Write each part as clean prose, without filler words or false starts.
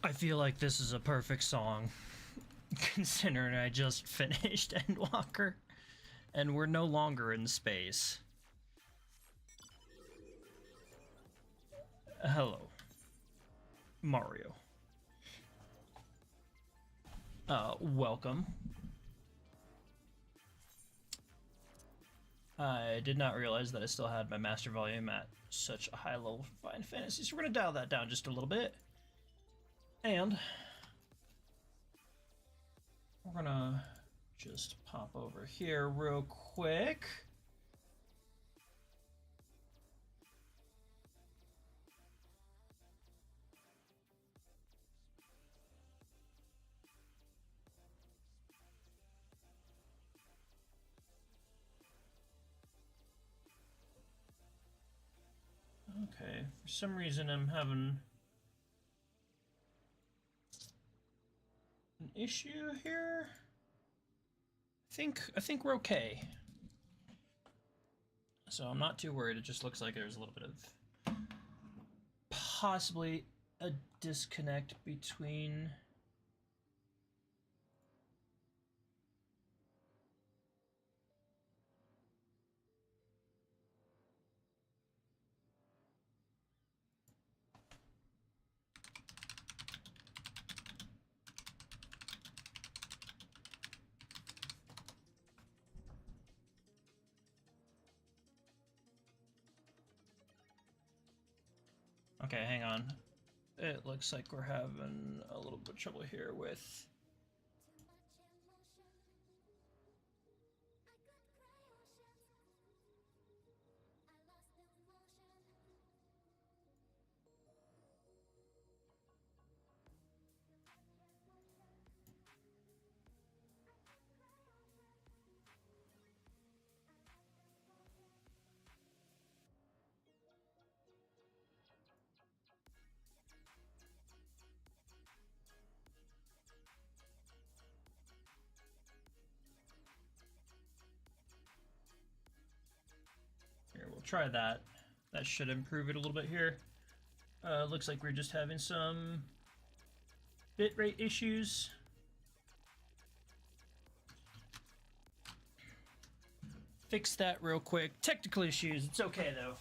I feel like this is a perfect song, considering I just finished Endwalker, and we're no longer in space. Hello, Mario. Welcome. I did not realize that I still had my master volume at such a high level for Final Fantasy, so we're going to dial that down just a little bit. And we're going to just pop over here real quick. Okay, for some reason I'm having an issue here. I think we're okay. So I'm not too worried. It just looks like there's a little bit of possibly a disconnect between Okay, hang on. It looks like we're having a little bit of trouble here with... Here, we'll try that. That should improve it a little bit here. Looks like we're just having some bitrate issues. Fix that real quick. Technical issues, it's okay though.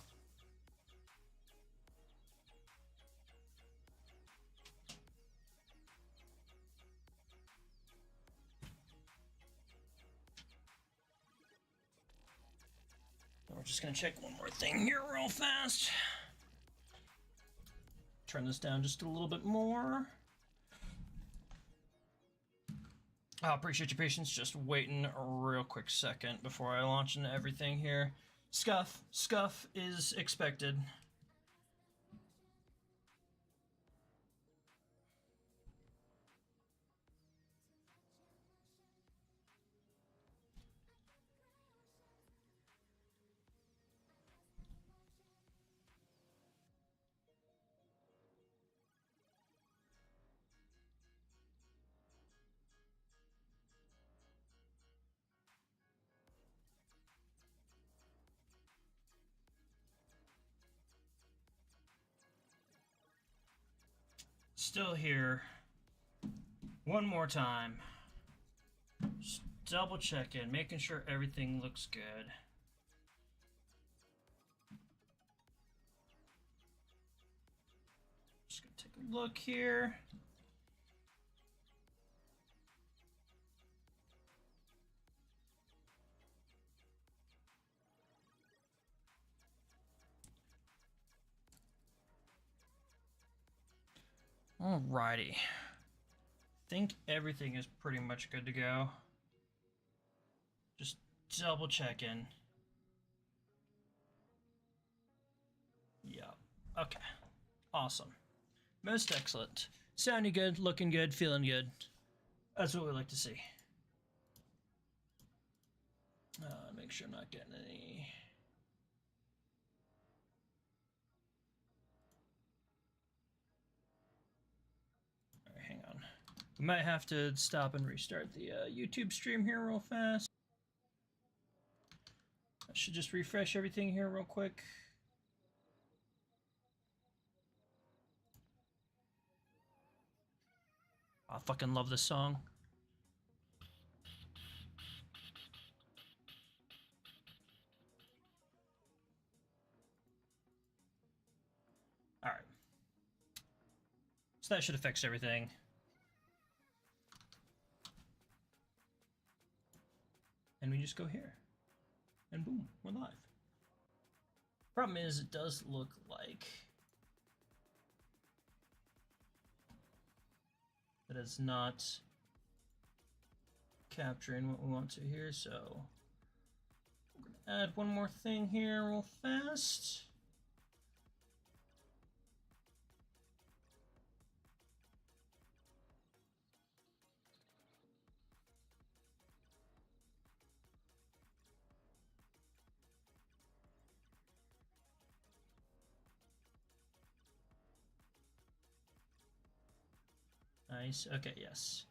We're just gonna check one more thing here real fast. Turn this down just a little bit more. I appreciate your patience, just waiting a real quick second before I launch into everything here. Scuff is expected. Still here. One more time. Just double checking, making sure everything looks good. Just gonna take a look here. Alrighty. Think everything is pretty much good to go. Just double checking. Yep. Okay. Awesome. Most excellent. Sounding good, looking good, feeling good. That's what we like to see. Make sure I'm not getting any... Alright, hang on. We might have to stop and restart the YouTube stream here real fast. I should just refresh everything here real quick. I fucking love this song. Alright. So that should have fixed everything. And we just go here. And boom, we're live. Problem is, it does look like that it's not capturing what we want to here, so we're gonna add one more thing here real fast. Nice. Okay, yes.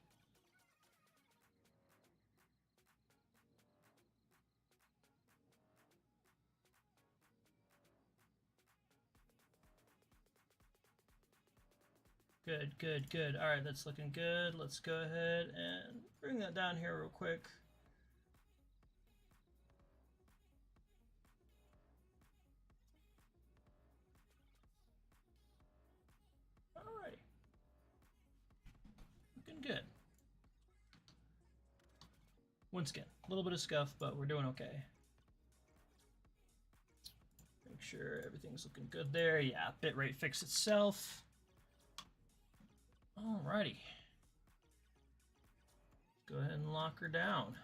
Good, good, good. All right, that's looking good. Let's go ahead and bring that down here real quick. All right. Looking good. Once again, a little bit of scuff, but we're doing okay. Make sure everything's looking good there. Yeah, bitrate fixed itself. Alrighty. Go ahead and lock her down.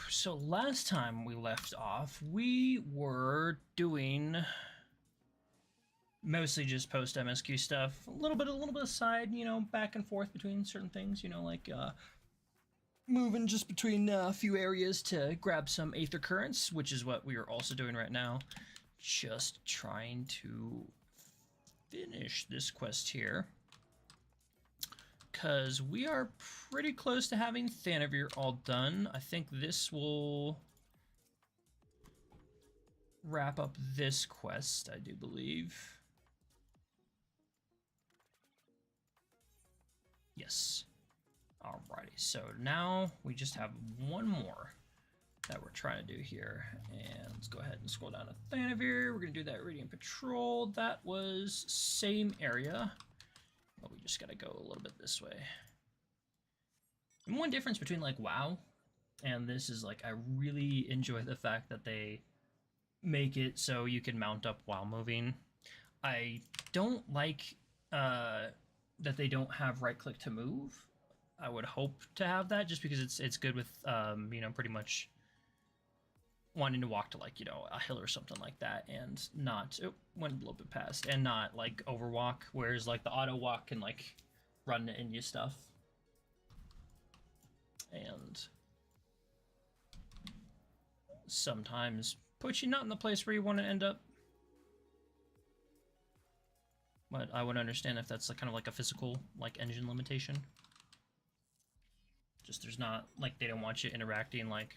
So last time we left off, we were doing mostly just post MSQ stuff. A little bit of side, you know, back and forth between certain things, you know, like moving just between a few areas to grab some Aether Currents, which is what we are also doing right now. Just trying to finish this quest here, because we are pretty close to having Thanavir all done. I think this will wrap up this quest, I do believe. Yes. Alrighty, so now we just have one more that we're trying to do here. And let's go ahead and scroll down to Thanavir. We're going to do that Radiant Patrol. That was same area, but we just got to go a little bit this way. And one difference between like WoW and this is like I really enjoy the fact that they make it so you can mount up while moving. I don't like that they don't have right click to move. I would hope to have that just because it's good with you know, pretty much wanting to walk to like, you know, a hill or something like that and not went a little bit past and not like overwalk, whereas like the auto walk can like run into stuff and sometimes put you not in the place where you want to end up. But I would understand if that's like kind of like a physical like engine limitation. Just there's not like they don't want you interacting like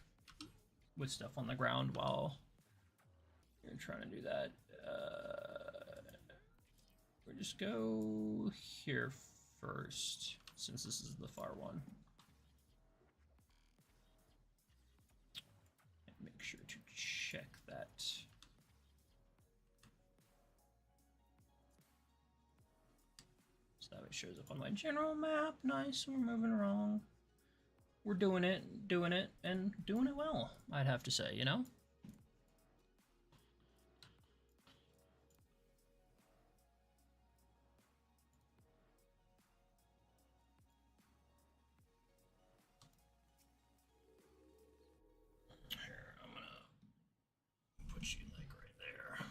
with stuff on the ground while you're trying to do that. We'll just go here first, since this is the far one. And make sure to check that. So that way it shows up on my general map. Nice, we're moving along. We're doing it, and doing it well, I'd have to say, you know? Here, I'm gonna put you like right there.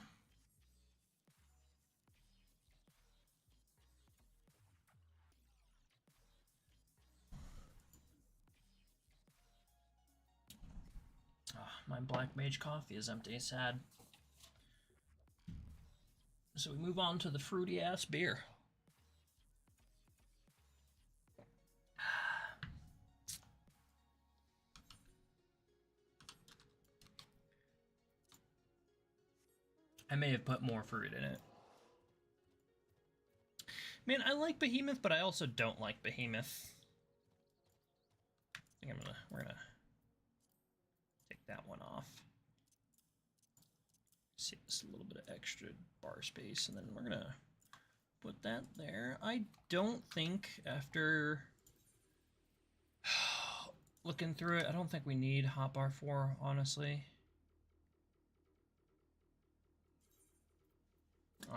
My black mage coffee is empty, sad. So we move on to the fruity ass beer. I may have put more fruit in it. Man, I like Behemoth, but I also don't like Behemoth. I think we're gonna take that one off. Save us a little bit of extra bar space, and then we're gonna put that there. I don't think, after looking through it, I don't think we need hotbar 4, honestly.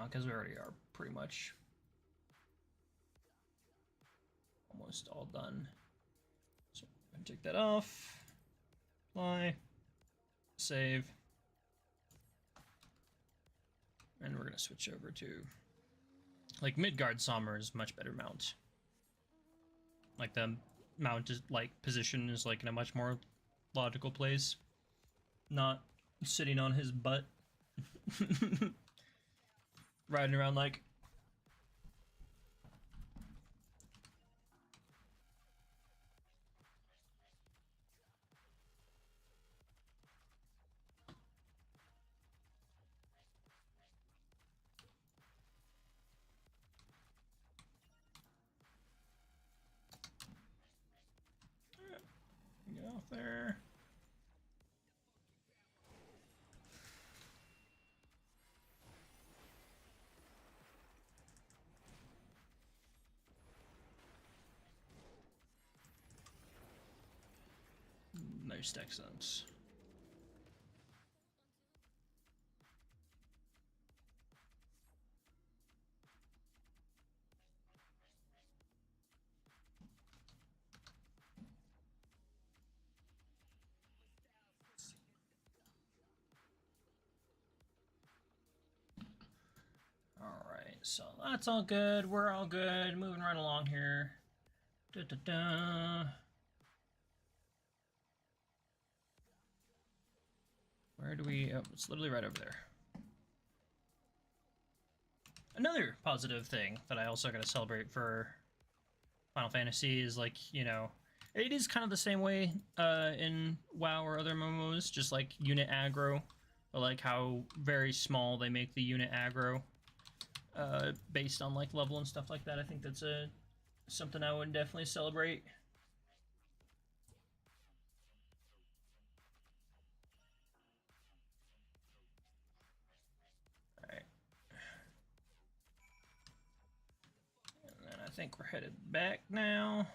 Because we already are pretty much almost all done. So I'm gonna take that off, apply, save, and we're gonna switch over to, like, Midgard Sommer is much better mount. Like, the mount is, like, position is, like, in a much more logical place, not sitting on his butt. Riding around like... Get off there. Most excellent. Alright, so that's all good. We're all good. Moving right along here. Where do we... Oh, it's literally right over there. Another positive thing that I also got to celebrate for Final Fantasy is, like, you know, it is kind of the same way in WoW or other MMOs, just like unit aggro. I like how very small they make the unit aggro based on, like, level and stuff like that. I think that's something I would definitely celebrate. Alright. And then I think we're headed back now.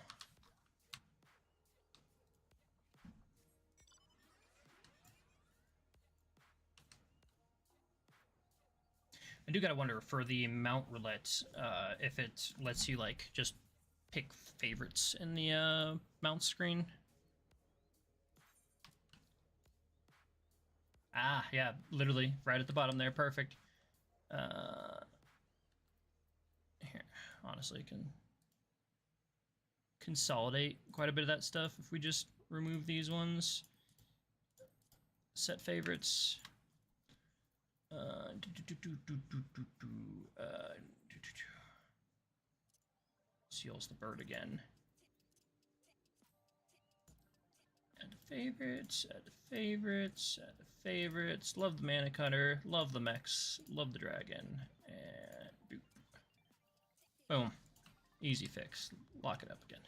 I do gotta wonder for the mount roulette, if it lets you, like, just pick favorites in the mount screen. Ah, yeah, literally right at the bottom there, perfect. Here, honestly, can consolidate quite a bit of that stuff if we just remove these ones. Set favorites. Seals the bird again. Add to favorites, add to favorites, add to favorites. Love the mana cutter, love the mechs, love the dragon, and boop. Boom. Easy fix. Lock it up again.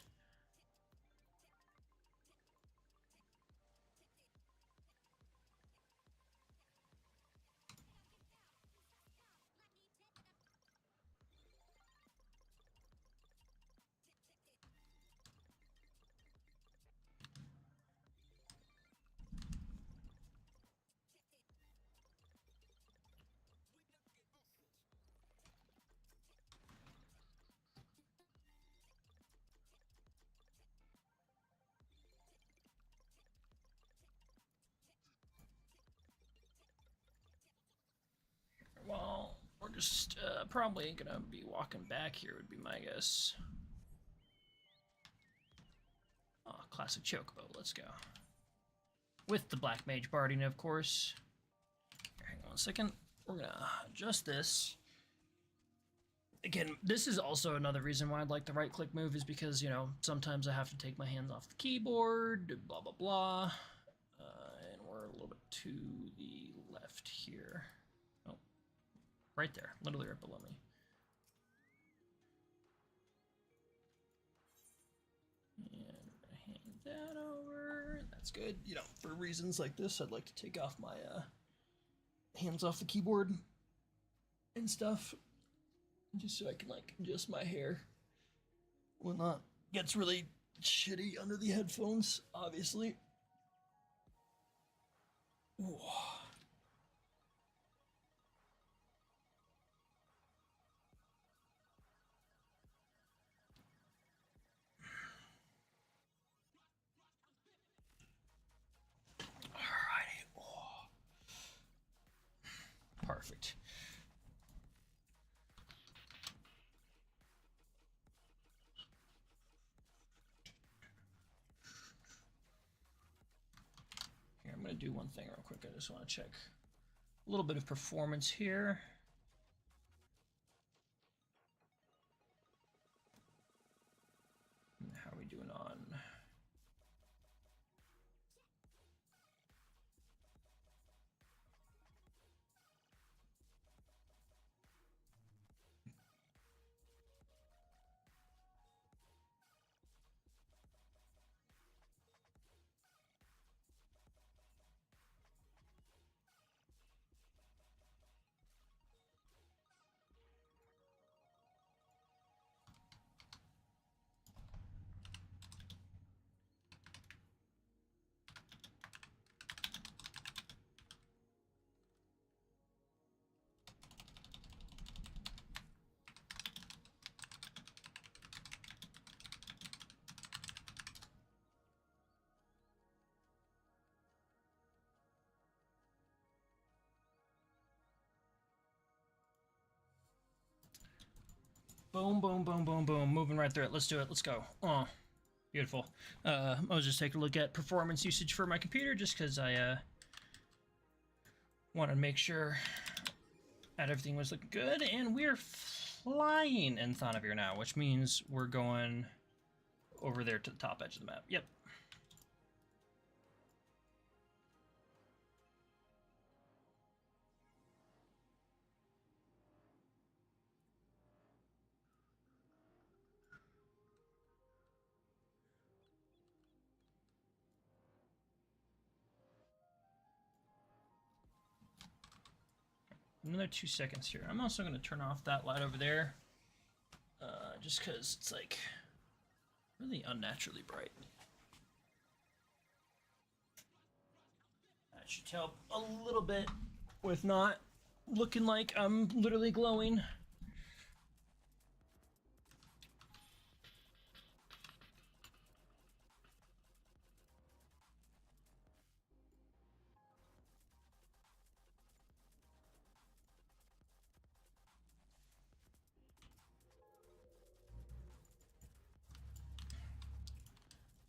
Well, we're just probably gonna be walking back here would be my guess. Oh, classic Chocobo, let's go. With the Black Mage Barding, of course. Here, hang on a second. We're gonna adjust this. Again, this is also another reason why I'd like the right-click move is because, you know, sometimes I have to take my hands off the keyboard, blah, blah, blah. And we're a little bit to the left here. Oh, right there, literally right below me. And we're gonna hand that over. That's good. You know, for reasons like this, I'd like to take off my hands off the keyboard and stuff. Just so I can, like, adjust my hair when that gets really shitty under the headphones, obviously. Ooh. Alrighty. Oh. Perfect. I'm going to do one thing real quick. I just want to check a little bit of performance here. How are we doing on? Boom, boom, boom, boom, boom. Moving right through it. Let's do it. Let's go. Oh, beautiful. I was just taking a look at performance usage for my computer just because I wanted to make sure that everything was looking good. And we're flying in Thanavir now, which means we're going over there to the top edge of the map. Yep. Another 2 seconds here. I'm also going to turn off that light over there, just because it's like really unnaturally bright. That should help a little bit with not looking like I'm literally glowing.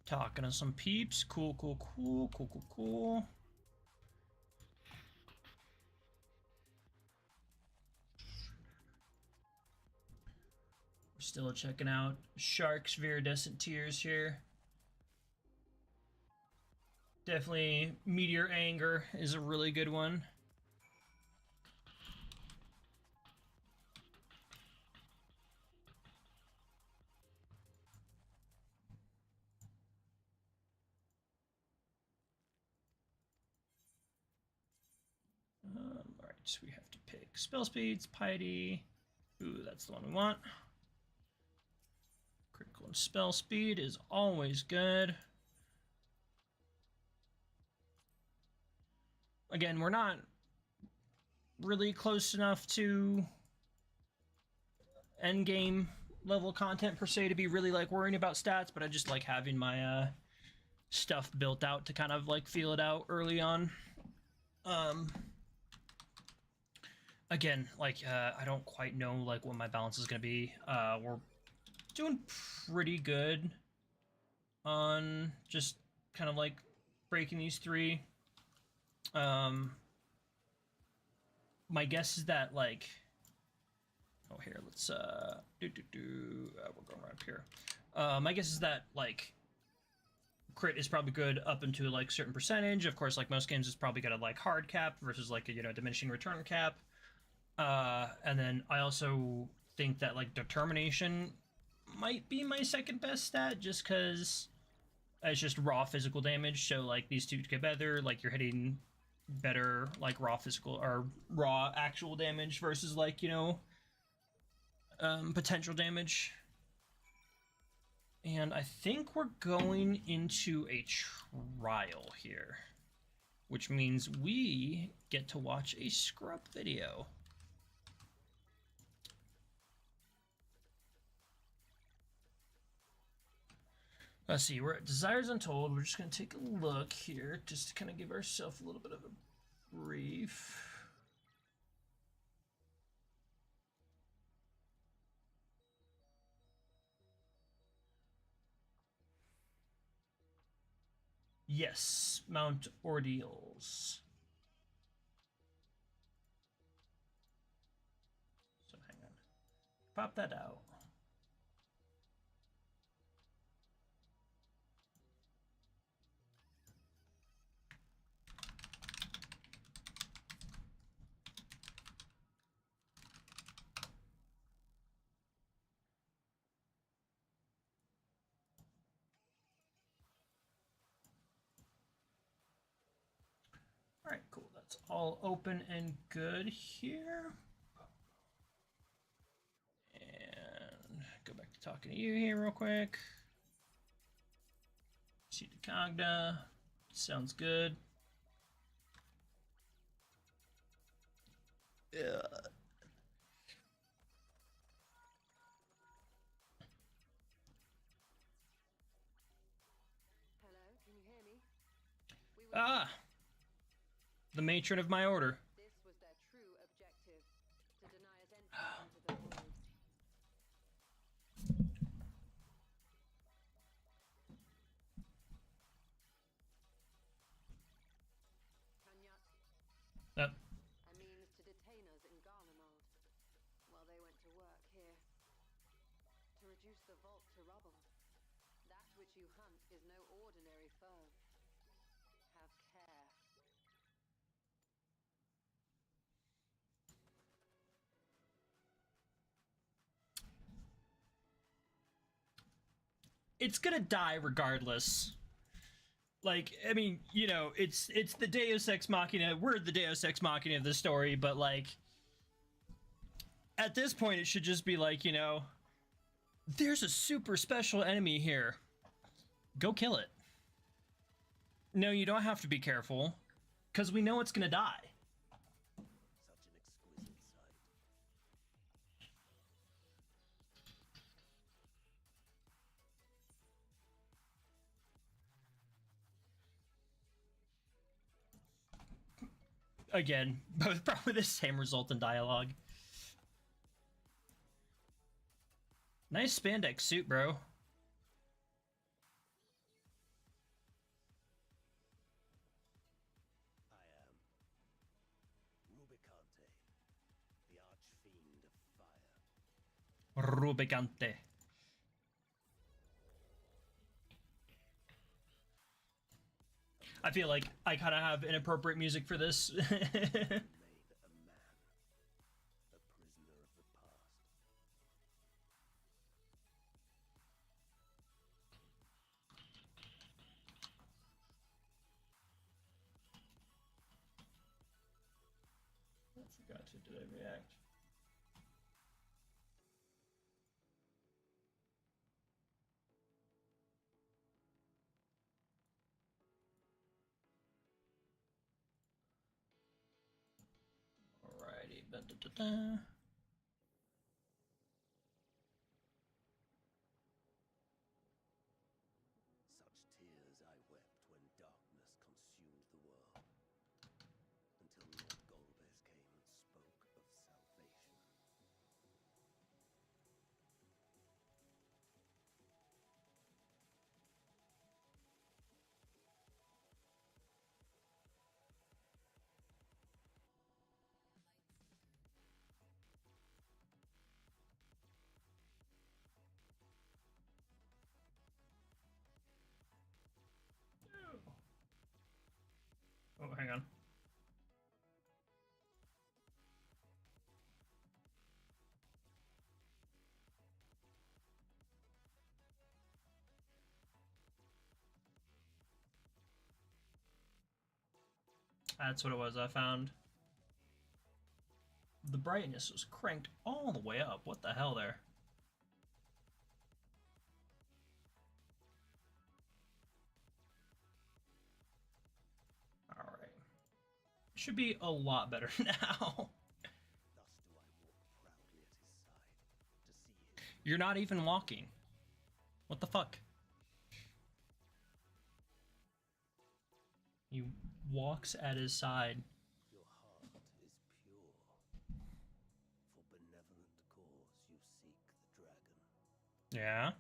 Talking to some peeps. Cool, cool, cool, cool, cool, cool. We're still checking out Shark's Viridescent Tears here. Definitely Meteor Anger is a really good one. So we have to pick spell speeds, piety. Ooh, that's the one we want. Critical and spell speed is always good. Again, we're not really close enough to end game level content per se to be really like worrying about stats, but I just like having my stuff built out to kind of like feel it out early on. Again, like I don't quite know like what my balance is gonna be. We're doing pretty good on just kind of like breaking these three. My guess is that like, oh here, let's we're going right up here. My guess is that like crit is probably good up into like certain percentage. Of course, like most games, it's probably got a like hard cap versus like a, you know, diminishing return cap. And then I also think that like determination might be my second best stat, just because it's just raw physical damage. So like these two together, like you're hitting better like raw physical or raw actual damage versus like, you know, potential damage. And I think we're going into a trial here, which means we get to watch a scrub video. Let's see, we're at Desires Untold. We're just going to take a look here just to kind of give ourselves a little bit of a brief. Yes, Mount Ordeals. So hang on. Pop that out. All right, cool. That's all open and good here. And go back to talking to you here real quick. See the Cogda. Sounds good. Yeah. Hello, can you hear me? Ah! The matron of my order. This was their true objective, to deny us entry into the void. Kanyat, Yep. a means to detain us in Garlemald, while they went to work here. To reduce the vault to rubble. That which you hunt is no ordinary foe. Have care. It's gonna die regardless. Like, I mean, you know, it's the Deus Ex Machina. We're the Deus Ex Machina of the story, but like, at this point, it should just be like, you know, there's a super special enemy here. Go kill it. No, you don't have to be careful, because we know it's gonna die. Such an exquisite sight. Again, both probably the same result in dialogue. Nice spandex suit, bro. I am Rubicante, the archfiend of fire. Rubicante. I feel like I kind of have inappropriate music for this. Made a man, a prisoner of the past. forgot to. Did I react? Alrighty. Da-da-da-da. Such tears I wept when darkness consumed the world, until Lord Golbez came and spoke of salvation. Oh, hang on. That's what it was. I found the brightness was cranked all the way up. What the hell there? All right. Should be a lot better now. Thus do I walk proudly at his side, to see his You're not even walking. What the fuck? He walks at his side. Your heart is pure. For benevolent cause you seek the dragon. Yeah.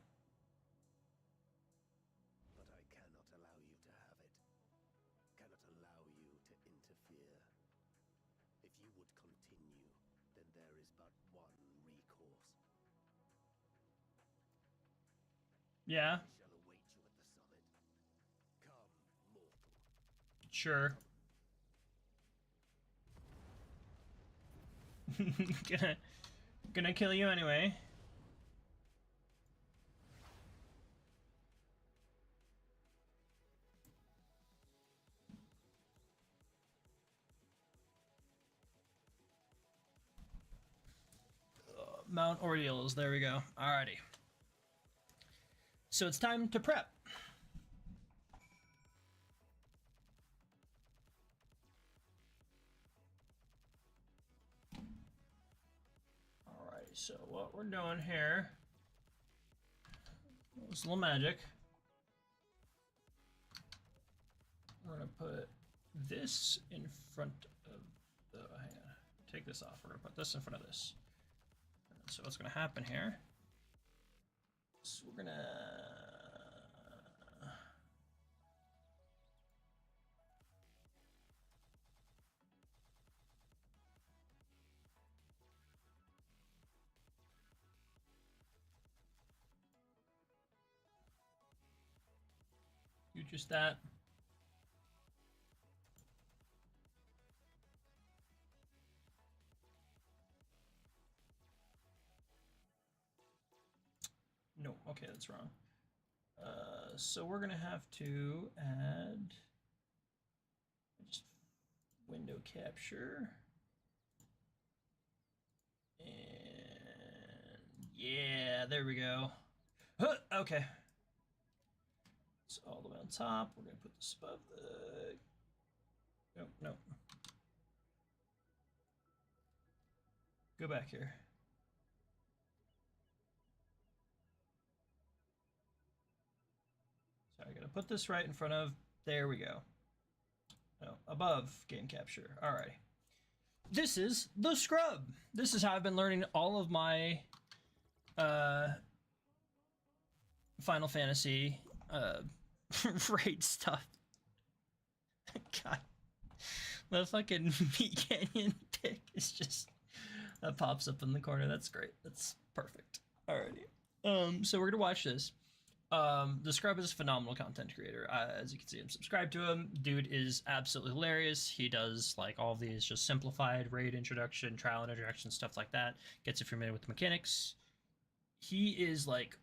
But I cannot allow you to have it. Cannot allow you to interfere. If you would continue, then there is but one recourse. Yeah. I shall await you at the summit. Come, mortal. Sure. gonna kill you anyway. Mount Ordeals, there we go. Alrighty. So it's time to prep. Alrighty, so what we're doing here is a little magic. We're gonna put this in front of the, hang on, take this off. We're gonna put this in front of this. So what's going to happen here is we're going to do just that. No, okay, that's wrong. So we're gonna have to add just window capture, and yeah, there we go. Huh, okay, so all the way on top. We're gonna put this above the. Nope, nope. Go back here. So I gotta put this right in front of, there we go. No, above game capture. Alright. This is the scrub. This is how I've been learning all of my Final Fantasy raid stuff. God. The fucking Meat Canyon pick is just, that pops up in the corner. That's great. That's perfect. Alrighty. So we're gonna watch this. The Scrub is a phenomenal content creator. As you can see, I'm subscribed to him. Dude is absolutely hilarious. He does like all of these just simplified raid introduction, trial introduction, stuff like that. Gets you familiar with the mechanics. He is like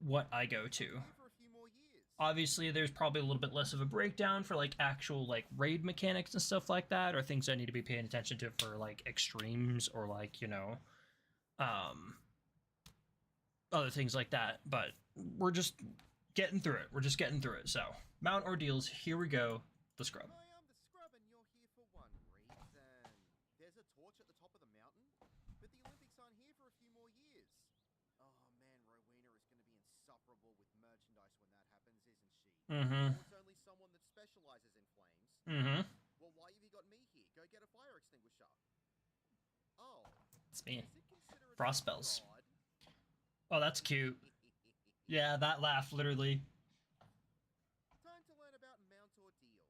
what I go to. Obviously, there's probably a little bit less of a breakdown for like actual like raid mechanics and stuff like that, or things I need to be paying attention to for like extremes or like, you know, other things like that. But we're just getting through it. We're just getting through it. So, Mount Ordeals, here we go. The Scrub. I am the Scrub, and you're here for one reason. There's a torch at the top of the mountain, but the Olympics aren't here for a few more years. Oh man, Rowena is going to be insufferable with merchandise when that happens, isn't she? Mm-hmm. It's only someone that specializes in flames. Mm-hmm. Well, why have you got me here? Go get a fire extinguisher. Oh. It's me. Is it considered Frost spells. fraud? Oh, that's cute. Yeah, that laugh, literally. Time to learn about Mount Ordeals.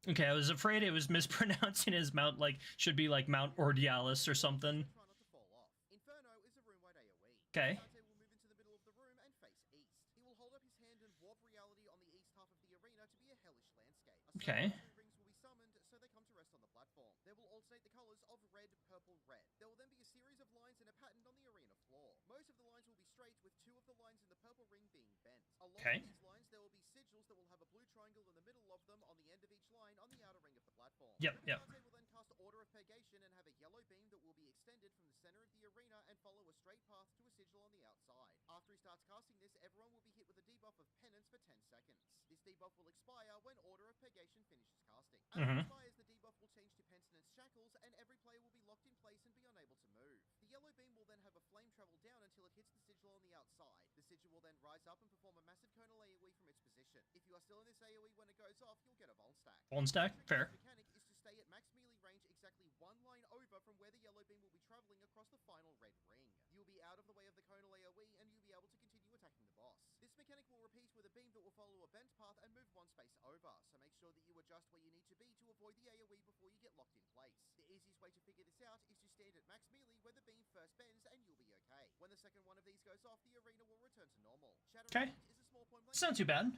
Okay, I was afraid it was mispronouncing his mount, like, should be like Mount Ordialis or something. Try not to fall off. Inferno is a room-wide AoE. Okay. Dante will move into the middle of the room and face east. He will hold up his hand and warp reality on the east half of the arena to be a hellish landscape. Okay. Two rings will be summoned, so they come to rest on the platform. They will alternate the colors of red, purple, red. There will then be a series of lines and a pattern on the arena floor. Most of the lines will be straight, with two of the lines in the purple ring being bent. Along Okay. these lines, there will be sigils that will have a blue triangle in the middle of them on the end of each line on the outer ring of the platform. Yep, yep. Dante will then cast Order of Purgation and have a yellow beam that will be extended from the center of the arena and follow a straight path to a sigil on the outside. After he starts casting this, everyone will be hit with a debuff of Penance for 10 seconds. This debuff will expire when Order of Purgation finishes casting. As it expires, the debuff will change to Penitence Shackles, and every player will be locked in place and be unable to move. The yellow beam will then have a flame travel down until it hits the sigil on the outside. The sigil will then rise up and perform a massive conal AoE from its position. If you are still in this AoE when it goes off, you'll get a Vuln stack. Vuln stack, The fair. mechanic is to stay at max melee range exactly one line over from where the yellow beam will be traveling across the final red ring. You'll be out of the way of the conal AoE, and you'll be able to continue attacking the boss. This mechanic will repeat with a beam that will follow a bent path and move one space over, so make sure that you adjust where you need to be to avoid the AoE before you get locked in place. The easiest way to figure this out is to stand at max melee where the beam first bends, and you'll be okay. When the second one of these goes off, the arena will return to normal. Okay. Is a small point blank. It's not too bad.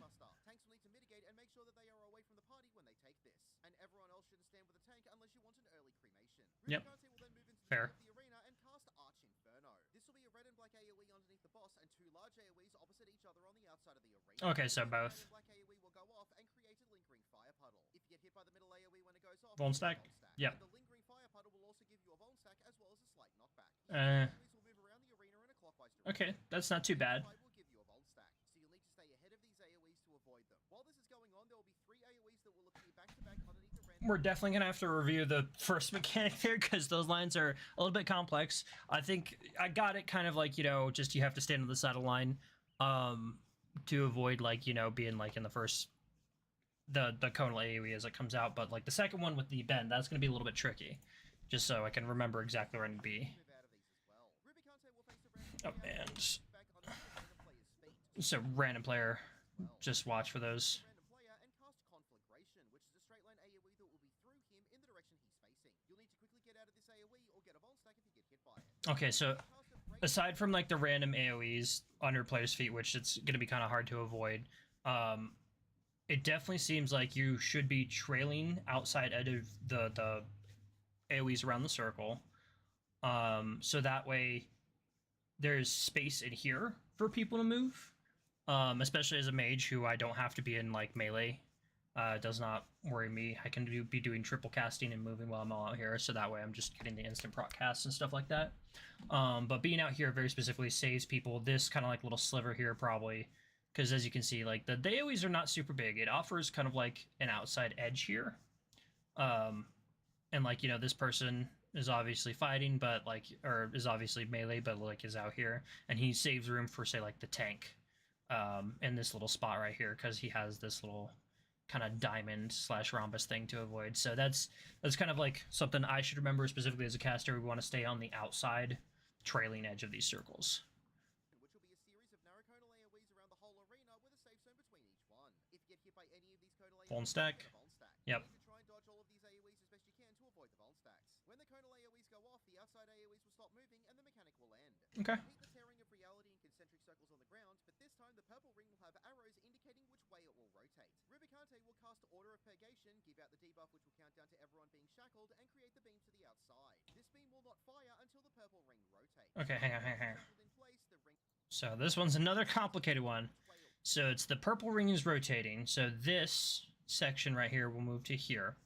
Tanks will need to mitigate and make sure that they are away from the party when they take this. And everyone else shouldn't stand with a tank unless you want an early cremation. Yep. Rubicante will then move into the Fair. middle of the arena and cast Arch Inferno. This will be a red and black AoE underneath the boss and two large AoEs opposite each other on the outside of the arena. Okay, so The both. red and black AoE will go off and create a lingering fire puddle. If you get hit by the middle AoE when it goes off, Vuln you get a stack? Vuln stack. Yep. And the lingering fire puddle will also give you a Vuln stack as well as a slight knockback. AoEs will move around the arena in a clockwise direction. Okay, that's not too bad. Will give you a Vuln stack, so you'll need to stay ahead of these AoEs to avoid them. While this is going on, there will be 3 AoEs that will appear back to back underneath the random. We're definitely gonna have to review the first mechanic there because those lines are a little bit complex. I think I got it kind of like, you know, just you have to stand on the side of the line to avoid like, you know, being like in the first the conal AoE as it comes out, but like the second one with the bend, that's gonna be a little bit tricky. Just so I can remember exactly where I need to be. Oh, and so random player, just watch for those. Okay, so aside from like the random AoEs under player's feet, which it's going to be kind of hard to avoid, it definitely seems like you should be trailing outside edge of the AoEs around the circle, so that way there's space in here for people to move, especially as a mage who I don't have to be in like melee. It does not worry me. I can be doing triple casting and moving while I'm all out here, so that way I'm just getting the instant proc casts and stuff like that. But being out here very specifically saves people this kind of like little sliver here probably, because as you can see, like the AoEs are not super big. It offers kind of like an outside edge here. And like, you know, this person is obviously fighting, but like, or is obviously melee, but like is out here, and he saves room for say like the tank in this little spot right here because he has this little kind of diamond / rhombus thing to avoid. So that's kind of like something I should remember specifically as a caster. We want to stay on the outside trailing edge of these circles. Which will be a series of narrow conal AoEs around the whole arena with a safe zone between each one. If you get hit by any of these conal AoEs, Vuln stack. Yep. You need to try and dodge all of these AoEs as best you can to avoid the Vuln stacks. When the conal AoEs go off, the outside AoEs will stop moving and the mechanic will end. Okay. Repeat the tearing of reality in concentric circles on the ground, but this time the purple ring will have arrows indicating which way it will rotate. Rubicante will cast Order of Purgation, give out the debuff which will count down to everyone being shackled, and create the beam to the outside. This beam will not fire until the purple ring rotates. Okay, hang on. In place, the ring So this one's another complicated one. way it So it's the purple ring is rotating. So this section right here will move to here.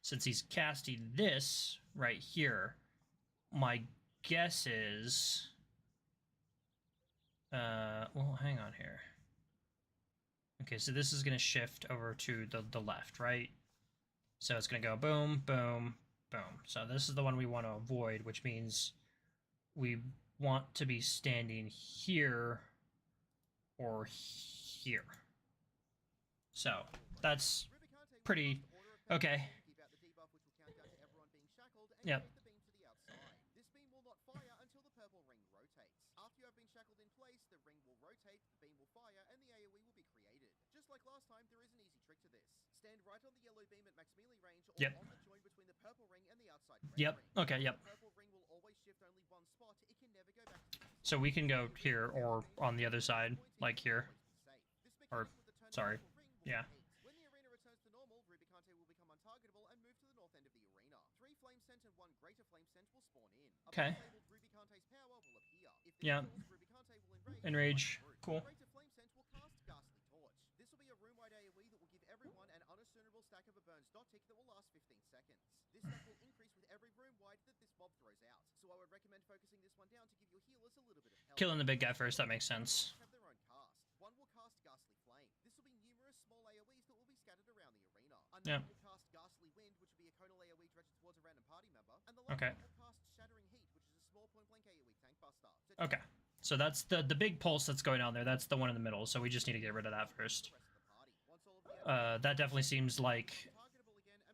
Since he's casting this right here, my guess is... well, hang on here. Okay, so this is going to shift over to the left, right? So it's going to go boom, boom, boom. So this is the one we want to avoid, which means we want to be standing here or here. So that's pretty okay. Yep. This beam will not fire until the purple ring rotates. After you have been shackled in place, the ring will rotate, the beam will fire, and the AoE will be created. Just like last time, there is an easy trick to this. Stand right on the yellow beam at max melee range, or on the join between the purple ring and the outside red ring. Okay, yep. The purple ring will always shift only one spot. It can never go back to So we can go here or on the other side, like here. Or, sorry. Yeah. When the arena returns to normal, Rubicante will become untargetable and move to the north end of the arena. 3 flame scent and 1 greater flame scent will spawn in. Okay. Rubicante's power will appear. If Yeah. Rubicante will Enrage. Cool. Greater flame scent will cast Ghastly Torch. This will be a room-wide AoE that will give everyone an unassumable stack of a burns dot tick that will last 15 seconds. This stack will increase with every room-wide that this mob throws out. So I would recommend focusing this one down to give your healers a little bit of help. Killing the big guy first, that makes sense. Have their own cast. One will cast Ghastly Flame. This will be numerous small AoEs that will be scattered around the arena. Another will cast Ghastly Wind, which will be a conal AoE directed towards a random party member. And the last one will cast Shattering Heat, which is a small point-blank AoE tank buster. Okay. So that's the big pulse that's going on there. That's the one in the middle. So we just need to get rid of that first. That definitely seems like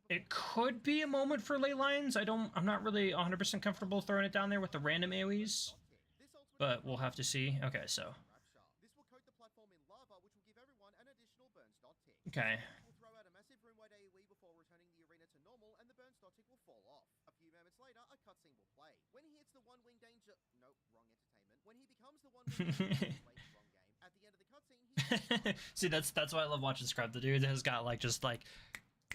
it could be a moment for ley lines. I'm not really 100% comfortable throwing it down there with the random AoEs, but we'll have to see. Okay, so. Okay. Throw out a massive room-wide AoE before returning the arena to normal, and the burns dot tick will fall off. A few moments later, a cutscene will play. When he hits the one-wing danger... Nope, wrong entertainment. When he becomes the one-wing danger... Wait, wrong game. At the end of the cutscene, See, that's why I love watching Scrub. The dude has got like just like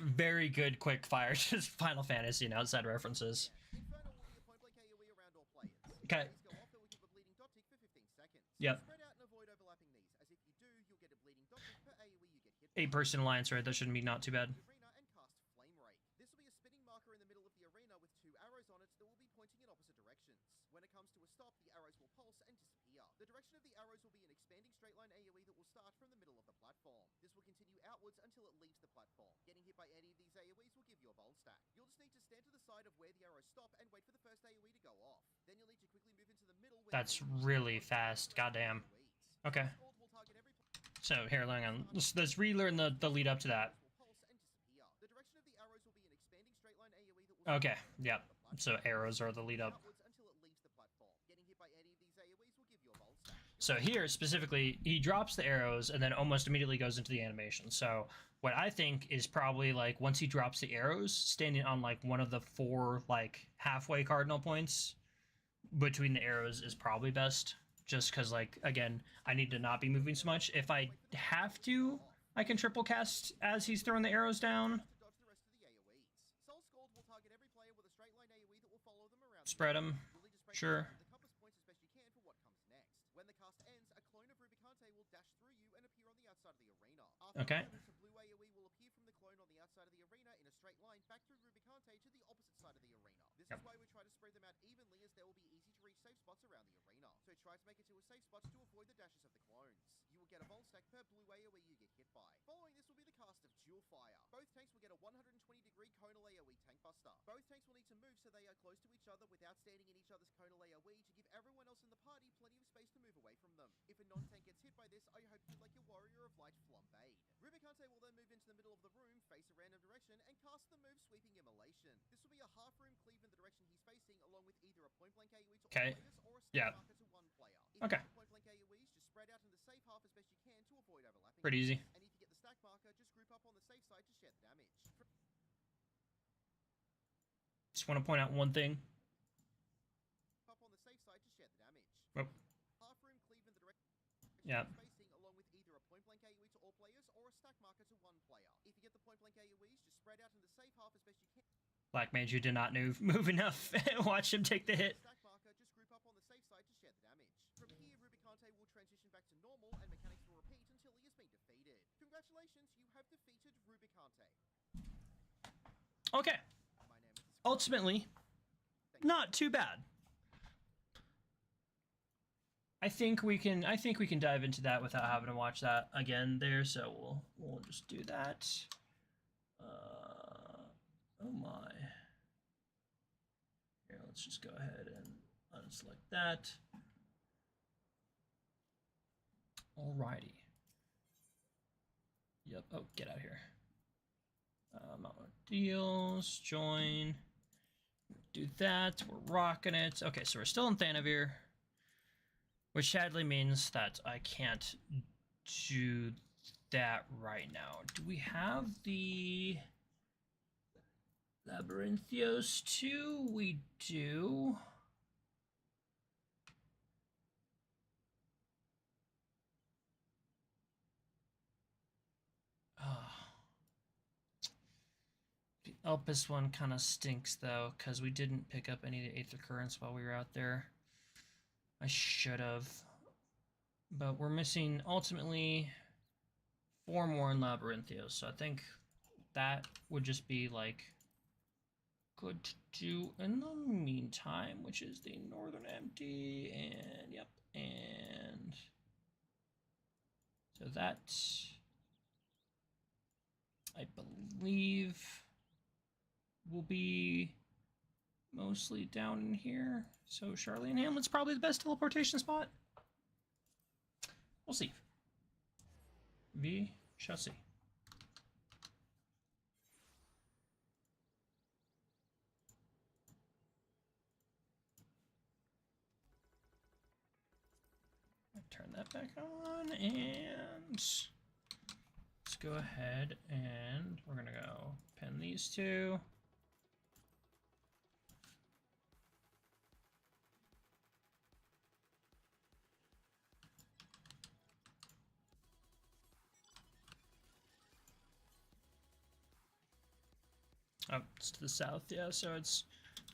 very good quick fire, just Final Fantasy and outside references. Inferno will be a point-blank AoE around all players. Okay. These go off, it will give a bleeding dot tick for 15 seconds. Yep. Spread out and avoid overlapping these, as if you do, you'll get a bleeding dot tick per AoE you get hit. 8-person alliance, right? That shouldn't be not too bad. Arena and cast Flame Rake. This will be a spinning marker in the middle of the arena with 2 arrows on it that will be pointing in opposite directions. When it comes to a stop, the arrows will pulse and disappear. The direction of the arrows will be an expanding straight line AoE that will start from the middle of the platform. This will continue outwards until it leaves the platform. Getting hit by any of these AoEs will give you a bolt stack. You'll just need to stand to the side of where the arrows stop and wait for the first AoE to go off. Then you'll need to quickly move into the middle. That's really fast. Goddamn. Okay. So here, hang on. Let's relearn the lead up to that. The direction of the arrows will be an expanding straight line AoE that will Okay. Yep. So arrows are the lead up. until it leaves the platform. Getting hit by any of these AoEs will give you a bolt stack. So here specifically, he drops the arrows and then almost immediately goes into the animation. So what I think is probably like once he drops the arrows, standing on like one of the 4 like halfway cardinal points between the arrows is probably best. Just because like again, I need to not be moving so much. If I have to, I can triple cast as he's throwing the arrows down. Spread them. Sure. The compass points as best you can for what comes next. When the cast ends, a clone of Rubicante will dash through you and appear on the outside of the arena. Okay. A blue AoE will appear from the clone on the outside of the arena in a straight line back through Rubicante to the opposite side of the arena. This is why we try to spread them out evenly, as there will be easy to reach safe spots around the arena. So try to make it to a safe spot to avoid the dashes of the clones. You will get a bolt stack per blue AoE you get hit by. Following this will be the cast of Dual Fire. Both tanks will get a 120-degree conal AoE tank buster. Both tanks will need to move so they are close to each other without standing in each other's conal AoE to give everyone else in the party plenty of space to move away from them. If a non-tank gets hit by this, I hope you like your Warrior of Light Flambade. Rubicante will then move into the middle of the room, face a random direction, and cast the move Sweeping Immolation. This will be a half-room cleave in the direction he's facing, along with either a point-blank AoE to all players or a stack marker to one player. If you have point-blank AoEs, just spread out in the safe half as best you can to avoid overlapping. Pretty easy. And if you get the stack marker, just group up on the safe side to share the damage. Just want to point out one thing. Up on the safe side to share the damage. Oh. Half-room cleave in the direction Yeah. facing, along with either a point-blank AoE to all players or a stack marker to one player. If you get the point-blank AoEs, just spread out in the safe half as best you can. Black Mage, you did not move enough. Watch him take the hit. Stack marker, just group up on the safe side to share the damage. From here, Rubicante will transition back to normal, and mechanics will repeat until he has Okay. Ultimately, not too bad. I think we can dive into that without having to watch that again there, so we'll just do that. Oh my. Here, let's just go ahead and unselect that. Alrighty. Yep. Oh, get out of here. Deals, join. Do that. We're rocking it. Okay, so we're still in Thanavir, which sadly means that I can't do that right now. Do we have the Labyrinthios too? We do. The Elpis one kind of stinks though, because we didn't pick up any of the Aether Currents while we were out there. I should have. But we're missing ultimately 4 more in Labyrinthios, so I think that would just be like good to do in the meantime, which is the Northern Empty, and yep, and so that I believe will be mostly down in here. So Charlene Hamlet's probably the best teleportation spot. We'll see. We shall see. Turn that back on, and let's go ahead and we're gonna go pin these two. Oh, it's to the south, yeah, so it's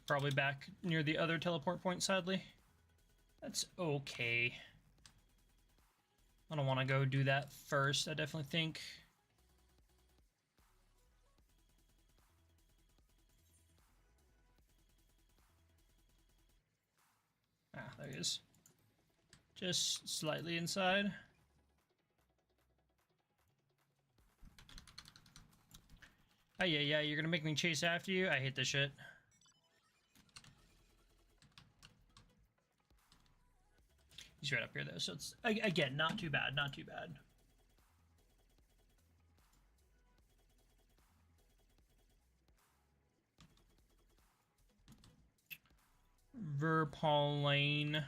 probably back near the other teleport point, sadly. That's okay. I don't want to go do that first, I definitely think. Ah, there he is. Just slightly inside. Oh yeah, you're gonna make me chase after you? I hate this shit. He's right up here though, so it's, again, not too bad, not too bad. Verpauline.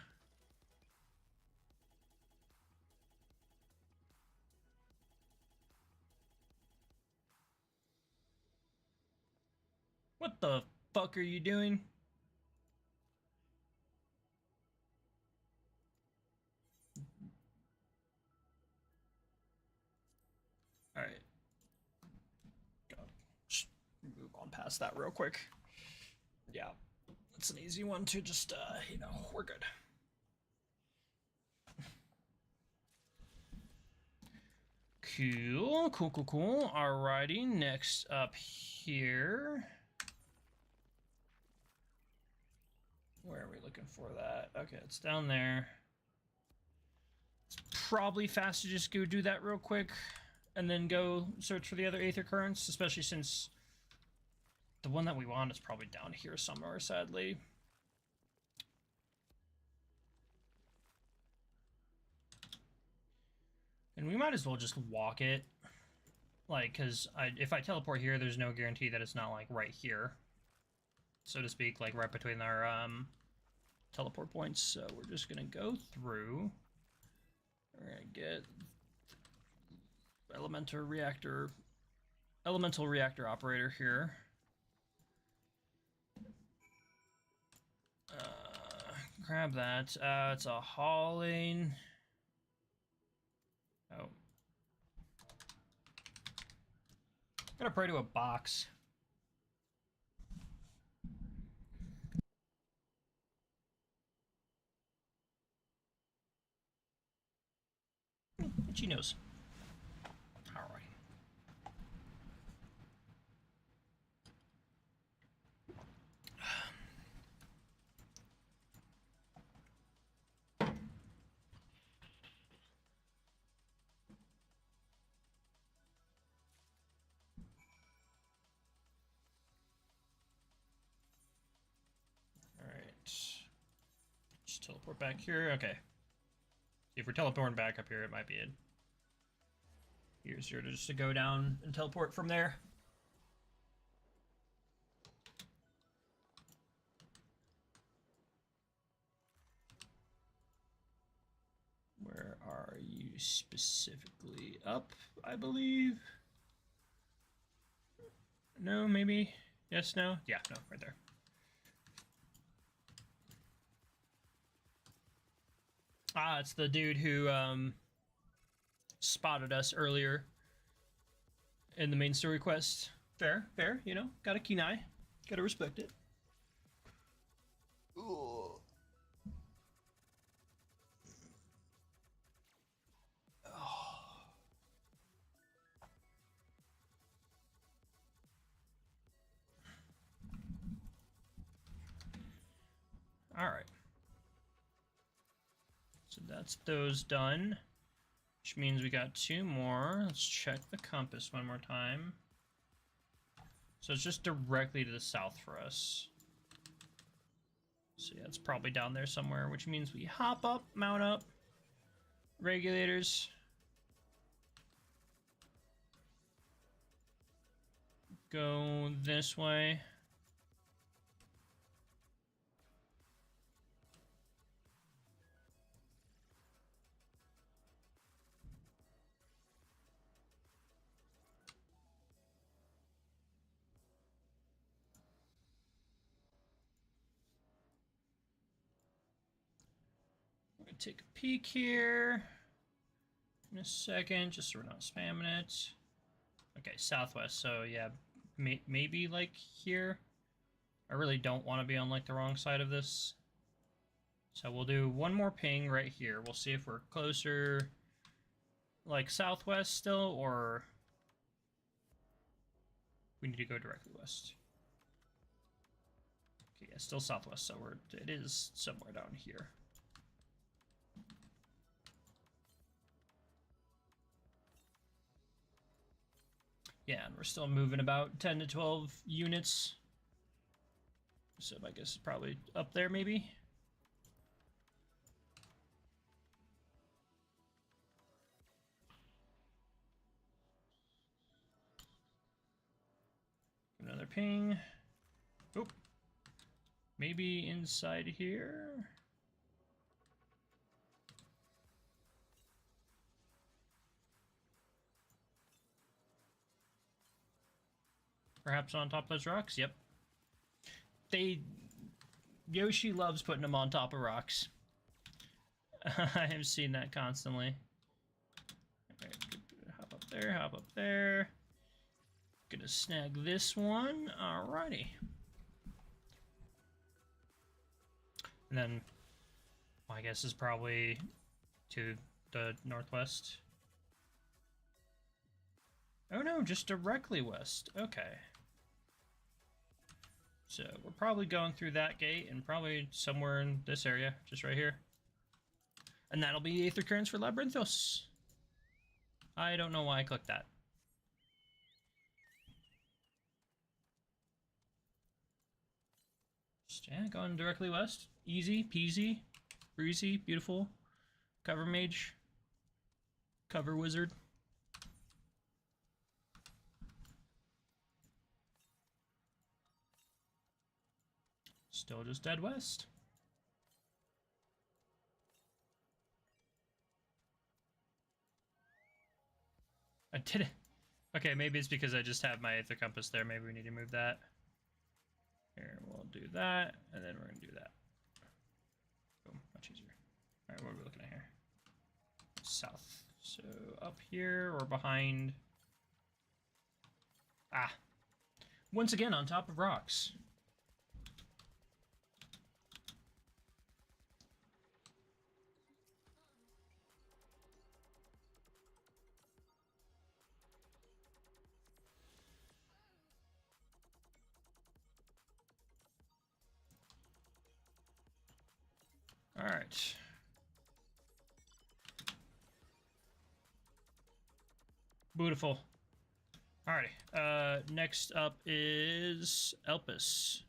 What the fuck are you doing? Alright. Just move on past that real quick. Yeah. It's an easy one to just, you know, we're good. Cool. Alrighty, next up here. Where are we looking for that? Okay, it's down there. It's probably fast to just go do that real quick and then go search for the other Aether Currents, especially since the one that we want is probably down here somewhere, sadly. And we might as well just walk it. Like, because if I teleport here, there's no guarantee that it's not, like, right here. So to speak, like, right between our teleport points. So we're just going to go through. We're going to get elemental reactor operator here. Grab that. It's a hauling. Oh. Gotta pray to a box. Itchy nose. Alright. Teleport back here. Okay. If we're teleporting back up here, it might be it. Easier just to go down and teleport from there. Where are you specifically? Up, I believe. No, maybe. Yes, no? Yeah, no, right there. Ah, it's the dude who spotted us earlier in the main story quest. Fair, fair, you know, got a keen eye. Gotta respect it. Ooh. Alright. So that's those done. Which means we got 2 more. Let's check the compass one more time. So it's just directly to the south for us. So yeah, it's probably down there somewhere, which means we hop up, mount up. Regulators. Go this way. We're gonna take a peek here in a second, just so we're not spamming it. Okay, southwest, so yeah, maybe like here. I really don't want to be on like the wrong side of this. So we'll do one more ping right here. We'll see if we're closer like southwest still, or we need to go directly west. Okay, yeah, still southwest, so it is somewhere down here. Yeah, and we're still moving about 10 to 12 units. So I guess it's probably up there, maybe. Another ping. Oop. Maybe inside here. Perhaps on top of those rocks? Yep. Yoshi loves putting them on top of rocks. I have seen that constantly. Okay, hop up there, hop up there. Gonna snag this one. Alrighty. And then, well, I guess is probably to the northwest. Oh no, just directly west. Okay. So we're probably going through that gate and probably somewhere in this area, just right here. And that'll be Aether Currents for Labyrinthos. I don't know why I clicked that. Just, yeah, going directly west. Easy, peasy, breezy, beautiful. Cover mage. Cover wizard. Still just dead west. I did it. Okay, maybe it's because I just have my Aether Compass there. Maybe we need to move that. Here, we'll do that, and then we're going to do that. Boom, much easier. Alright, what are we looking at here? South. So up here or behind... Ah! Once again, on top of rocks. All right. Beautiful. Alrighty. Next up is Elpis.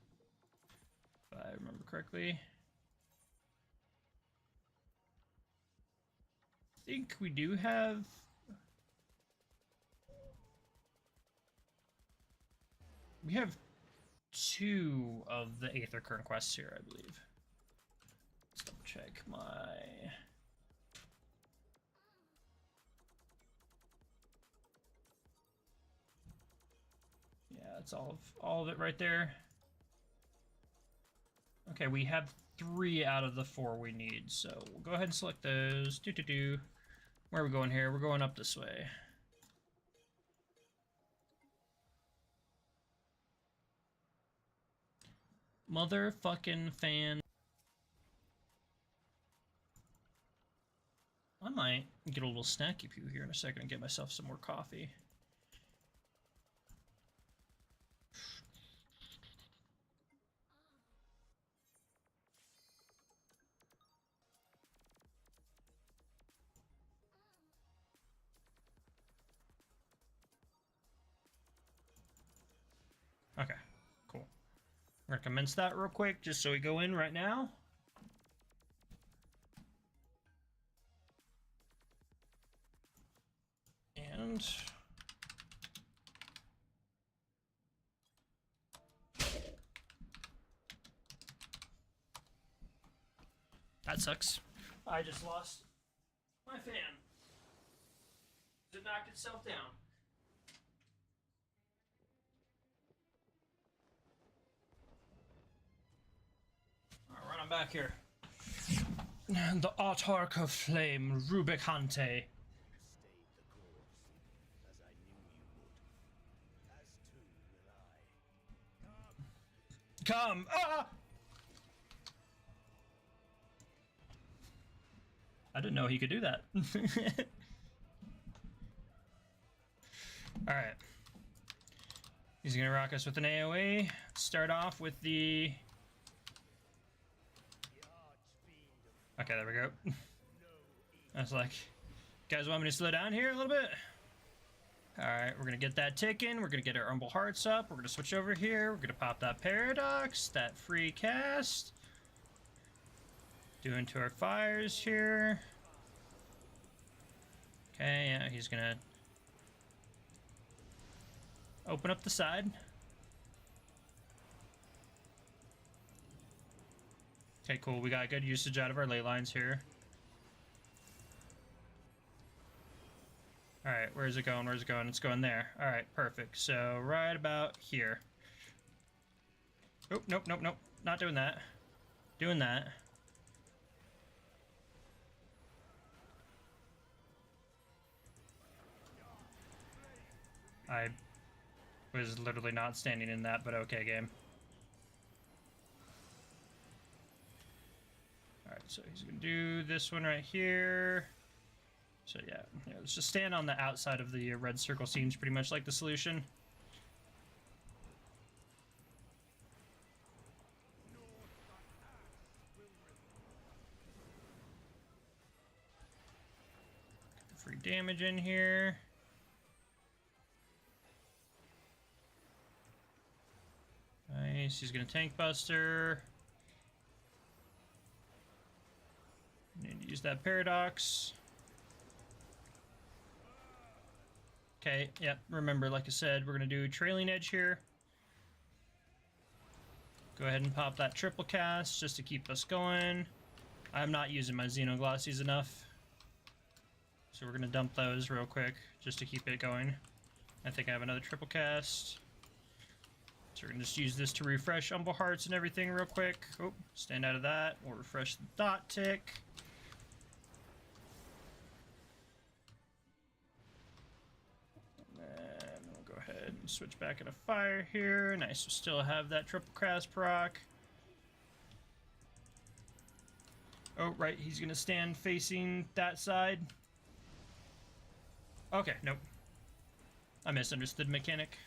If I remember correctly. think we do have... We have 2 of the Aether Current quests here, I believe. Let's double check my... Yeah, that's all of it right there. Okay, we have 3 out of the 4 we need, so we'll go ahead and select those. Where are we going here? We're going up this way. Motherfucking fan. I might get a little snacky pew here in a second and get myself some more coffee. Okay, cool. We're gonna commence that real quick just so we go in right now. And that sucks. I just lost my fan. It knocked itself down. Alright, run on back here. The Autarch of Flame, Rubicante. Stayed the course, as I knew you would. As too will I. Come! Ah! I didn't know he could do that. Alright. He's gonna rock us with an AoE. Start off with the... Okay, there we go. I was like, guys want me to slow down here a little bit? Alright, we're gonna get that ticking. We're gonna get our Humble Hearts up. We're gonna switch over here. We're gonna pop that Paradox, that free cast. Do into our fires here. Okay, yeah, he's gonna open up the side. Okay, cool. We got good usage out of our ley lines here. Alright, where's it going? Where's it going? It's going there. Alright, perfect. So, right about here. Oh, nope, nope, nope. Not doing that. Doing that. I was literally not standing in that, but okay, game. Alright, so he's gonna do this one right here. So yeah, let's just stand on the outside of the red circle. Seems pretty much like the solution. Get the free damage in here. Nice, he's gonna tank buster. Need to use that paradox. Okay, yep, remember, like I said, we're gonna do trailing edge here. Go ahead and pop that triple cast just to keep us going. I'm not using my Xenoglossies enough. So we're gonna dump those real quick just to keep it going. I think I have another triple cast. So we're gonna just use this to refresh Humble Hearts and everything real quick. Oh, stand out of that. We'll refresh the dot tick. And we'll go ahead and switch back into fire here. Nice, we'll still have that triple cast proc. Oh, right, he's gonna stand facing that side. Okay, nope. I misunderstood mechanic.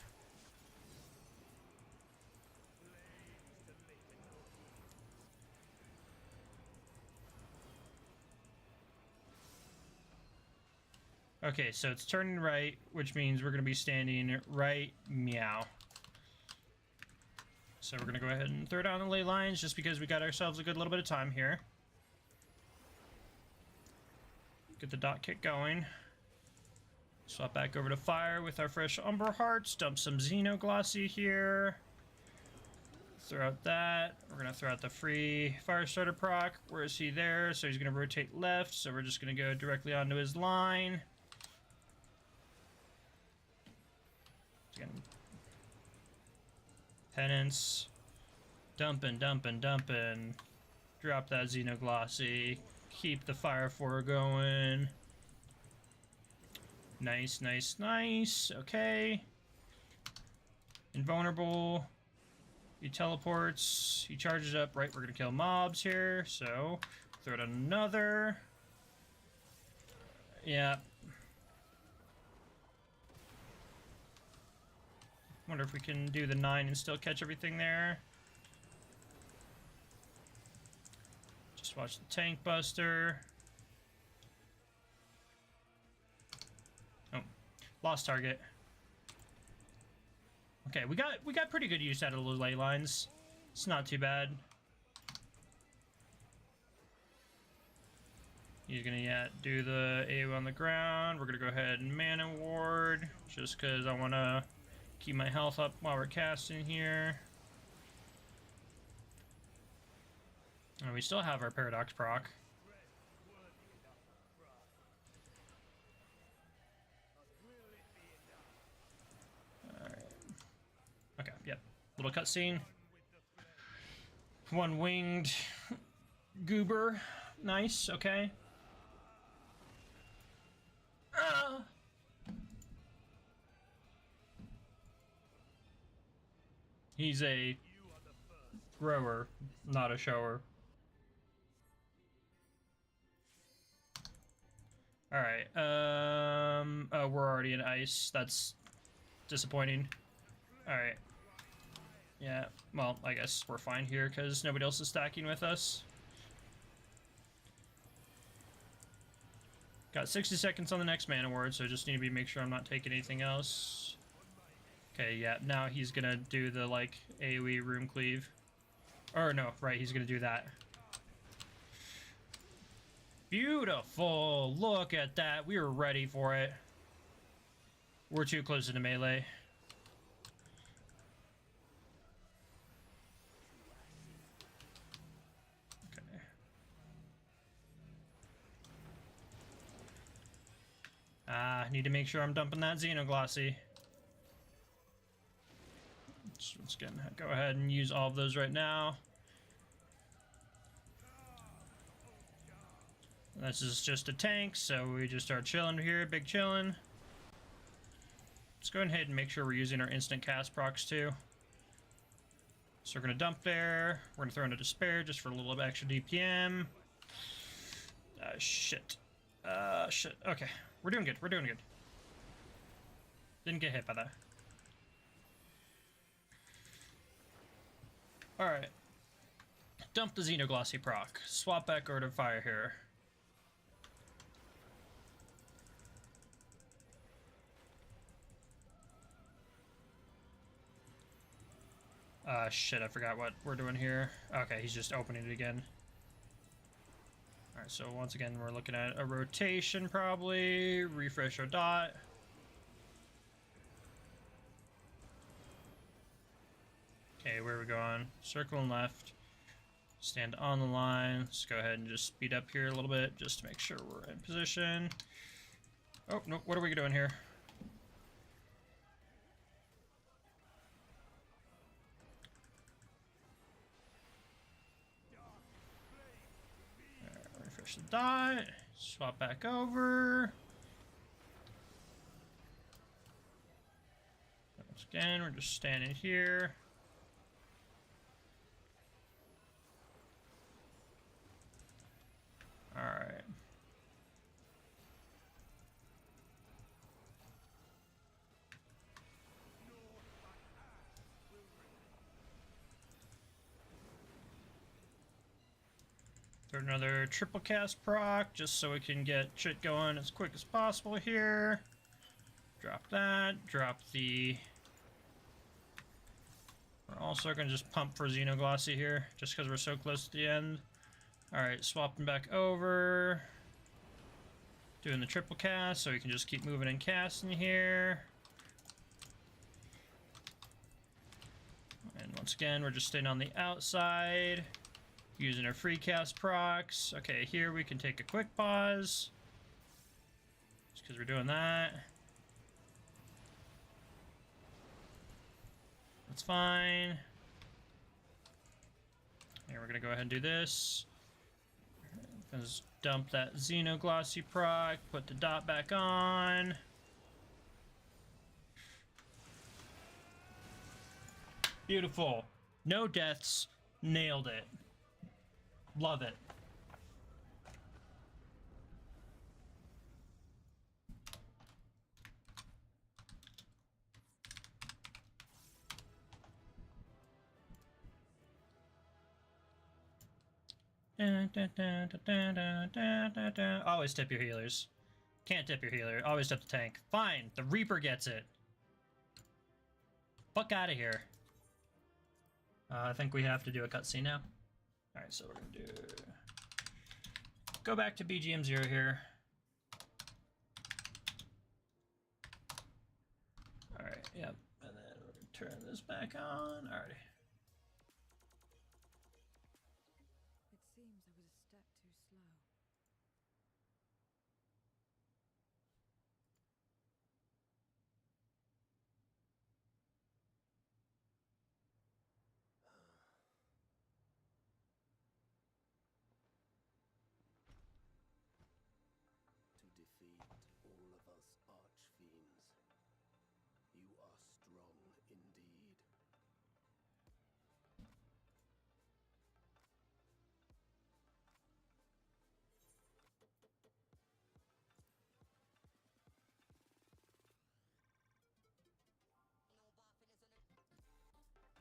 Okay, so it's turning right, which means we're going to be standing right meow. So we're going to go ahead and throw down the ley lines just because we got ourselves a good little bit of time here. Get the dot kit going. Swap back over to fire with our fresh Umber Hearts. Dump some Xenoglossy here. Throw out that. We're going to throw out the free fire starter proc. Where is he there? So he's going to rotate left. So we're just going to go directly onto his line. Penance. Dumping, dumping, dumping. Drop that Xenoglossy. Keep the Fire 4 going. Nice, nice, nice. Okay. Invulnerable. He teleports. He charges up. Right, we're going to kill mobs here. So, throw out another. Yeah. Wonder if we can do the 9 and still catch everything there. Just watch the tank buster. Oh, lost target. Okay, we got pretty good use out of the ley lines. It's not too bad. He's gonna do the AoE on the ground. We're gonna go ahead and mana ward just because I want to keep my health up while we're casting here. And we still have our Paradox proc. Alright. Okay, yep. Little cutscene. One winged goober. Nice, okay. He's a grower, not a shower. Alright, oh, we're already in ice. That's disappointing. Alright. Yeah, well, I guess we're fine here because nobody else is stacking with us. Got 60 seconds on the next mana ward, so just need to make sure I'm not taking anything else. Okay, yeah, now he's gonna do the, like, AoE room cleave. Or, no, right, he's gonna do that. Beautiful! Look at that! We were ready for it. We're too close to the melee. Okay. Need to make sure I'm dumping that Xenoglossy. Let's go ahead and use all of those right now. This is just a tank, so we just start chilling here, big chilling. Let's go ahead and make sure we're using our instant cast procs too. So we're gonna dump there. We're gonna throw into Despair just for a little bit extra DPM. Shit. Shit. Okay, we're doing good. We're doing good. Didn't get hit by that. Alright. Dump the Xenoglossy proc. Swap back over to fire here. Shit, I forgot what we're doing here. Okay, he's just opening it again. Alright, so once again, we're looking at a rotation, probably. Refresh our dot. Okay, where are we going? Circle and left. Stand on the line. Let's go ahead and just speed up here a little bit, just to make sure we're in position. Oh, no, what are we doing here? Refresh the dot. Swap back over. Once again, we're just standing here. Alright. Throw another triple cast proc, just so we can get shit going as quick as possible here. Drop that, drop the... We're also going to just pump for Xenoglossy here, just because we're so close to the end. Alright, swapping back over. doing the triple cast, so we can just keep moving and casting here. And once again, we're just staying on the outside, using our free cast procs. Okay, here we can take a quick pause, just because we're doing that. That's fine. And we're gonna go ahead and do this. Let's dump that Xenoglossy proc, put the dot back on. Beautiful. No deaths. Nailed it. Love it. Always tip your healers. Can't tip your healer. Always tip the tank. Fine. The Reaper gets it. Fuck out of here. I think we have to do a cutscene now. Alright, so we're gonna do... Go back to BGM 0 here. Alright, yep. And then we're gonna turn this back on. Alrighty. It seems I was a step too slow. To defeat all of us archfiends, you are strong indeed.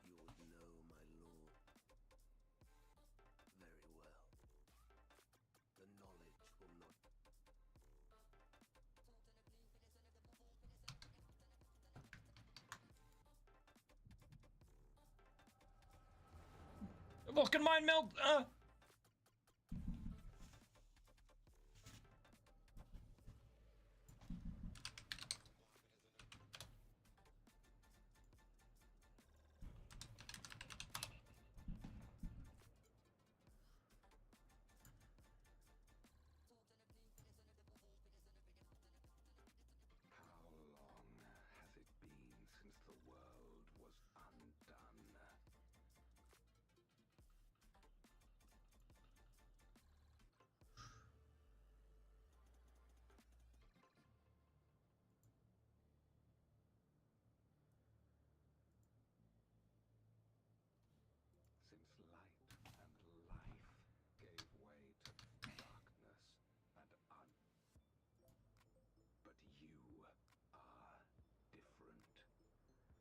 You would know, my lord, very well. The knowledge will not... Vulcan mind meld! How long has it been since the world was undone? Since light and life gave way to darkness and But you are different.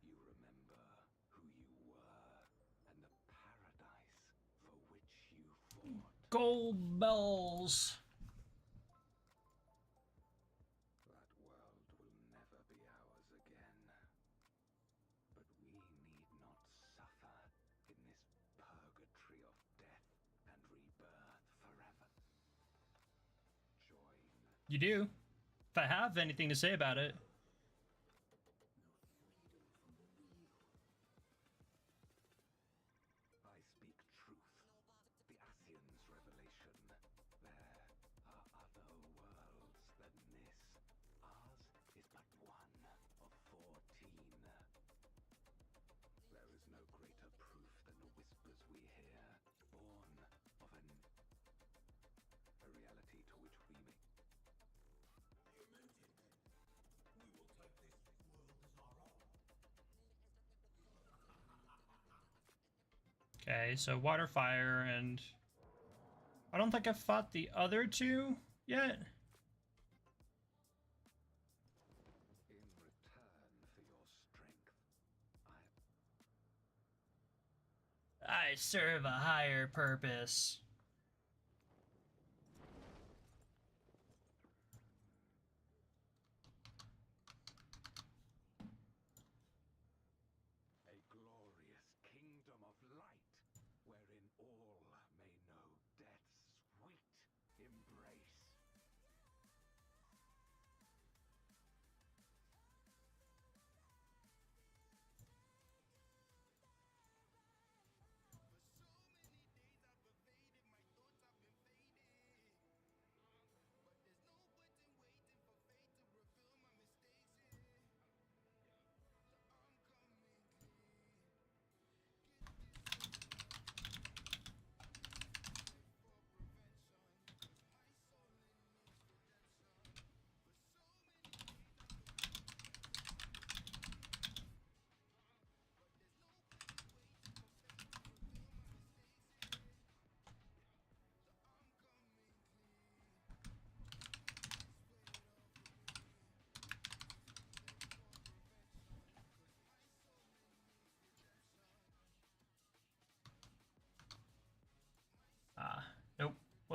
You remember who you were and the paradise for which you fought. Gold bells! That world will never be ours again. But we need not suffer in this purgatory of death and rebirth forever. Join. You do? If I have anything to say about it. I speak truth. The Ascian's revelation. There are other worlds than this. Ours is but one of 14. There is no greater proof than the whispers we hear, born of a reality to which we may... Okay, so water, fire, and... I don't think I've fought the other two yet. In return for your strength, I serve a higher purpose. a glorious kingdom of light, wherein all may know death's sweet embrace.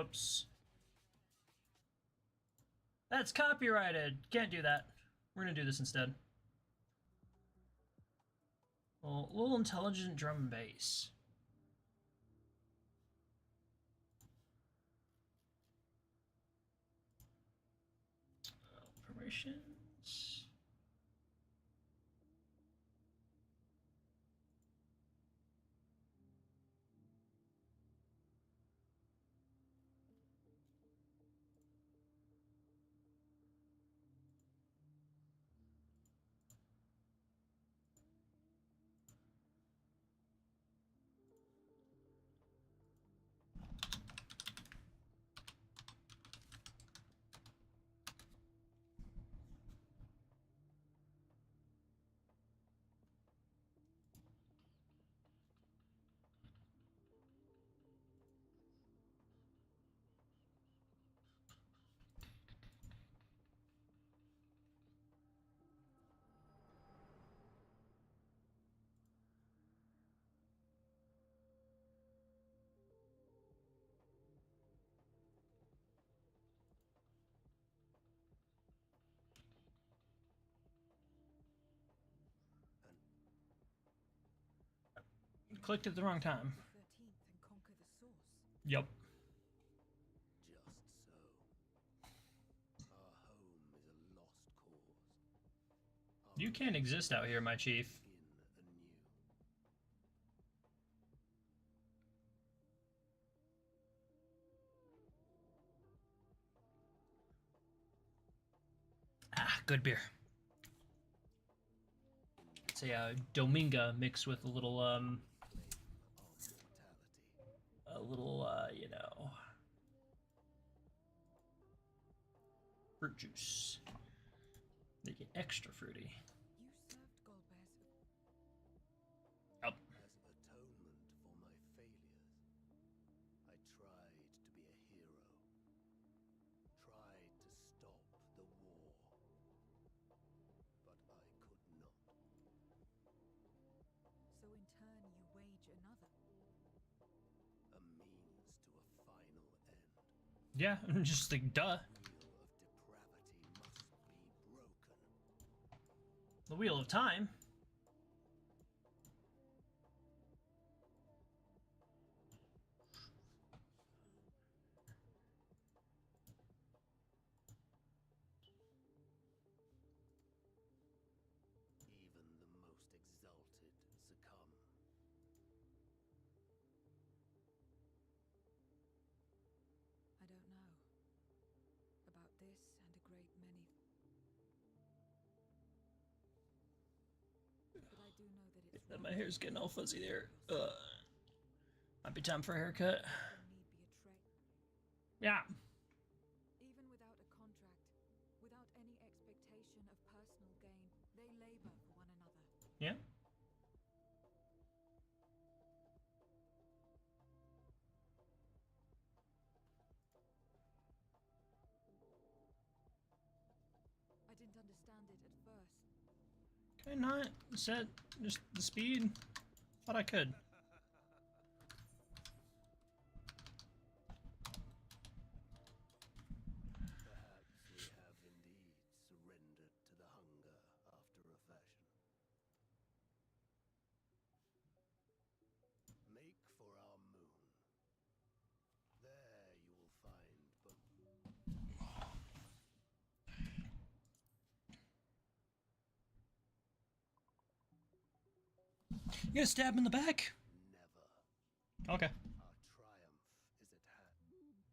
Whoops. That's copyrighted. Can't do that. We're gonna do this instead. Well, little intelligent drum and bass. Permissions. Clicked at the wrong time. The 13th and conquer the source. Yep. Just so. Our home is a lost cause. You can't exist out here, my chief. Begin anew. Ah, good beer. It's a Dominga mixed with a little you know, fruit juice. Make it extra fruity. You served Golbez. Yep. As atonement for my failures, I tried to be a hero. Tried to stop the war. But I could not. So in turn you wage another. A means to a final end. Yeah, just like duh. The wheel of depravity must be broken. The wheel of time. Even the most exalted succumb. I don't know. About this and a great many. But I do know that it's wrong My hair's getting all fuzzy there. yourself. Might be time for a haircut. There need be a trait. Yeah. Even without a contract, without any expectation of personal gain, they labor for one another. Yeah. I didn't understand it at first. Can I not set just the speed? Thought I could. Perhaps we have indeed surrendered to the hunger after a fashion. Make for our moon. There you will find both. You gonna stab him in the back? Never. Okay. Our triumph is at hand.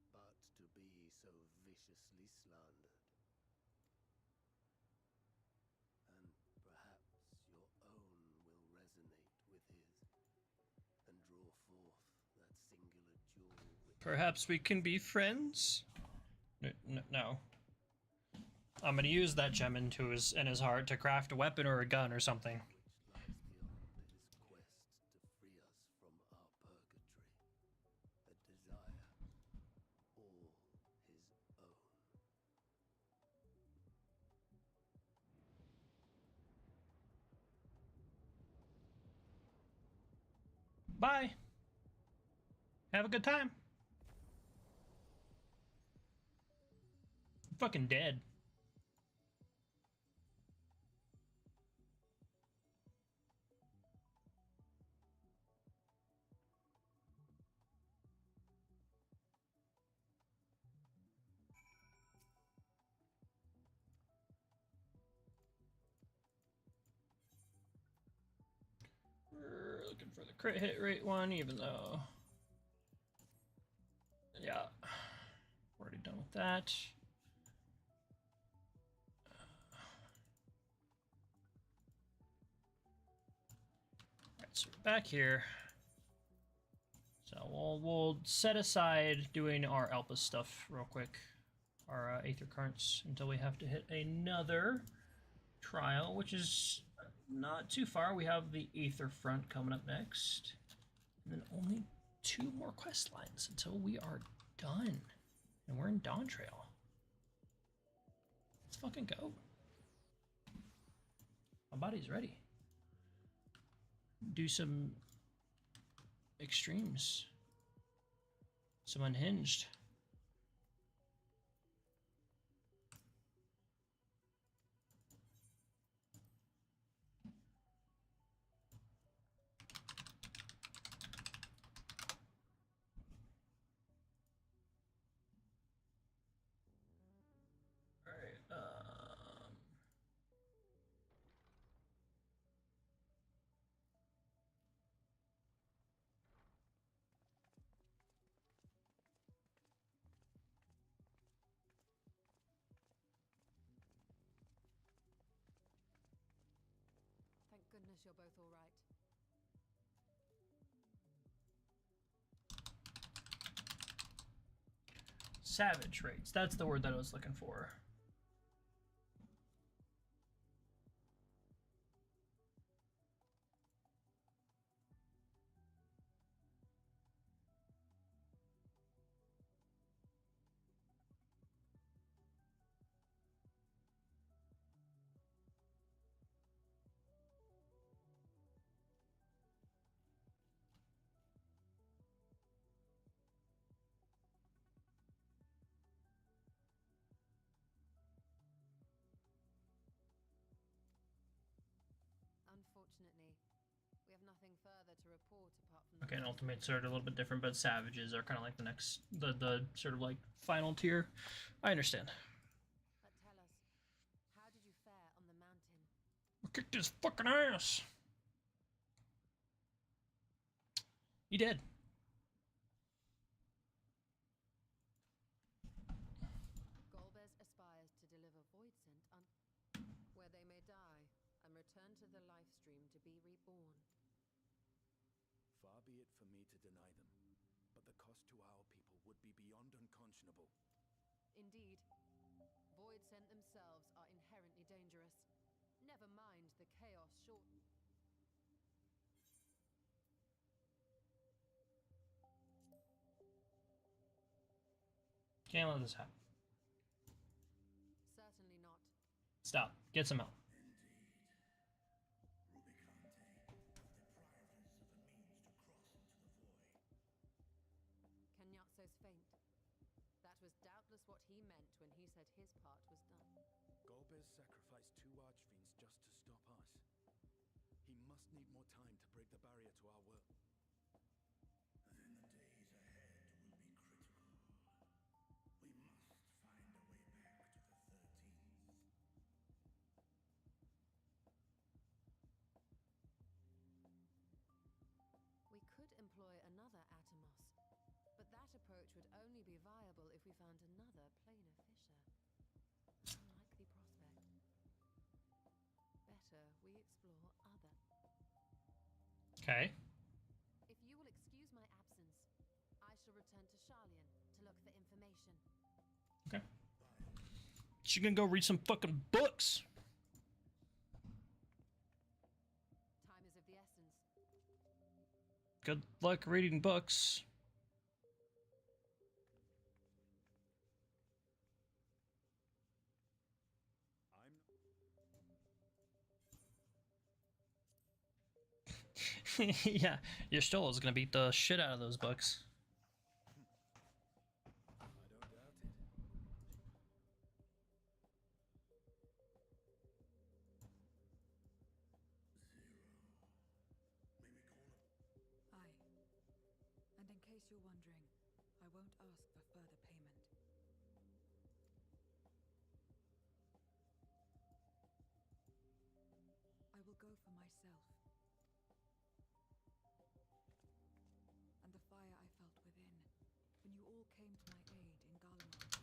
But to be so viciously slandered. And perhaps your own will resonate with his. And draw forth that singular jewel which Perhaps we can be friends? No. I'm gonna use that gem in his heart to craft a weapon or a gun or something. lies beyond his quest to free us from our purgatory. A desire all his own. Bye. Have a good time. fucking dead. We're looking for the crit hit rate one, even though, yeah, already done with that. Alright, so we're back here. So we'll set aside doing our Elpis stuff real quick, our Aether Currents, until we have to hit another trial, which is not too far. We have the Aether Front coming up next, and then only 2 more quest lines until we are done, and we're in DAWNTRAIL. Let's fucking go. My body's ready. Do some extremes, some unhinged. All right. Thank goodness you're both all right. Savage rates. That's the word that I was looking for. Unfortunately, we have nothing further to report apart from Okay, and ultimates are a little bit different, but savages are kind of like the next, the sort of like final tier. I understand. But tell us, how did you fare on the mountain? I kicked his fucking ass. You did. Golbez aspires to deliver Voidsent where they may die and return to the life stream to be reborn. Far be it for me to deny them, but the cost to our people would be beyond unconscionable. Indeed, Voidsent themselves are inherently dangerous. Never mind the chaos short. Can't let this happen. Certainly not. Stop. Get some help. Kenyatso's faint. That was doubtless what he meant when he said his part was done. Golbez sacrificed 2 archfiends just to stop us. He must need more time to break the barrier to our world. Then the days ahead will be critical. We must find a way back to the 13th. We could employ another Atomos, but that approach would only be viable if we found another planar fissure. Unlikely prospect. Better we explore other. Okay. If you will excuse my absence, I shall return to Sharlian to look for information. Okay. She gonna go read some fucking books. Time is of the essence. Good luck reading books. Yeah, your Stola is gonna beat the shit out of those books. I don't doubt it. case you're wondering, I won't ask for further payment. I will go for myself. And the fire I felt within, when you all came to my aid in Garlemald.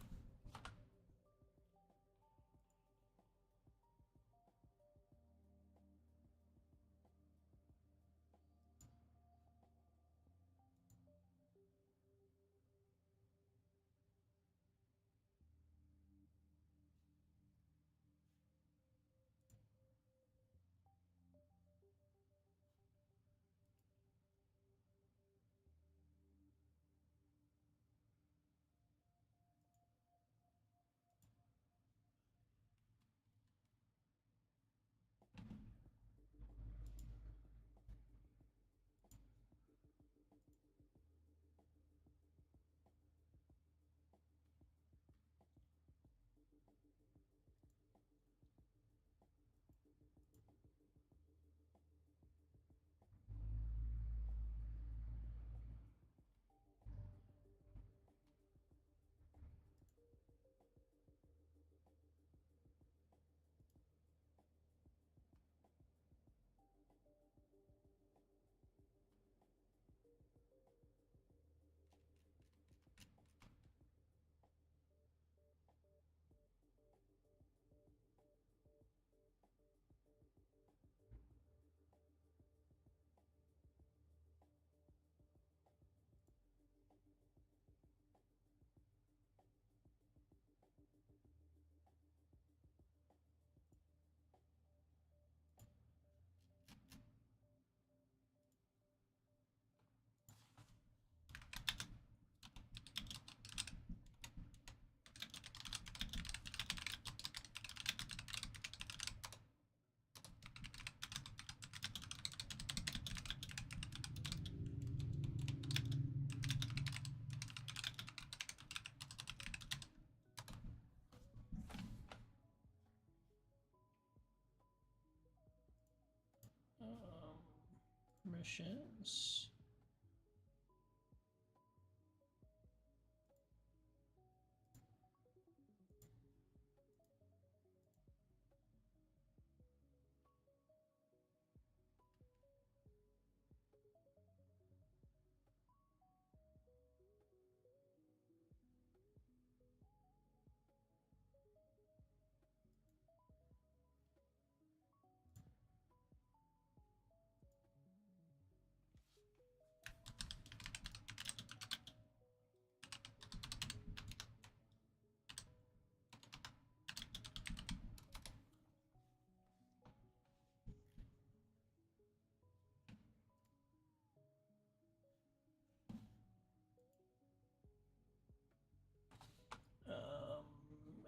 Missions.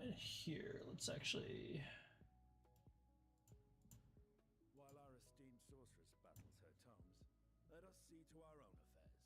And here, let's actually. While our esteemed sorceress battles her tomes, let us see to our own affairs.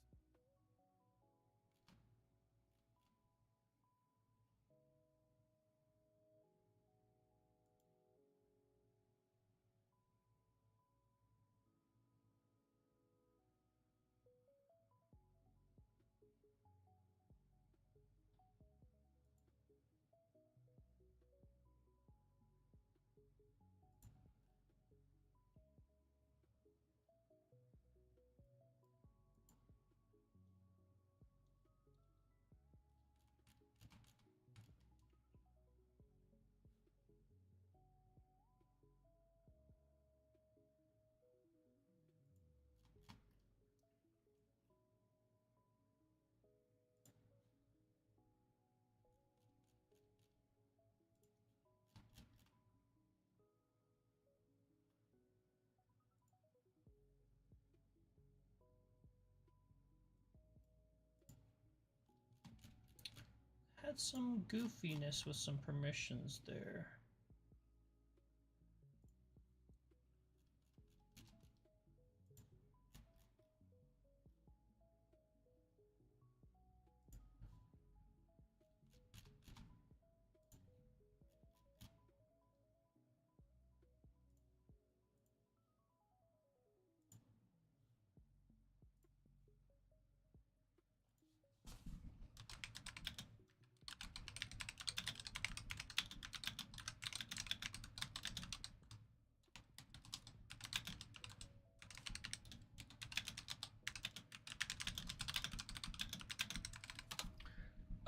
Had some goofiness with some permissions there.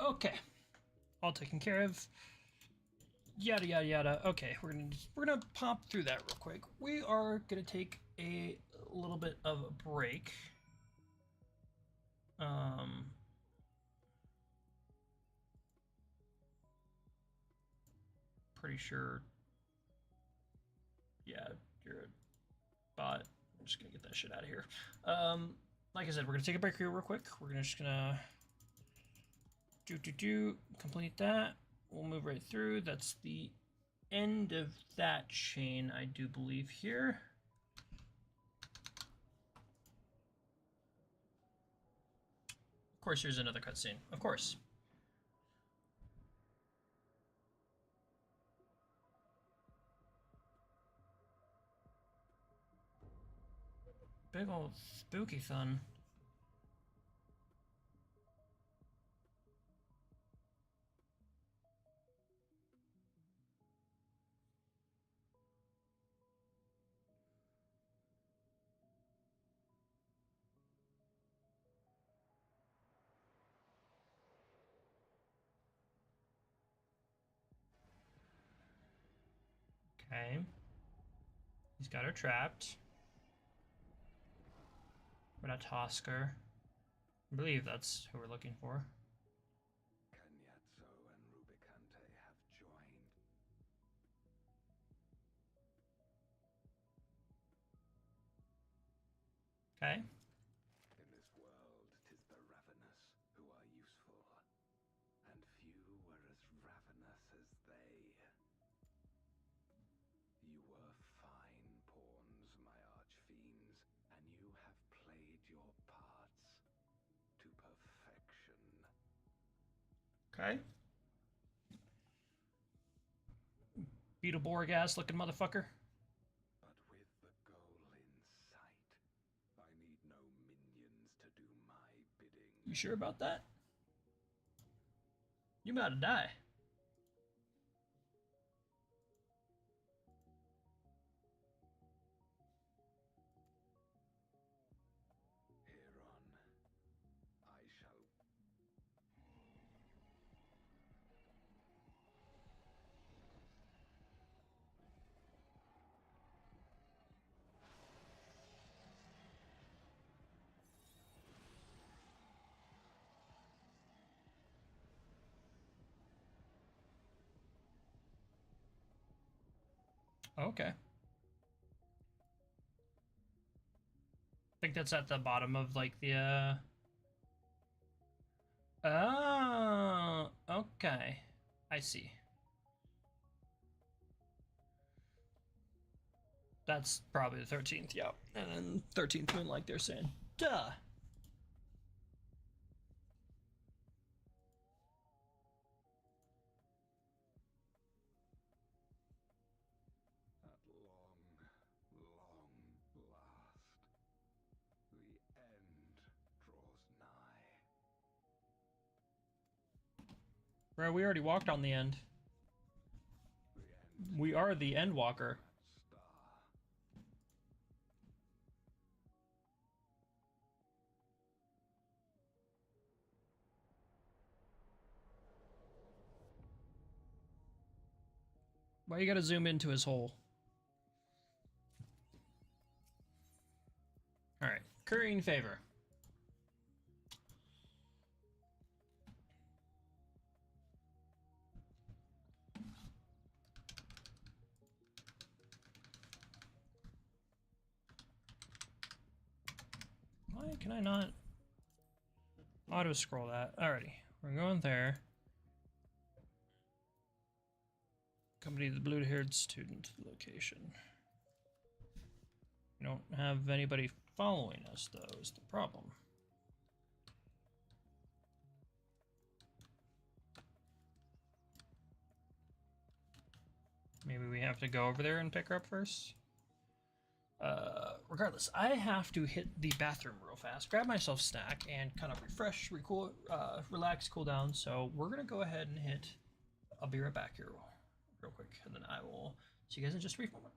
Okay, all taken care of. Yada yada yada. Okay, we're gonna pop through that real quick. We are gonna take a little bit of a break. Pretty sure. Yeah, you're a bot. I'm just gonna get that shit out of here. Like I said, we're gonna take a break here real quick. We're just gonna complete that. We'll move right through. That's the end of that chain, I do believe here. Of course, here's another cutscene. Of course. Big old spooky thun. Okay. He's got her trapped. We're not Tosker. I believe that's who we're looking for. Kenyatso and Rubicante have joined. Okay. In this world, 'tis the ravenous who are useful, and few were as ravenous as they. You were fine pawns, my archfiends, and you have played your parts to perfection. Okay. Beetleborg ass looking motherfucker. But with the goal in sight, I need no minions to do my bidding. You sure about that? You about to die. Hereon, I shall. Okay. I think that's at the bottom of like the Oh, okay. I see. That's probably the 13th, yeah. And then 13th moon, like they're saying. Duh. At long, long last, the end draws nigh. Bro, we already walked on the end. The end We are the end walker. star. Why you gotta zoom into his hole? Alright, currying favor. Why can I not auto scroll that? Alrighty, we're going there. Accompany the blue-haired student to the location. We don't have anybody following us, though, is the problem. Maybe we have to go over there and pick her up first? Regardless, I have to hit the bathroom real fast, grab myself a snack, and kind of refresh, relax, cool down. So we're going to go ahead and hit... I'll be right back here real quick, and then I will see you guys in just a brief moment.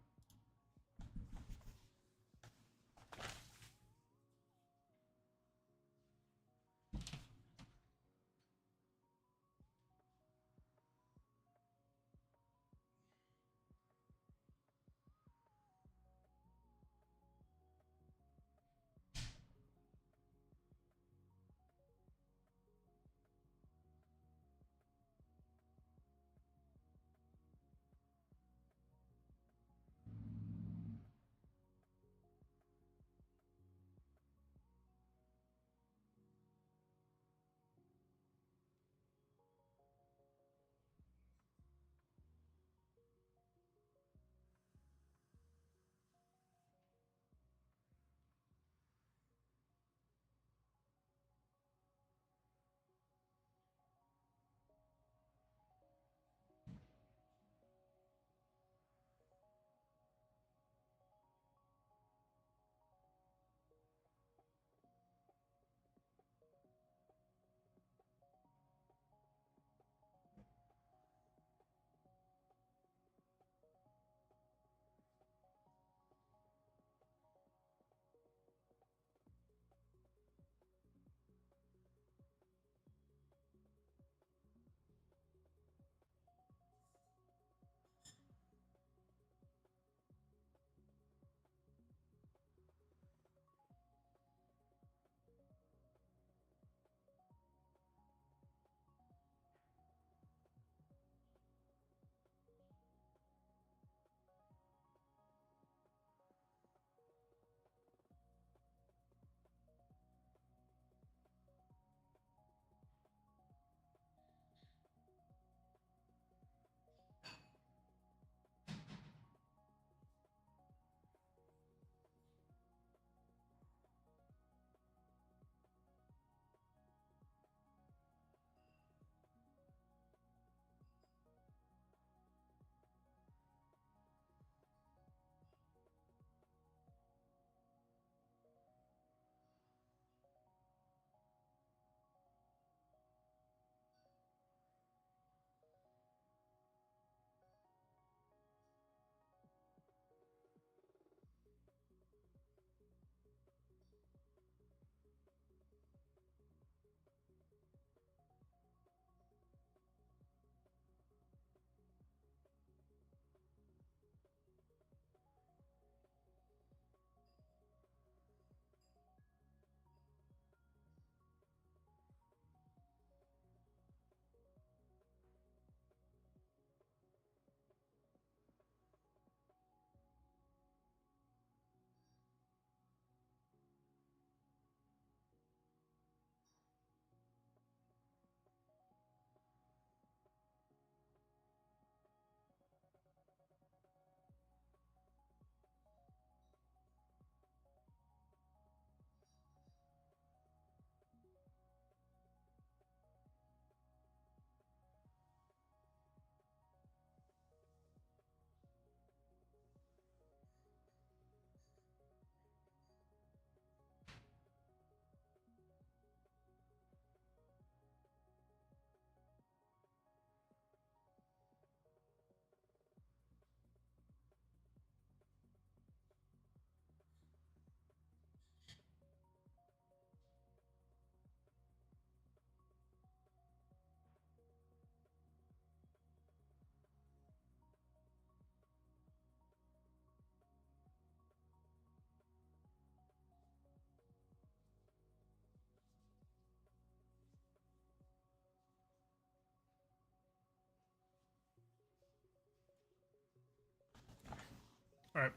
All right.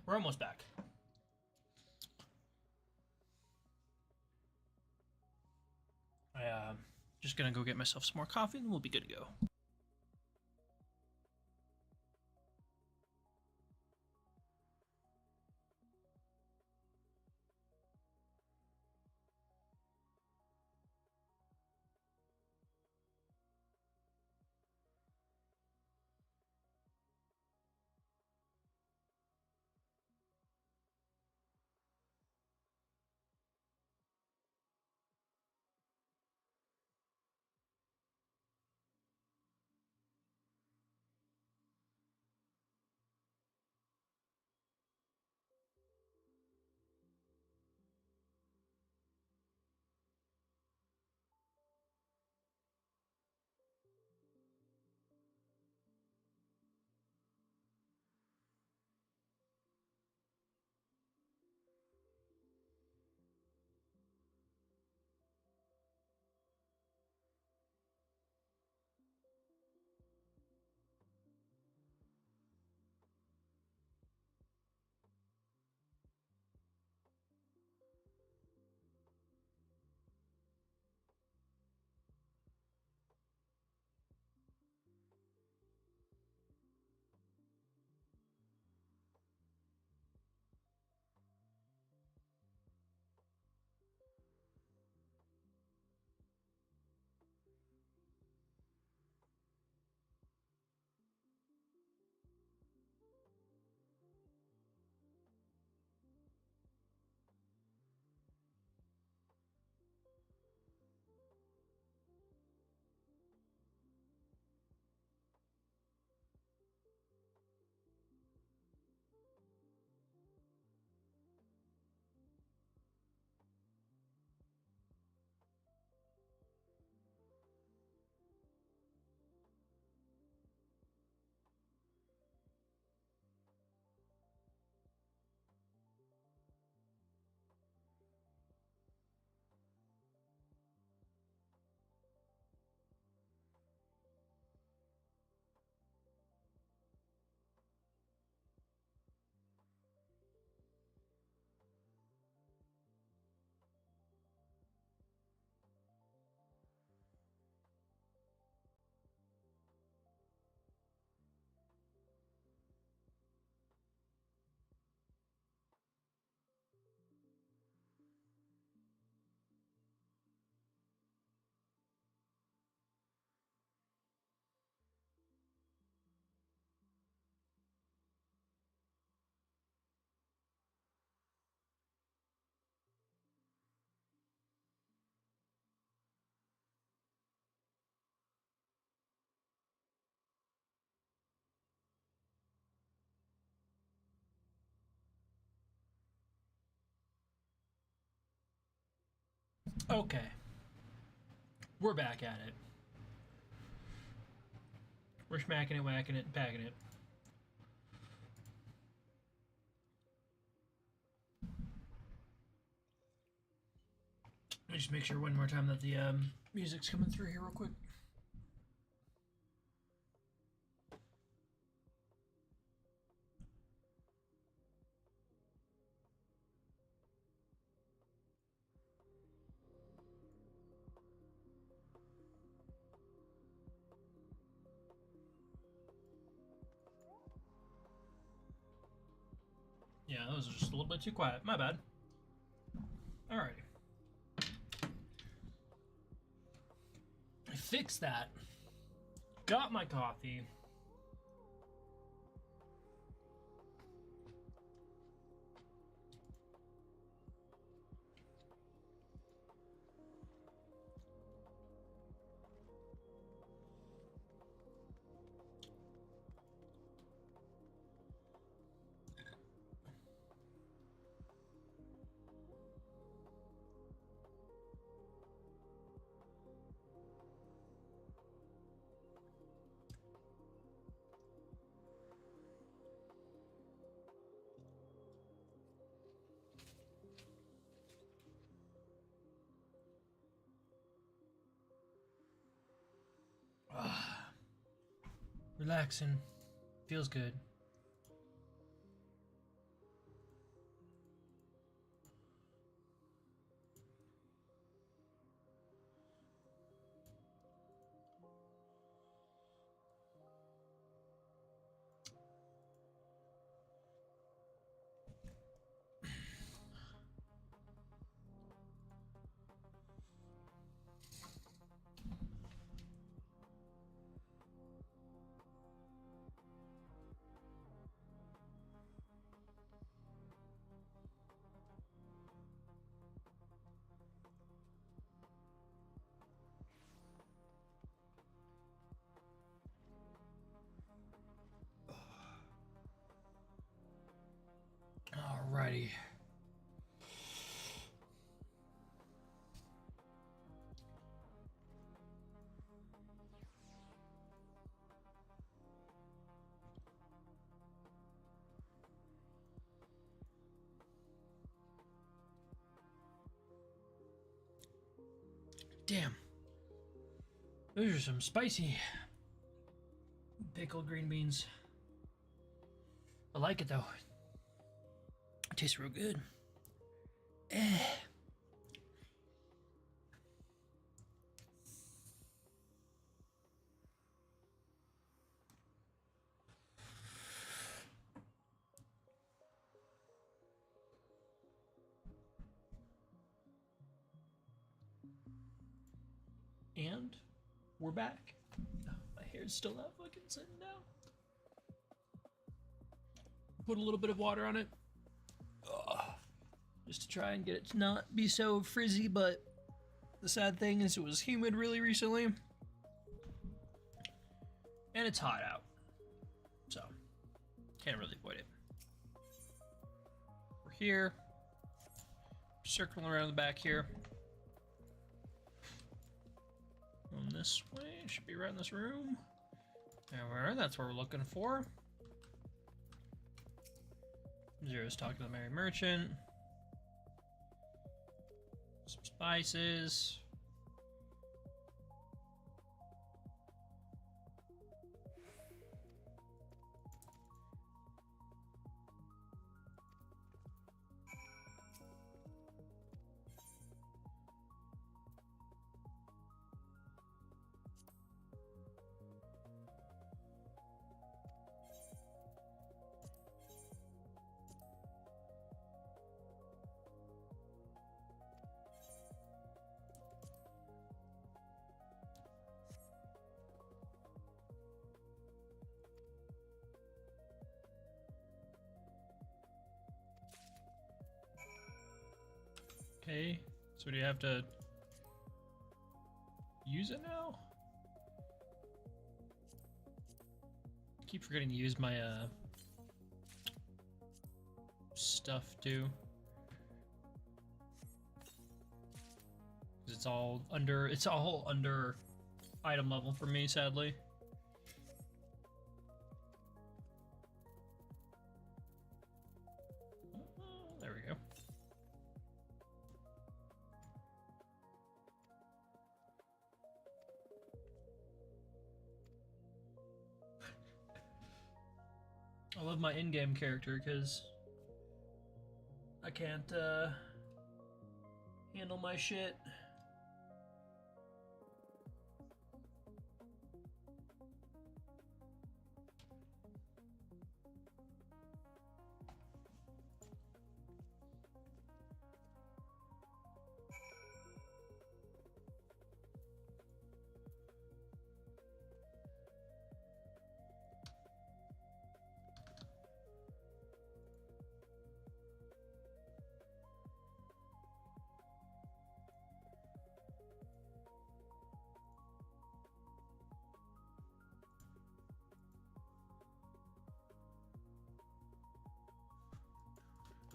We're almost back. I just gonna go get myself some more coffee and we'll be good to go. Okay. We're back at it. We're smacking it, whacking it, and packing it. Let me just make sure one more time that the music's coming through here real quick. Yeah, those are just a little bit too quiet. My bad. Alrighty. I fixed that. Got my coffee. Relaxing. Feels good. Damn. Those are some spicy pickled green beans. I like it though. It tastes real good. Eh. And we're back. My hair's still not fucking sitting down. Put a little bit of water on it. Ugh. Just to try and get it to not be so frizzy, but the sad thing is it was humid really recently. And it's hot out. So, can't really avoid it. We're here. Circling around the back here. Going this way, should be right in this room. There, that's what we're looking for. Zero's talking to the Merry Merchant. Some spices. Okay, so do you have to use it now? I keep forgetting to use my stuff too. 'Cause it's all under item level for me, sadly. There we go. I love my in-game character because I can't handle my shit.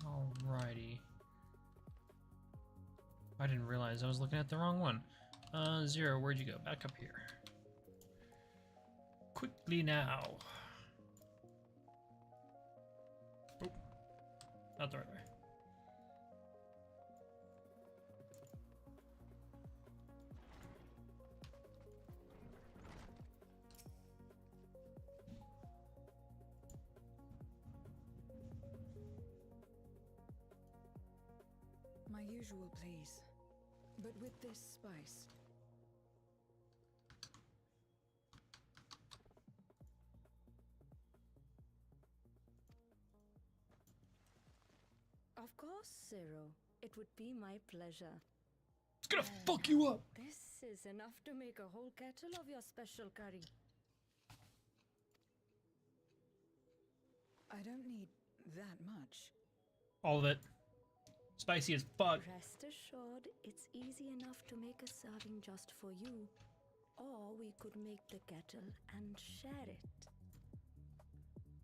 Alrighty. I didn't realize I was looking at the wrong one. Zero, where'd you go? Back up here. Quickly now. Oh, not the right way. My usual, please. But with this spice. Of course, Zero. It would be my pleasure. It's gonna fuck you up! This is enough to make a whole kettle of your special curry. I don't need that much. All of it. Spicy as fuck. Rest assured, it's easy enough to make a serving just for you. Or we could make the kettle and share it.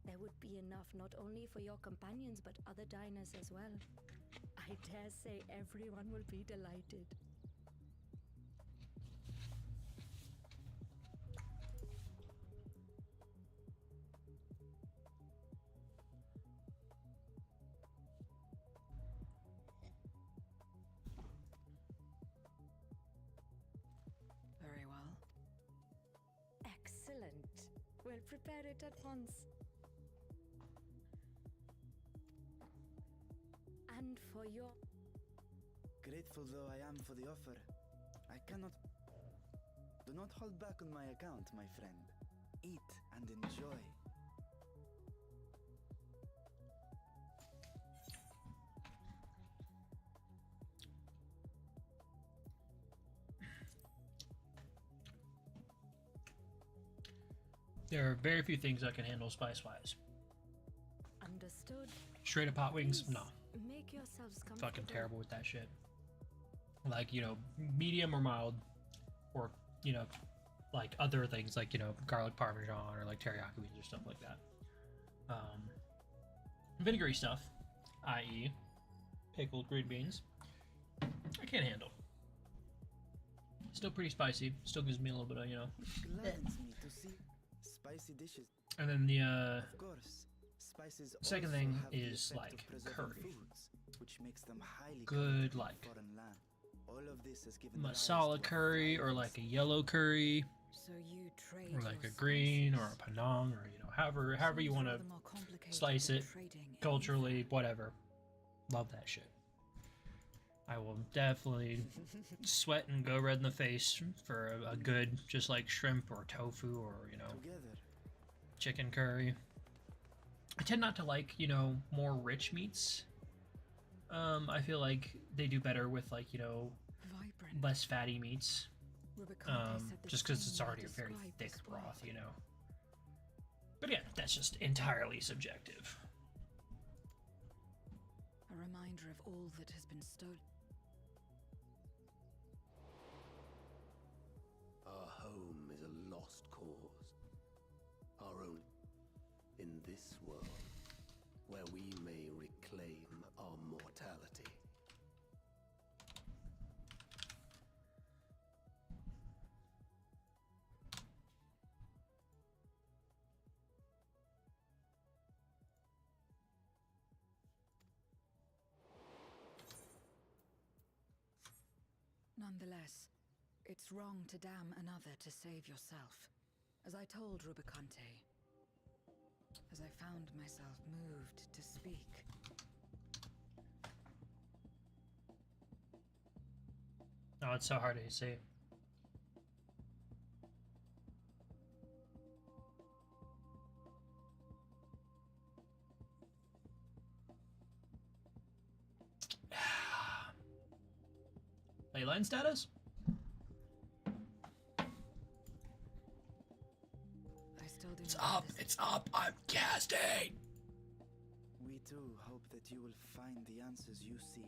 There would be enough not only for your companions but other diners as well. I dare say everyone will be delighted. We'll prepare it at once. And for your... Grateful though I am for the offer, I cannot... Do not hold back on my account, my friend. Eat and enjoy. There are very few things I can handle spice-wise. Understood. Straight up hot wings? Please No. make yourselves comfortable. Fucking terrible with that shit. Like, you know, medium or mild, or, you know, like other things like, you know, garlic parmesan or like teriyaki wings or stuff like that. Vinegary stuff, i.e. pickled green beans, I can't handle. Still pretty spicy. Still gives me a little bit of, you know. Gladdens me to see spicy dishes. And then the Of course, spices second also thing have the is effect of like preserving curry. foods, which makes them highly Good, coveted in like, foreign land. All of this has given rise masala to a curry or like a yellow curry So you trade or like your a green or spices. a penang or, you know, however you Seems want to rather more complicated slice than it trading culturally, anything. whatever. Love that shit. I will definitely sweat and go red in the face for a good, just like shrimp or tofu or, you know, together. chicken curry. I tend not to like, you know, more rich meats. I feel like they do better with, like, you know, Vibrant. less fatty meats. Rubicante said the Just because same it's when he already a very described thick this broth, world. you know. But yeah, that's just entirely subjective. A reminder of all that has been stolen. Our home is a lost cause. Our own in this world, where we may reclaim our mortality. Nonetheless, it's wrong to damn another to save yourself. As I told Rubicante, as I found myself moved to speak. Oh, it's so hard to say. Leyline status? I still do It's not up, understand. it's up, I'm casting! We too hope that you will find the answers you seek.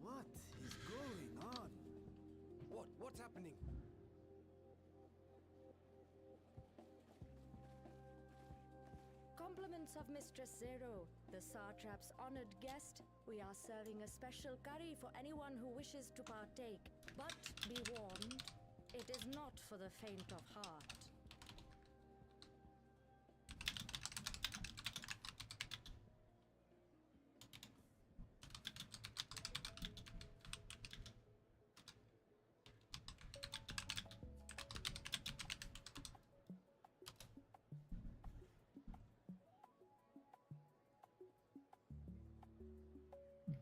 What is going on? What's happening? Compliments of Mistress Zero, the Satrap's honored guest. We are serving a special curry for anyone who wishes to partake. But be warned, it is not for the faint of heart.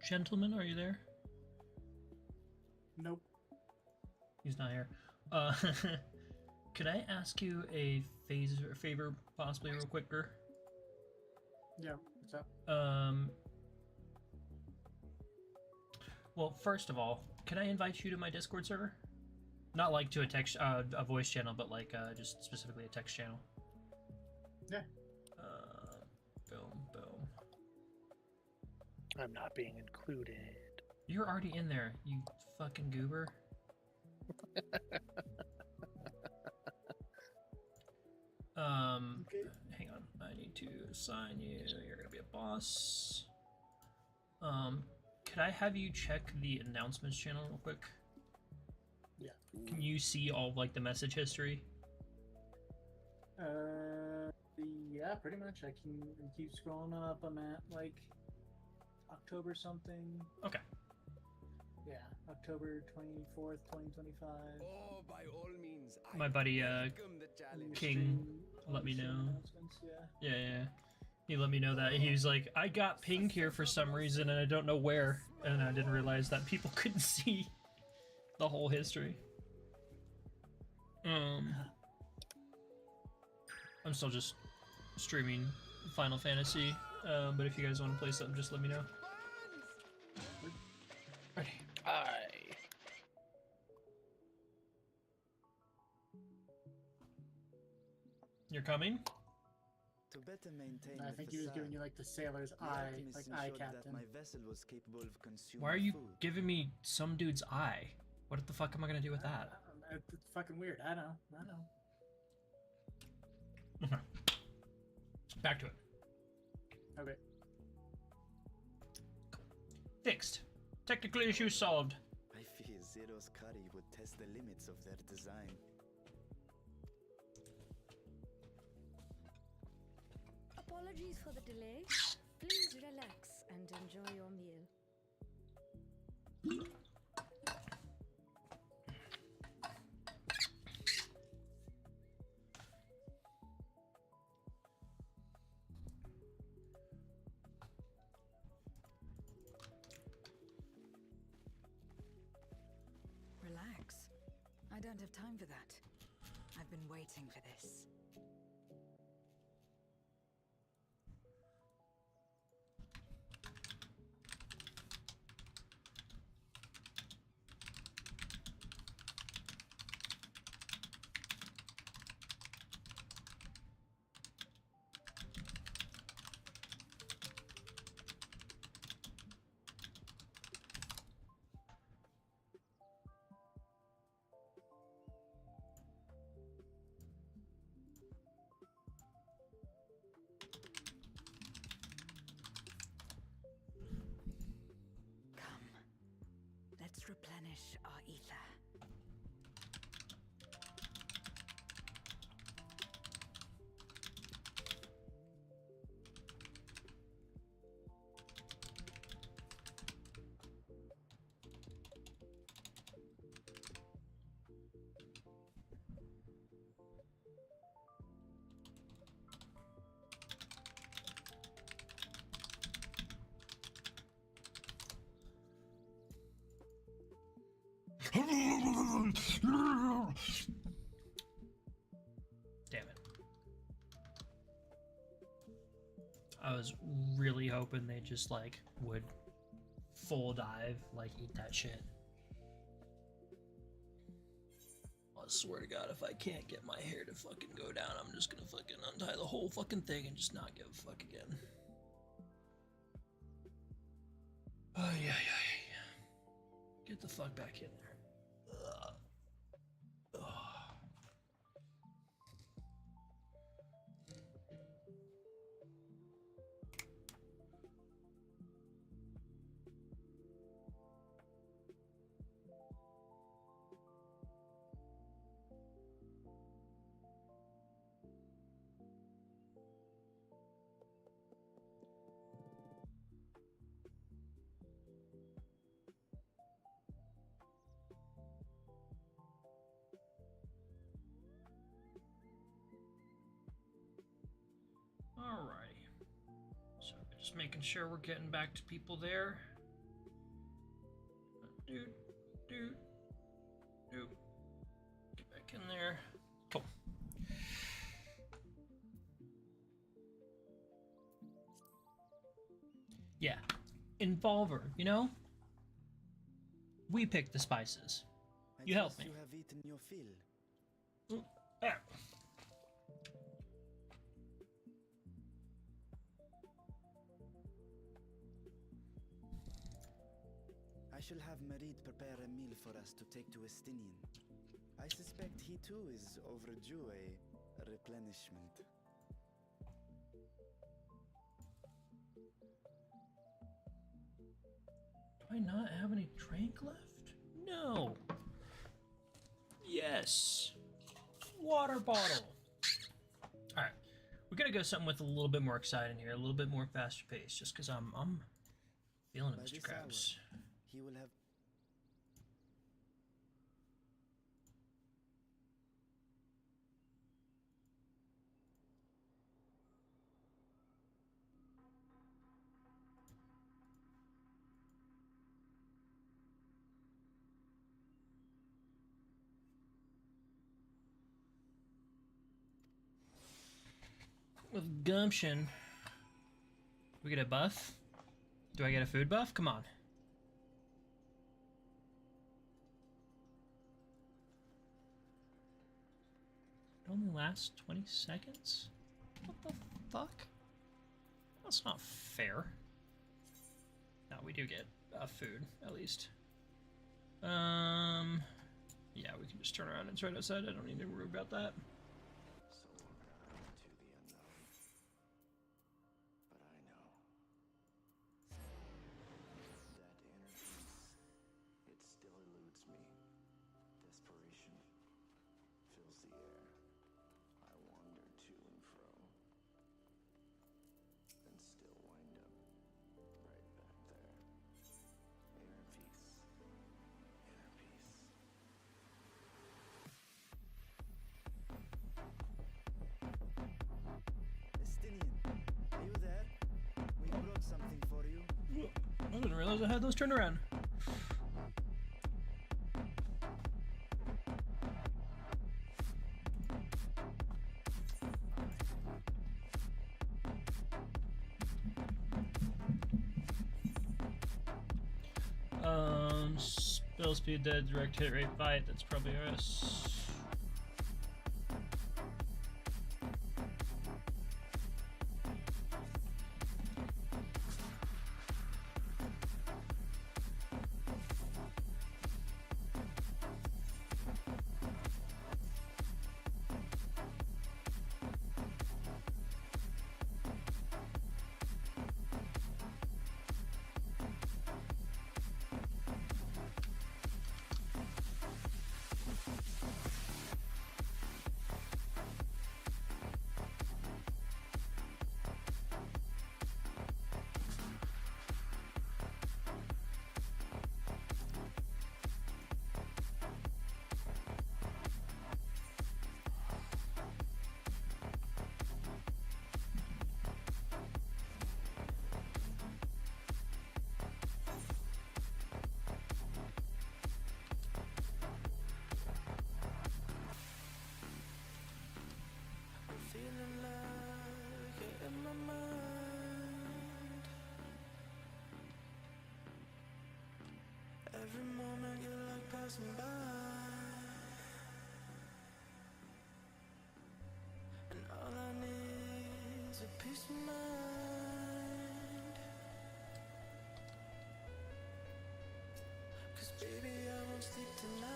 Gentlemen, are you there? Nope. He's not here. Could I ask you a favor, possibly real quick, Gur? Yeah, what's up? Well, first of all, can I invite you to my Discord server? Not like to a text, a voice channel, but like just specifically a text channel. Yeah. Boom, boom. I'm not being included. You're already in there, you fucking goober. Okay. Hang on. I need to assign you. You're gonna be a boss. Could I have you check the announcements channel real quick? Yeah. Can you see all of, like, the message history? Yeah. pretty much. I can keep scrolling up. I'm at like October something. Okay. Yeah, October 24th, 2025. Oh, by all means. My buddy King let me know. Yeah. Yeah. He let me know that. He was like, I got pinged here for some reason and I don't know where. And I didn't realize that people couldn't see the whole history. I'm still just streaming Final Fantasy. But if you guys want to play something, just let me know. Ready. Aye. You're coming? To better maintain I the think he was giving you like the sailor's the eye, alchemist like eye ensured captain. that my vessel was capable of consuming Why are you food. giving me some dude's eye? What the fuck am I gonna do with that? It's fucking weird. I know. Okay. Back to it. Okay. Fixed. Technical issue solved. I fear Zero's curry would test the limits of their design. Apologies for the delay. Please relax and enjoy your meal. Relax. I don't have time for that. I've been waiting for this. Let's replenish our ether. Damn it. I was really hoping they just like would full dive, like eat that shit. I swear to God, if I can't get my hair to fucking go down, I'm just gonna fucking untie the whole fucking thing and just not give a fuck again. Oh yeah. Get the fuck back in there. Ugh. Alrighty. So just making sure we're getting back to people there. Dude. Get back in there. Cool. Yeah. Involver, you know? We pick the spices. You help me. You have eaten your fill. There. I shall have Marid prepare a meal for us to take to Estinian. I suspect he too is overdue a replenishment. Do I not have any drink left? No. Yes. Water bottle. Alright. We We gotta go something with a little bit more exciting here, a little bit more faster pace, just because I'm feeling it, By Mr. this Krabs. hour, he will have. With gumption, we get a buff. Do I get a food buff? Come on. It only lasts 20 seconds? What the fuck? That's not fair. No, we do get food, at least. Yeah, we can just turn around. It's right outside. I don't need to worry about that. Are you there? We brought something for you. I didn't realize I had those turned around. Spell speed, dead, direct hit rate, fight. That's probably us. Every moment you're like passing by, and all I need is a peace of mind. 'Cause baby, I won't sleep tonight.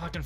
fucking.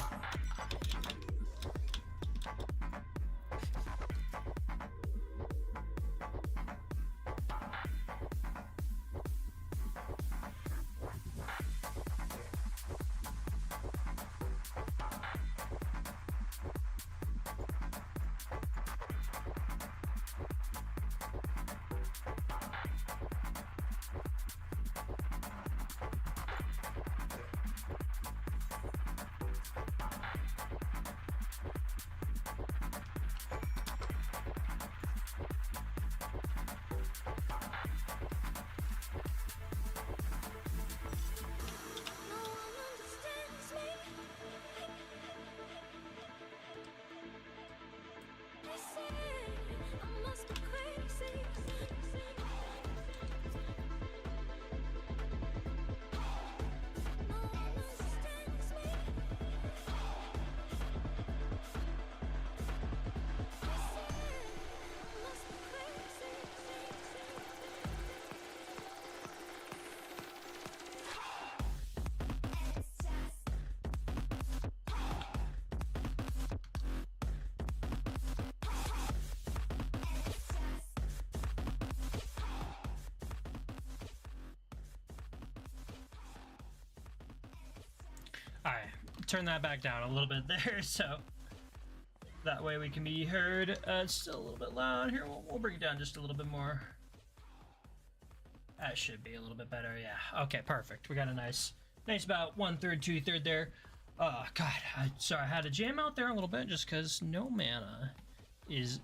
Alright, turn that back down a little bit there, so that way we can be heard. It's still a little bit loud here. We'll bring it down just a little bit more. That should be a little bit better, yeah. Okay, perfect. We got a nice about 1/3, 2/3 there. Oh, God, sorry, I had to jam out there a little bit just because No Mana is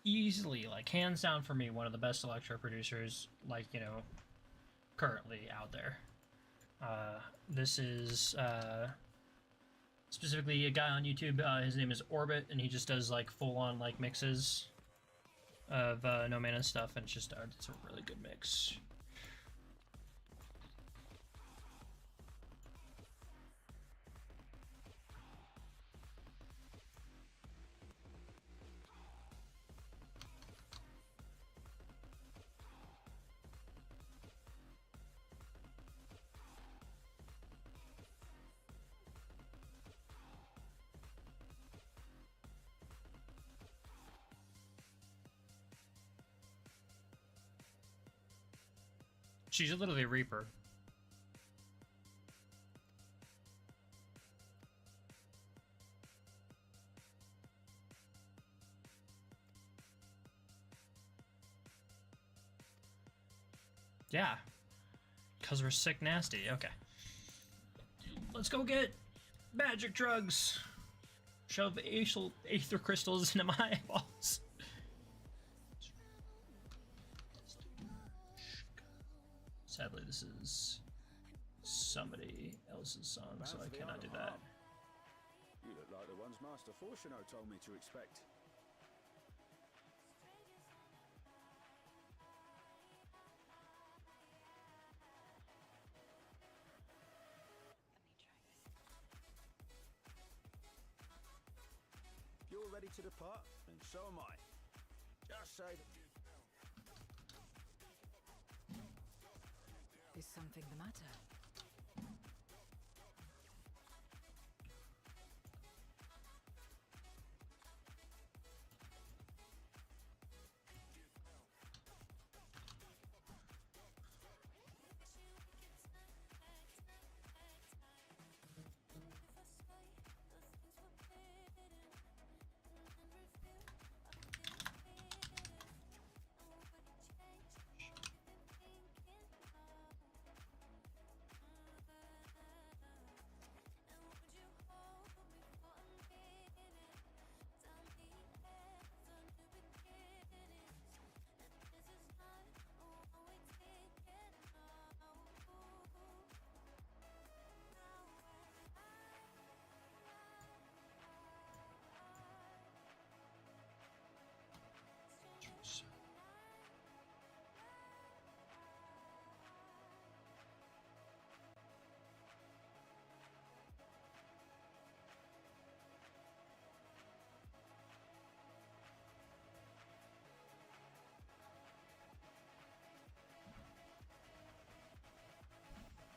easily, like, hands down for me, one of the best electro producers, like, you know, currently out there. This is specifically a guy on YouTube. His name is Orbit, and he just does like full-on like mixes of No Mana stuff, and it's just it's a really good mix. She's literally a Reaper. Yeah. Because we're sick nasty. Okay. Let's go get magic drugs. Shove aether crystals into my eyeballs. Sadly, this is somebody else's song, so I cannot do that. You look like the ones Master Fortuno told me to expect. You're ready to depart, and so am I. Just say that. Is something the matter?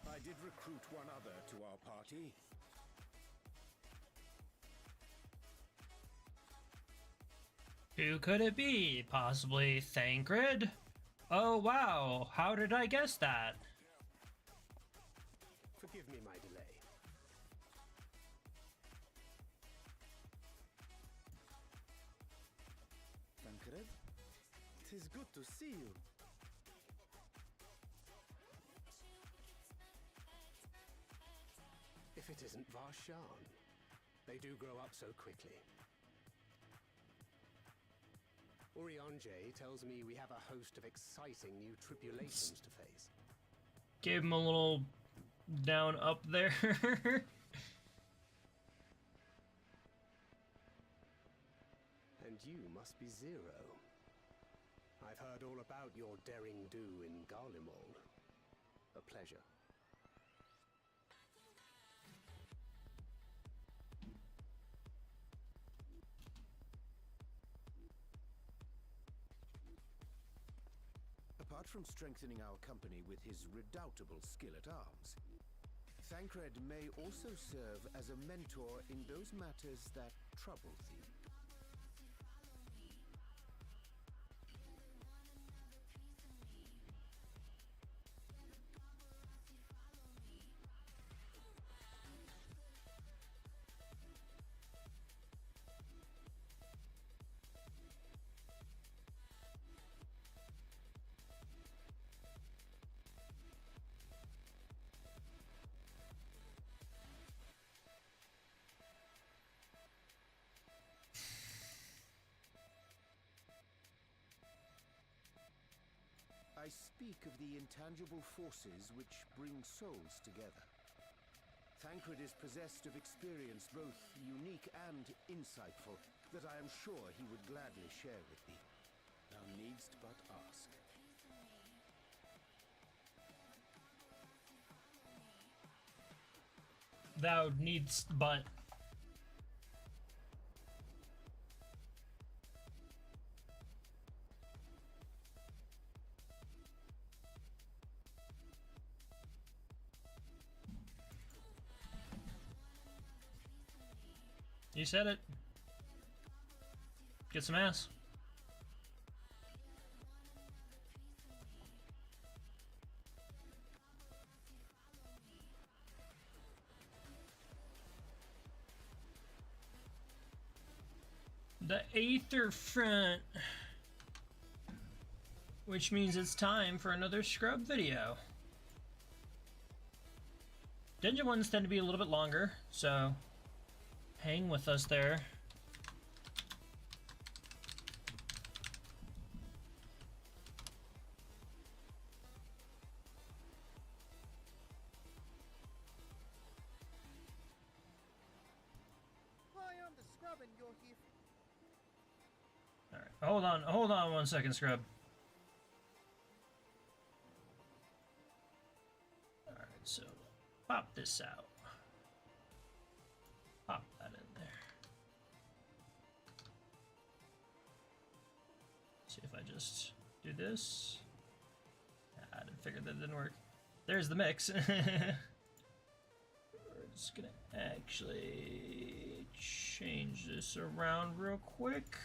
I did recruit one other to our party. Who could it be? Possibly Thancred? Oh wow, how did I guess that? Forgive me my delay. Tancred? 'Tis good to see you. If it isn't Varshan. They do grow up so quickly. Urianje tells me we have a host of exciting new tribulations to face. Gave him a little down up there. And you must be Zero. I've heard all about your daring do in Garlemald. A pleasure. Apart from strengthening our company with his redoubtable skill at arms, Thancred may also serve as a mentor in those matters that trouble thee. I speak of the intangible forces which bring souls together. Thancred is possessed of experience both unique and insightful that I am sure he would gladly share with thee. Thou needst but ask. Thou needst but. You said it. Get some ass. The Aether Front. Which means it's time for another scrub video. Dungeon ones tend to be a little bit longer, so hang with us there. Hi, I'm the Scrub and you're here. Alright, hold on 1 second, Scrub. Alright, so pop this out. Pop that in there. See if I just do this. I didn't figure that didn't work. There's the mix. We're just gonna actually change this around real quick.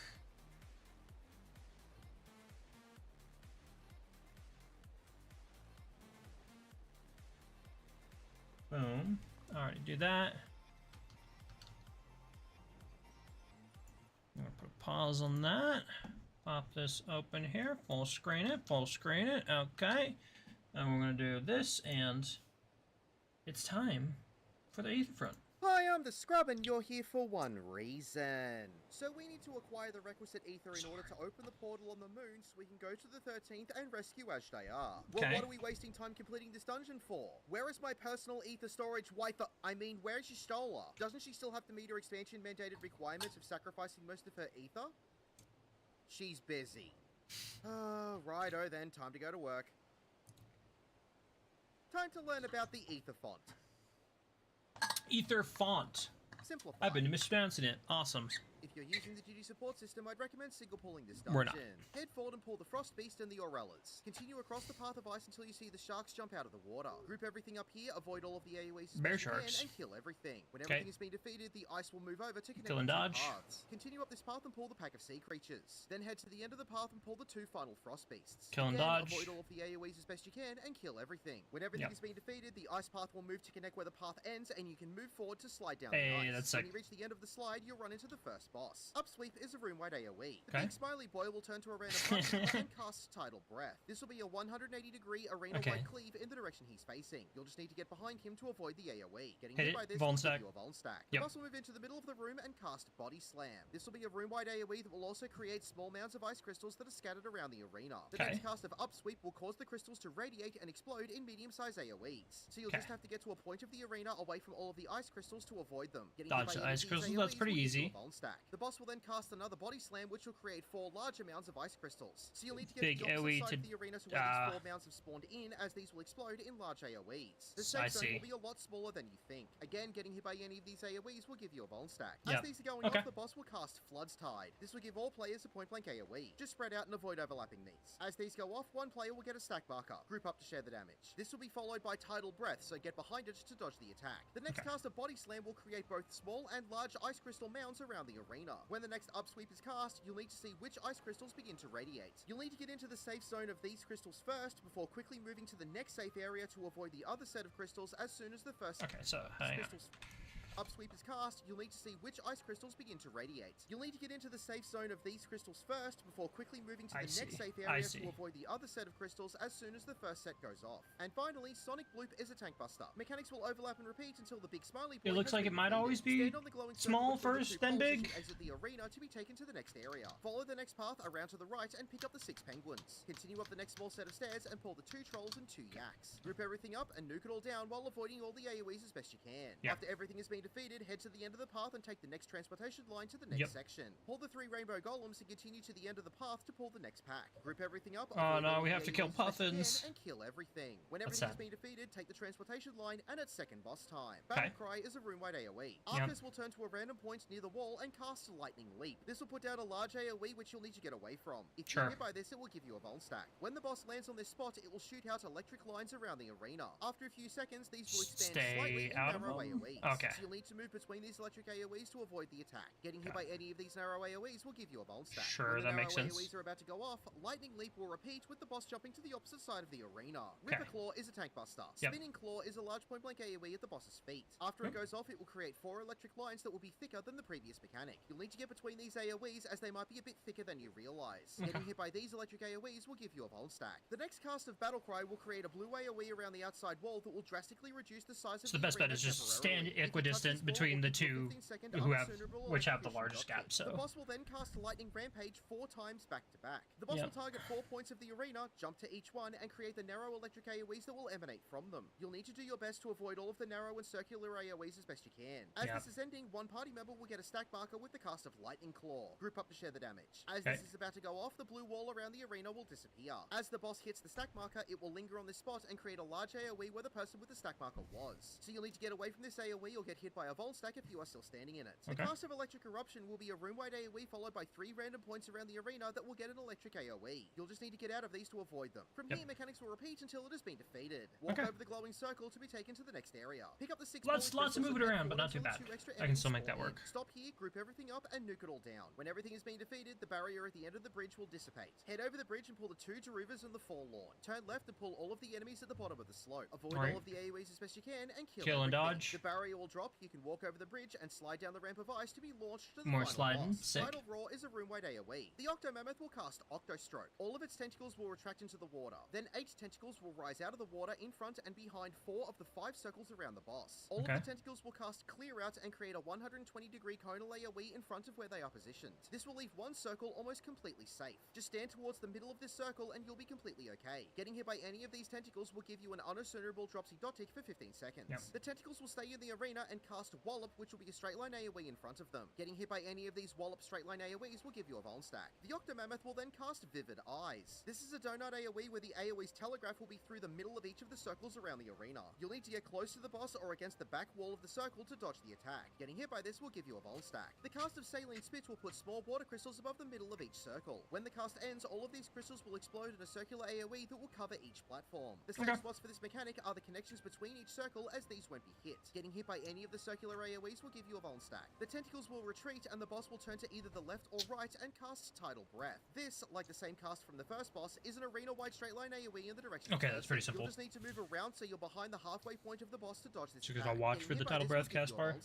Boom. Alright, do that. I'm gonna put a pause on that. Pop this open here. Full screen it. Full screen it. Okay. And we're gonna do this, and it's time for the Aether Front. Hi, I'm the Scrub and you're here for one reason. So we need to acquire the requisite ether in order to open the portal on the moon so we can go to the 13th and rescue Ash'Dayar. Well, Okay. what are we wasting time completing this dungeon for? Where is my personal ether storage wife? I mean, where is Y'shtola? Doesn't she still have to meet her expansion mandated requirements of sacrificing most of her ether? She's busy. Righto then, time to go to work. Time to learn about the ether font. Ether Font. Simplify. I've been mispronouncing it. Awesome. If you're using the duty support system, I'd recommend single pulling this We're not. dungeon. Head forward and pull the Frost Beast and the Orellas. Continue across the path of ice until you see the sharks jump out of the water. Group everything up here, avoid all of the AoEs as Bear best you can, sharks. and kill everything. When Okay. everything has been defeated, the ice will move over to connect Kill and the two dodge. paths. Continue up this path and pull the pack of sea creatures. Then head to the end of the path and pull the 2 final Frost Beasts. Kill and Again, dodge. avoid all of the AoEs as best you can and kill everything. When everything Yep. has been defeated, the ice path will move to connect where the path ends, and you can move forward to slide down Hey, the ice. that's When sick. you reach the end of the slide, you'll run into the first boss. Upsweep is a room-wide AoE. The Okay. big smiley boy will turn to a random punch and cast Tidal Breath. This will be a 180-degree arena-wide Okay. cleave in the direction he's facing. You'll just need to get behind him to avoid the AoE. Getting Hit hit it, by this Vuln will stack. give you a Vuln stack. Yep. The boss will move into the middle of the room and cast Body Slam. This will be a room-wide AoE that will also create small mounds of ice crystals that are scattered around the arena. The Okay. next cast of Upsweep will cause the crystals to radiate and explode in medium-sized AoEs. So you'll Okay. just have to get to a point of the arena away from all of the ice crystals to avoid them. Getting Dodge hit by the any of ice these crystals, AoEs that's pretty will give you easy. a Vuln stack. The boss will then cast another Body Slam, which will create 4 large amounts of ice crystals. So you'll need to get Big to the opposite AoE side to- of the arena to where these 4 mounts have spawned in, as these will explode in large AoEs. The I safe zone see. will be a lot smaller than you think. Again, getting hit by any of these AoEs will give you a Vuln stack. Yep. As these are going Okay. off, the boss will cast Flood's Tide. This will give all players a point-blank AoE. Just spread out and avoid overlapping these. As these go off, one player will get a stack marker. Group up to share the damage. This will be followed by Tidal Breath, so get behind it to dodge the attack. The next Okay. cast of Body Slam will create both small and large ice crystal mounds around the arena. When the next Upsweep is cast, you'll need to see which ice crystals begin to radiate. You'll need to get into the safe zone of these crystals first, before quickly moving to the next safe area to avoid the other set of crystals as soon as the first Okay, so hang on. crystals Upsweep is cast, you'll need to see which ice crystals begin to radiate. You'll need to get into the safe zone of these crystals first, before quickly moving to the next safe area to avoid the other set of crystals as soon as the first set goes off. And finally, Sonic Bloop is a tank buster. Mechanics will overlap and repeat until the big smiley It boy looks has like it been might defeated. always be Stand on the glowing circle small between the first, two then poles as big. you exit the arena to be taken to the next area. Follow the next path around to the right and pick up the 6 penguins. Continue up the next small set of stairs and pull the 2 trolls and 2 yaks. Group everything up and nuke it all down while avoiding all the AoEs as best you can. Yep. After everything has been defeated, head to the end of the path and take the next transportation line to the next Yep. section. Pull the 3 rainbow golems and continue to the end of the path to pull the next pack. Group everything up. Oh, avoid no, all we the have to kill AoEs as best you can, puffins. and kill everything. When That's everything has sad. been defeated, take the transportation line and it's second boss time. Okay. Battle Cry is a room-wide AoE. Arcus will turn to a random point near the wall and cast Lightning Leap. This will put down a large AoE which you'll need to get away from. If Sure. you're hit by this, it will give you a Vuln stack. When the boss lands on this spot, it will shoot out electric lines around the arena. After a few seconds, these will expand Stay slightly and out of narrow them? AoEs. Okay. So you'll need to move between these electric AoEs to avoid the attack. Getting hit by any of these narrow AoEs will give you a Vuln stack. Sure, When the that makes narrow sense. AoEs are about to go off, Lightning Leap will repeat with the boss jumping to the opposite side of the arena. Okay. Ripper Claw is a tank buster. Yep. Spinning Claw is a large point-blank AoE at the boss's feet. After it goes off, it will create 4 electric lines that will be thicker than the previous mechanic. You'll need to get between these AoEs as they might be a bit thicker than you realize. Okay. Getting hit by these electric AoEs will give you a Vuln stack. The next cast of Battle Cry will create a blue AoE around the outside wall that will drastically reduce the size of So the best bet arena is just stand temporarily. If you touch equidistant this wall, between it the will give you a two 15-second who have unassailable which have the electrocution largest gap. dot So the boss will then cast Lightning Rampage 4 times back to back. The boss Yep. will target 4 points of the arena, jump to each one, and create the narrow electric AoEs that will emanate from them. You'll need to do your best to avoid all of the narrow and circular AoEs as best you can. As Yep. this is ending, one party member will get a stack marker with the cast of Lightning Claw. Group up to share the damage. As Okay. this is about to go off, the blue wall around the arena will disappear. As the boss hits the stack marker, it will linger on this spot and create a large AoE where the person with the stack marker was. So you'll need to get away from this AoE or get hit by a Vuln stack if you are still standing in it. The Okay. cast of Electric Eruption will be a room-wide AoE followed by 3 random points around the arena that will get an electric AoE. You'll just need to get out of these to avoid them. From Yep. here, mechanics will repeat until it has been defeated. Walk Okay. over the glowing circle to be taken to the next area. Pick up the 6 Lots bowling of crystals moving and around, head but not too forward bad. until 2 extra I can still enemies make that spawn in. work. Stop here, group everything up, and nuke it all down. When everything has been defeated, the barrier at the end of the bridge will dissipate. Head over the bridge and pull the 2 Daruvas and the Forlorn. Turn left and pull all of the enemies at the bottom of the slope. Avoid Alright. all of the AoEs as best you can, and kill Kill and everything. dodge. The barrier will drop, you can walk over the bridge and slide down the ramp of ice to be launched to the More final sliding, boss. sick. Final Roar is a room-wide AoE. The Octo Mammoth will cast Octo Stroke. All of its tentacles will retract into the water. Then 8 tentacles will rise out of the water in front and behind 4 of the 5 circles around the boss. All Okay. of the tentacles will cast Clear Out and create a 120-degree conal AoE in front of where they are positioned. This will leave one circle almost completely safe. Just stand towards the middle of this circle and you'll be completely okay. Getting hit by any of these tentacles will give you an unassumable dropsy dot tick for 15 seconds. Yep. The tentacles will stay in the arena and cast Wallop, which will be a straight line AoE in front of them. Getting hit by any of these Wallop straight line AoEs will give you a Vuln stack. The Octomammoth will then cast Vivid Eyes. This is a donut AoE where the AoE's telegraph will be through the middle of each of the circles around the arena. You'll need to get close to the boss or against the back wall of the circle to dodge the attack. Getting hit by this will give you a Vuln stack. The cast of Saline Spit will put small water crystals above the middle of each circle. When the cast ends, all of these crystals will explode in a circular AoE that will cover each platform. The safe spots for this mechanic are the connections between each circle, as these won't be hit. Getting hit by any of the circular AoEs will give you a Vuln stack. The tentacles will retreat and the boss will turn to either the left or right and cast Tidal Breath. This, like the same cast from the first boss, is an arena-wide straight line AoE in the direction of that's pretty simple. You'll just need to move around so you're behind the halfway point of the boss to dodge this So attack. I'll watch for the Tidal Breath cast bar.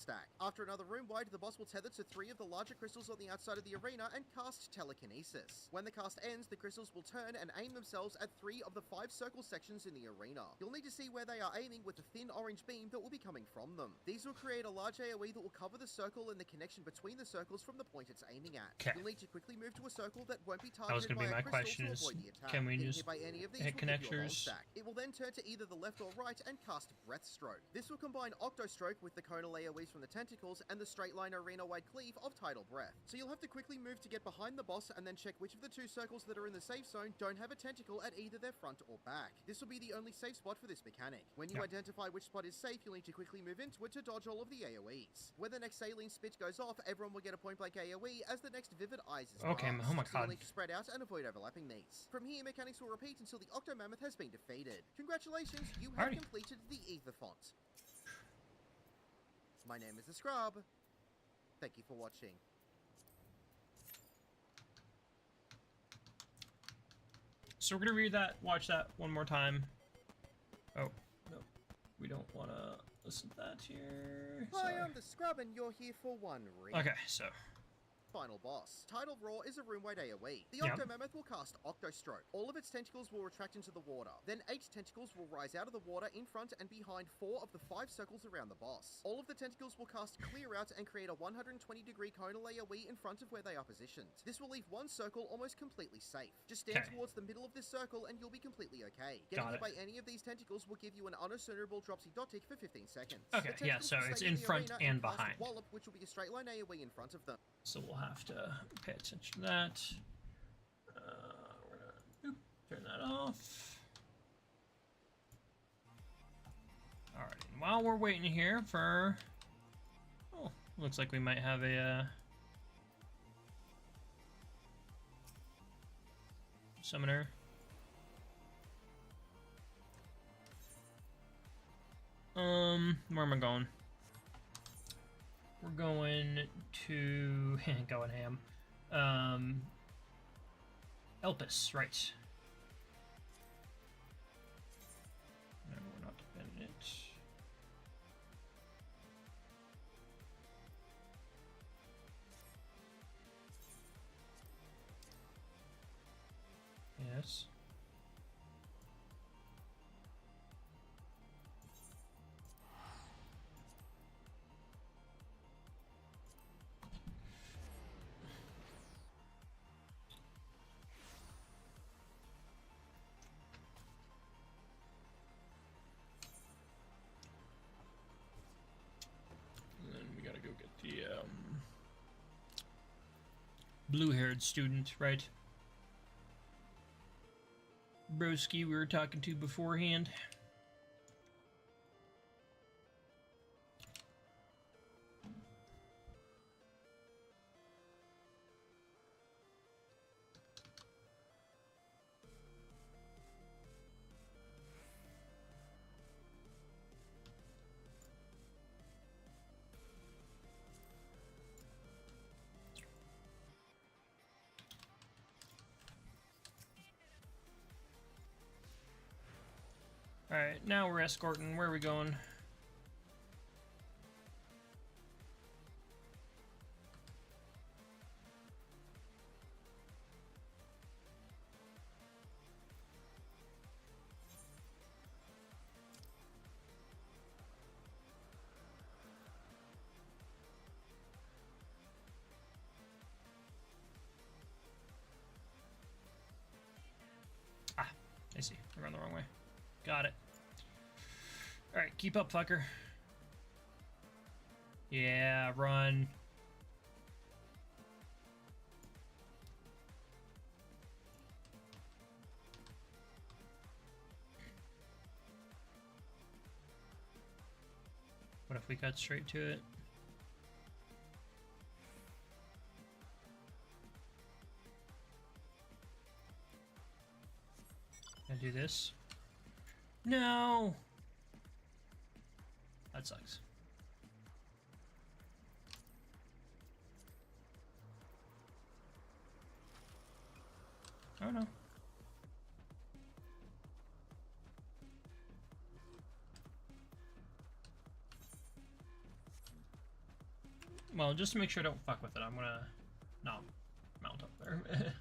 After another room wide, the boss will tether to 3 of the larger crystals on the outside of the arena and cast Telekinesis. When the cast ends, the crystals will turn and aim themselves at 3 of the 5 circle sections in the arena. You'll need to see where they are aiming with the thin orange beam that will be coming from them. These will create a large AoE that will cover the circle and the connection between the circles from the point it's aiming at. You'll need to quickly move to a circle that won't be targeted by a crystal to avoid the attack. Can we Getting just hit by any of these hit will give you a Vuln connectors? stack. It will then turn to either the left or right and cast Breath Stroke. This will combine Octo Stroke with the conal AoEs from the tentacles and the straight line arena-wide cleave of Tidal Breath. So you'll have to quickly move to get behind the boss and then check which of the 2 circles that are in the safe zone don't have a tentacle at either their front or back. This will be the only safe spot for this mechanic. When you identify which spot is safe, you'll need to quickly move into it to dodge all of the AoEs. When the next Saline Spit goes off, everyone will get a point-blank AoE as the next Vivid Eyes is cast. Oh my So god. you'll need to spread out and avoid overlapping these. From here, mechanics will repeat until the Octomammoth has been defeated. Congratulations, you have completed the Ether Font. My name is the Scrub. Thank you for watching. So we're gonna read that, watch that one more time. Oh, no. We don't want to listen to that here. Hi, I'm the Scrub and you're here for one read. Okay, so Final boss. Tidal Roar is a room-wide AoE. The Yeah. Octomammoth will cast Octo Stroke. All of its tentacles will retract into the water. Then 8 tentacles will rise out of the water in front and behind 4 of the 5 circles around the boss. All of the tentacles will cast Clear Out and create a 120-degree conal AoE in front of where they are positioned. This will leave one circle almost completely safe. Just stand towards the middle of this circle and you'll be completely okay. Getting hit by any of these tentacles will give you an unassumable Dropsy Dot Tick for 15 seconds. Okay, yeah, so it's in front and behind. Wallop, which will be a straight line AoE in front of them. So we'll have to pay attention to that. We're gonna turn that off. Alright, and while we're waiting here for... Oh, looks like we might have a summoner. Where am I going? We're going to going ham. Elpis, right? No, we're not dependent. Yes. And then we gotta go get the blue-haired student, right? Broski we were talking to beforehand. Alright, now we're escorting. Where are we going? Ah, I see. We're going the wrong way. Got it. Alright, keep up, fucker. Yeah, run. What if we cut straight to it? Can I do this? No! That sucks. Oh no. Well, just to make sure I don't fuck with it, I'm gonna not mount up there.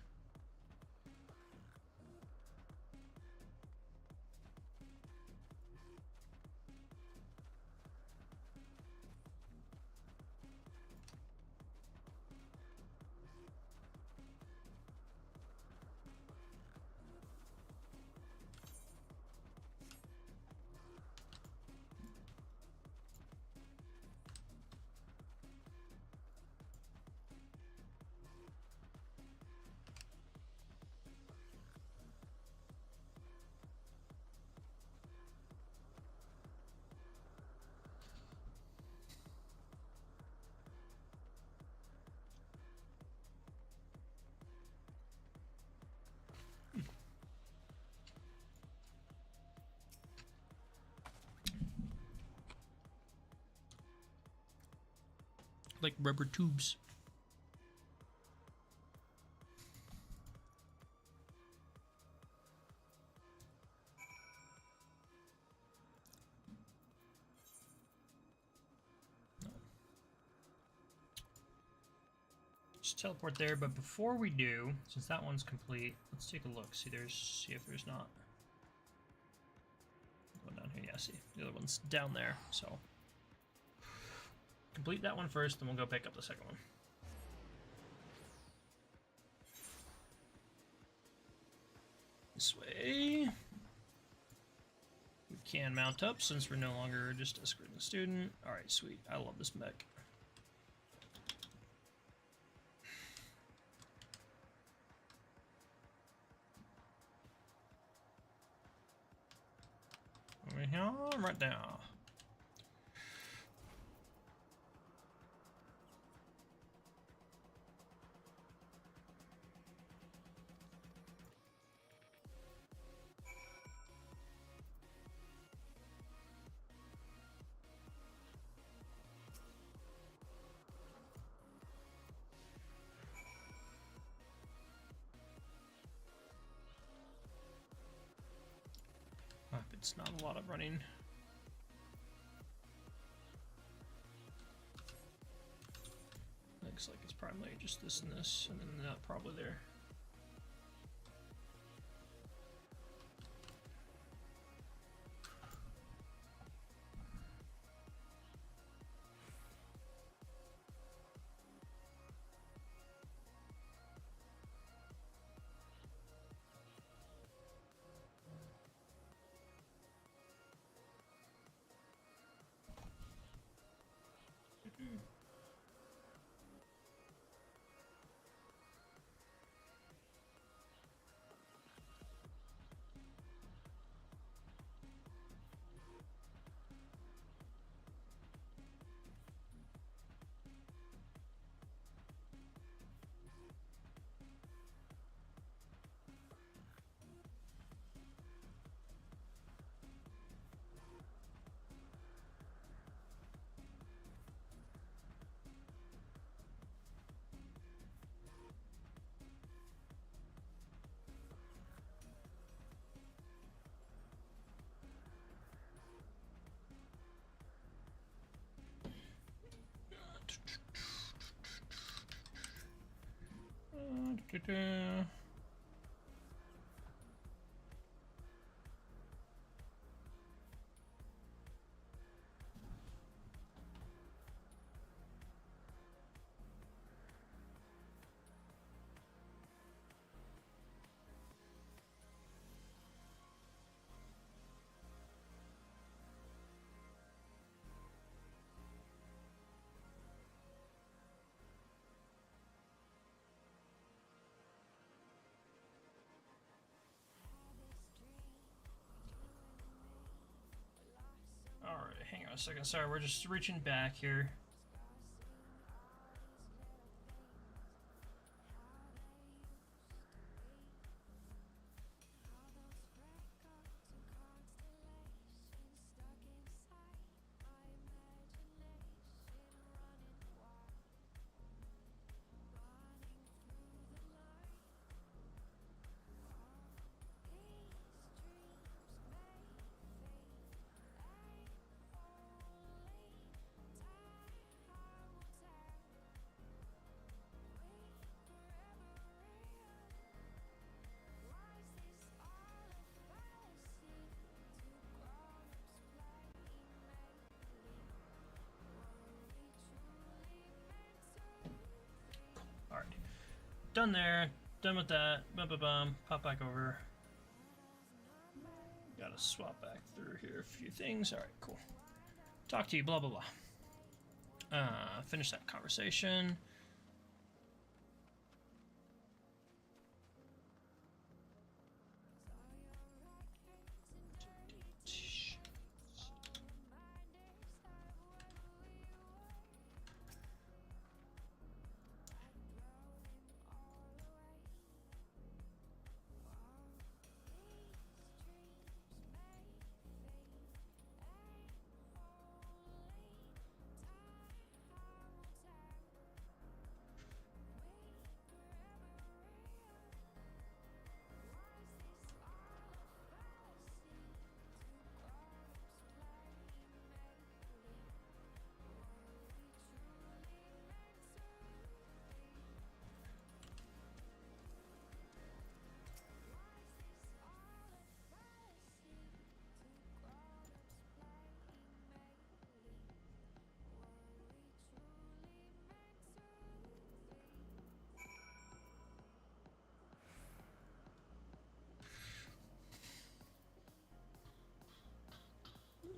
Like rubber tubes. Just teleport there, but before we do, since that one's complete, let's take a look. See if there's not one down here. Yeah, see the other one's down there. So complete that one first, then we'll go pick up the second one. This way. We can mount up since we're no longer just escorting the student. Alright, sweet. I love this mech. Over here, right now. It's not a lot of running. Looks like it's probably just this and this, and then that probably there. on a second. Sorry, we're just reaching back here. Alright. Done there. Done with that. Bum, bum, bum. Pop back over. Gotta swap back through here a few things. Alright, cool. Talk to you, blah, blah, blah. Finish that conversation.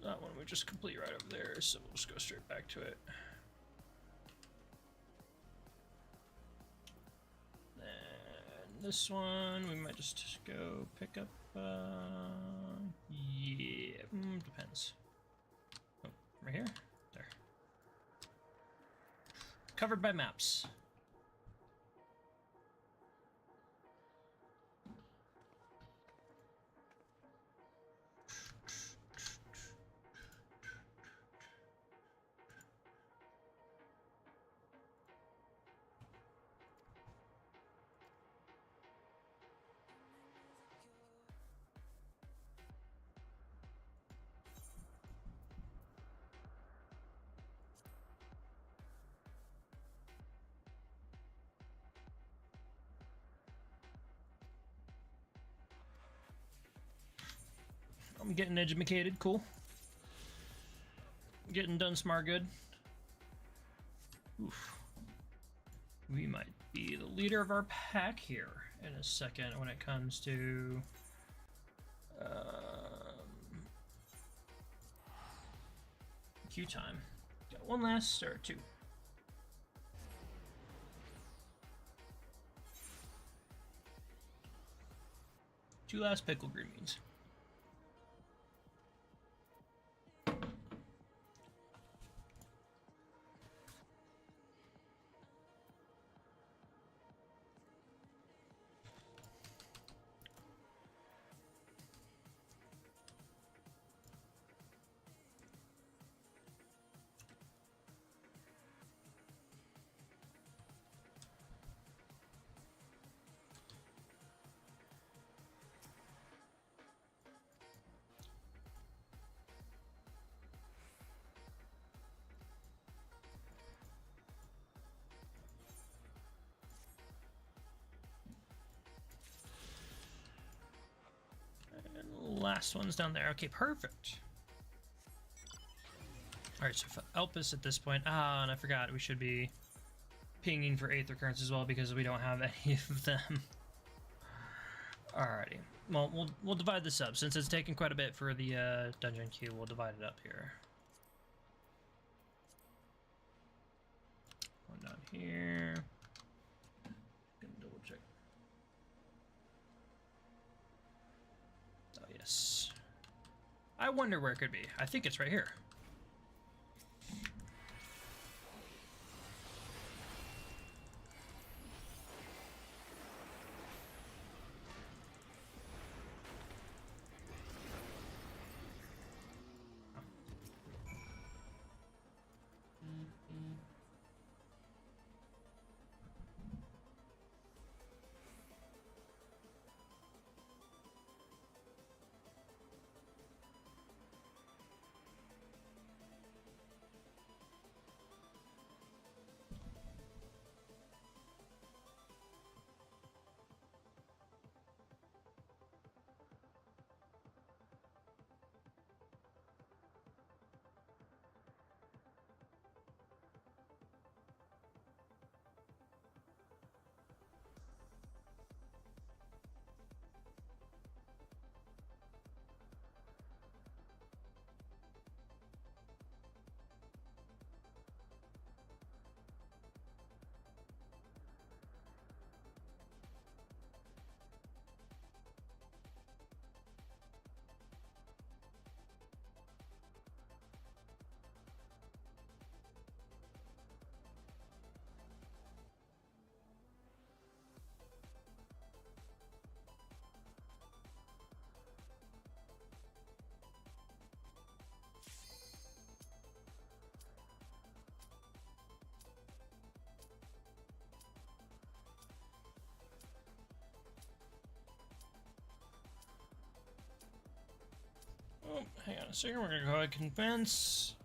That one we just complete right over there, so we'll just go straight back to it. Then this one we might just go pick up. Yeah, depends. Oh, right here, there. Covered by maps. I'm getting educated, cool. Getting done smart good. Oof. We might be the leader of our pack here in a second when it comes to queue time. Got one last or two. Two last pickle green beans. Last one's down there. Okay, perfect. Alright, so Elpis at this point. Ah, and I forgot we should be pinging for Aether Currents as well because we don't have any of them. Alrighty. Well, we'll divide this up. Since it's taken quite a bit for the dungeon queue, we'll divide it up here. One down here. Gonna double check. Oh, yes. I wonder where it could be. I think it's right here. So we're gonna go ahead and convince.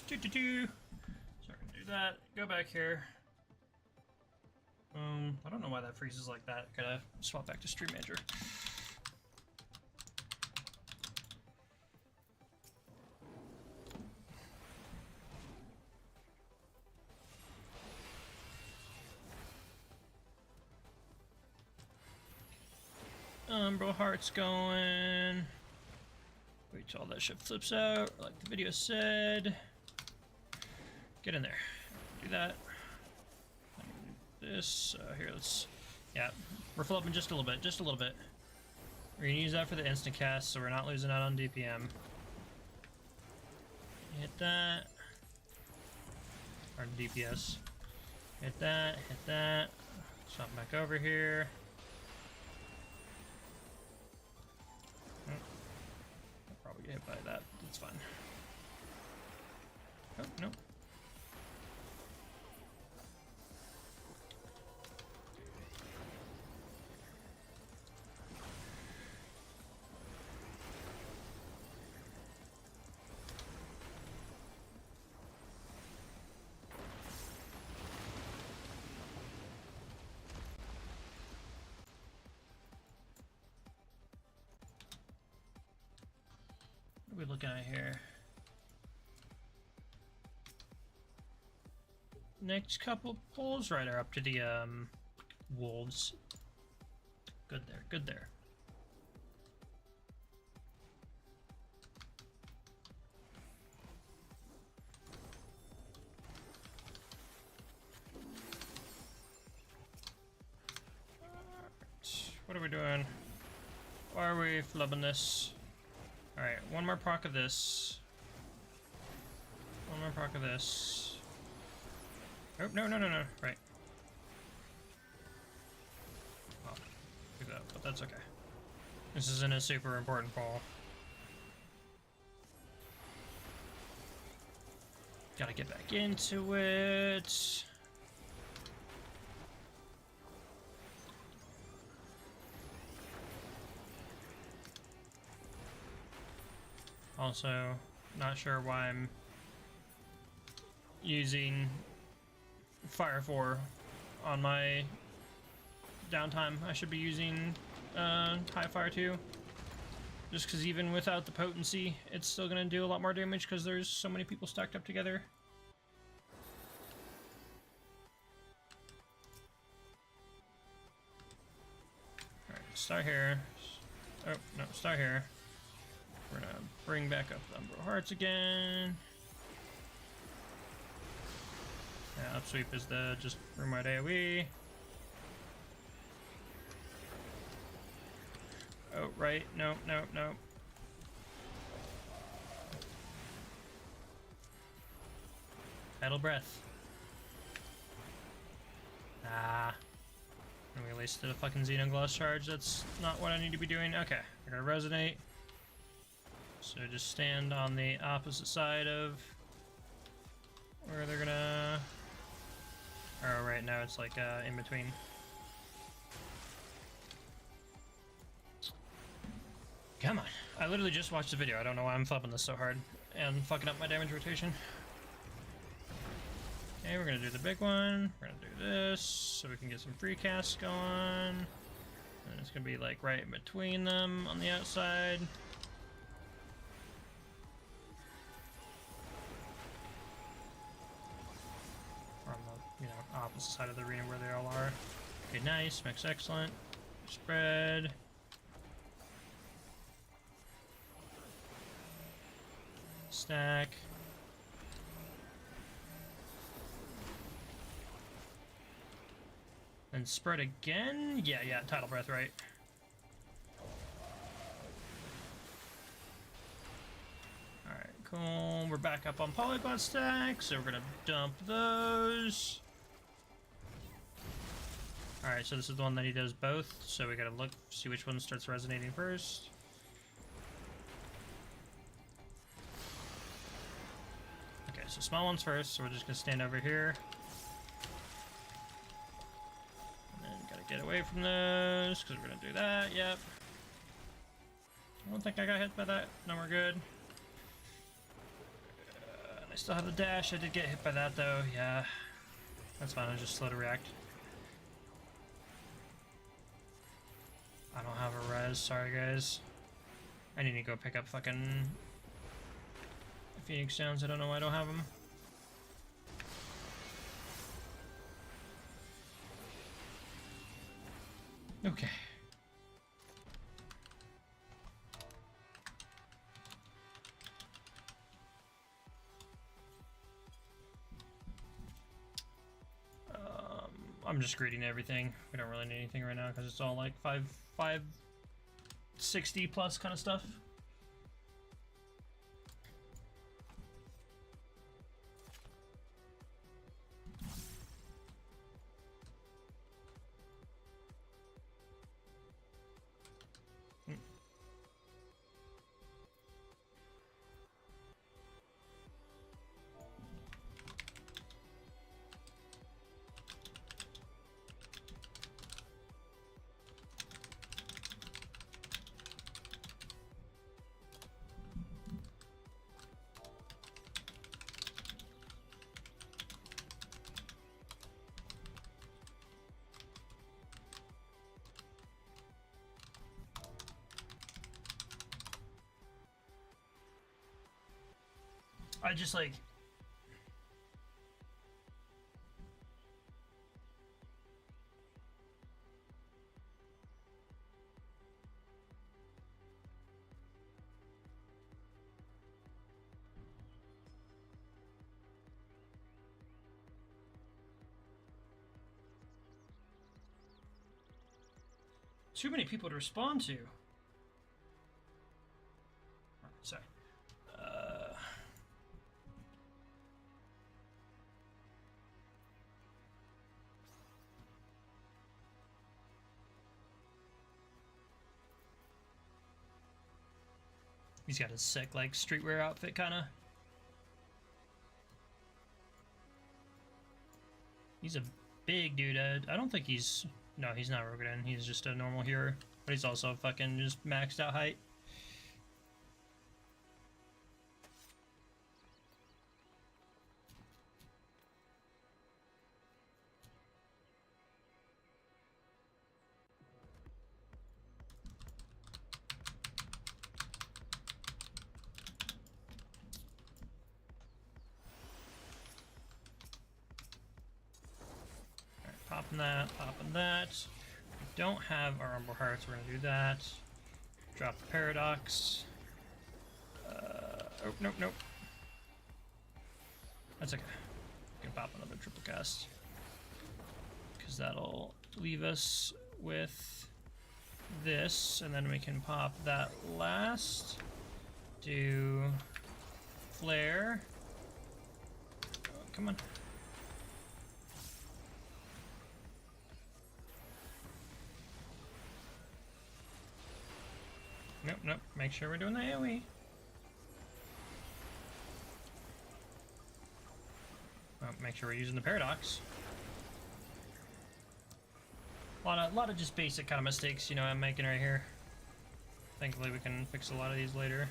So we're gonna do that. Go back here. I don't know why that freezes like that. Gotta swap back to Stream Manager. Bro, heart's going. Wait till all that shit flips out, like the video said. Get in there. Do that. This. Here, let's. Yeah, we're flipping just a little bit. Just a little bit. We're gonna use that for the instant cast, so we're not losing out on DPM. Hit that. Or DPS. Hit that. Hit that. Swap back over here. Get hit by that. That's fine. Oh, no. What are we looking at here? Next couple pulls right are up to the wolves. Good there, good there. What are we doing? Why are we flubbing this? Alright, one more proc of this. One more proc of this. Oh, no, no, no, no. Right. Well, do that, but that's okay. This isn't a super important pull. Gotta get back into it. Also, not sure why I'm using Fire 4 on my downtime. I should be using High Fire 2. Just because even without the potency, it's still going to do a lot more damage because there's so many people stacked up together. Alright, start here. Oh, no, start here. We're gonna bring back up the Umbral Hearts again. Yeah, upsweep is the just room-wide AoE. Oh, right. No, no, no. Idle breath. Ah. And we wasted a fucking Xenogloss charge. That's not what I need to be doing. Okay, we're gonna resonate. So just stand on the opposite side of where they're gonna... Oh, right now it's like in between. Come on. I literally just watched the video. I don't know why I'm flipping this so hard and fucking up my damage rotation. Okay, we're gonna do the big one. We're gonna do this so we can get some free casts going. And it's gonna be like right in between them on the outside. On the, opposite side of the arena where they all are. Okay, nice. Mix excellent. Spread. stack. And spread again? Yeah, Tidal Breath, right. Alright, cool. We're back up on Polyglot stack, so we're gonna dump those. Alright, so this is the one that he does both, so we gotta look, see which one starts resonating first. Okay, so small ones first, so we're just gonna stand over here. Get away from those, because we're going to do that, yep. I don't think I got hit by that. No, we're good. And I still have the dash. I did get hit by that, though. Yeah. That's fine. I was just slow to react. I don't have a res. Sorry, guys. I need to go pick up fucking Phoenix Downs. I don't know why I don't have them. Okay. I'm just greeting everything. We don't really need anything right now because it's all like 560 plus kind of stuff. I just like too many people to respond to. Sorry. He's got a sick, like, streetwear outfit, kind of. He's a big dude. I don't think he's... No, he's not Rogadan. He's just a normal hero. But he's also fucking just maxed out height. Popping that. We don't have our Umber Hearts, we're gonna do that. Drop the Paradox. Oh, nope. That's okay. We can pop another triple cast. Because that'll leave us with this, and then we can pop that last. Do Flare. Oh, come on. Nope. Make sure we're doing the AoE. Make sure we're using the Paradox. A lot of just basic kind of mistakes, you know, I'm making right here. Thankfully, we can fix a lot of these later.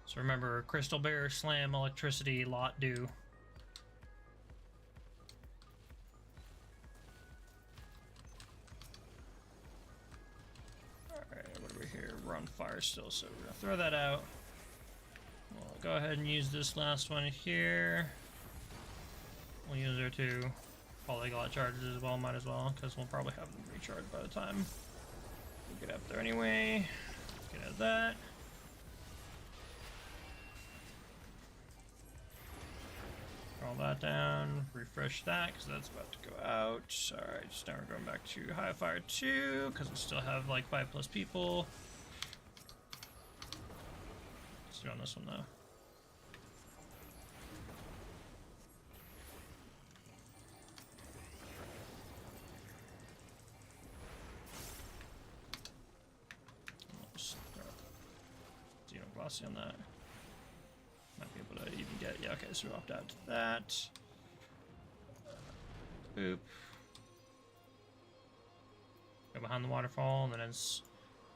So remember, Crystal Bear, Slam, Electricity, Lot, Do. Alright, what do we here? We're on fire still, so we're gonna throw that out. We'll go ahead and use this last one here. We'll use our 2 polyglot charges as well, might as well, because we'll probably have them recharged by the time we get up there anyway. Get out of that. Roll that down, refresh that, because that's about to go out. Alright, so now we're going back to High Fire 2, because we still have like 5+ people. Let's do on this one though. Glossy on that. Might be able to even get, yeah, okay, so we opt out to that. Boop. Go behind the waterfall, and then it's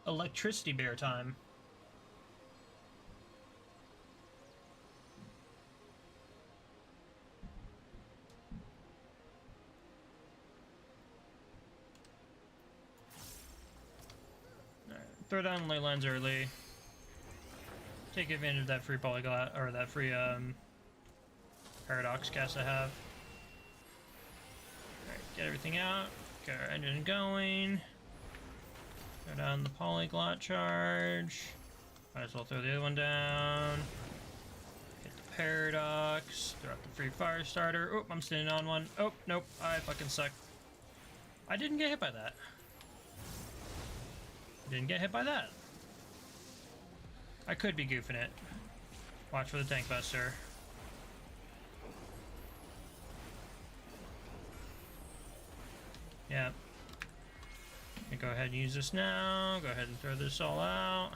electricity bear time. Alright, throw down ley lines early. Take advantage of that free polyglot, or that free paradox cast I have. Alright, get everything out. Get our engine going. Throw down the polyglot charge. Might as well throw the other one down. Hit the paradox. Throw out the free fire starter. Oh, I'm standing on one. Oh, nope. I fucking suck. I didn't get hit by that. Didn't get hit by that. I could be goofing it. Watch for the tank buster. Yep. Go ahead and use this now. Go ahead and throw this all out.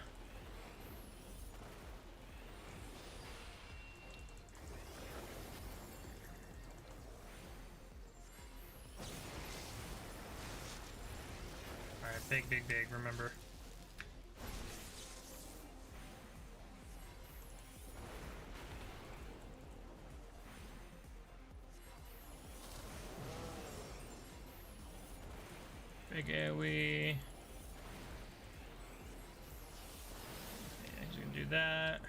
Alright, big, big, big, remember. Big AoE. Yeah, he's gonna do that.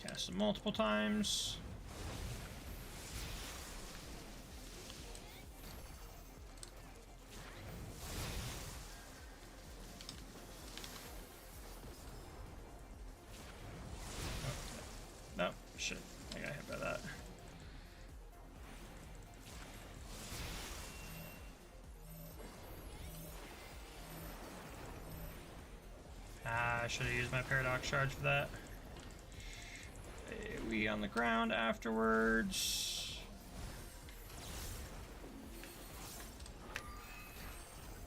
Cast him multiple times. Oh, shit. I got hit by that. I should have used my paradox charge for that. AoE on the ground afterwards.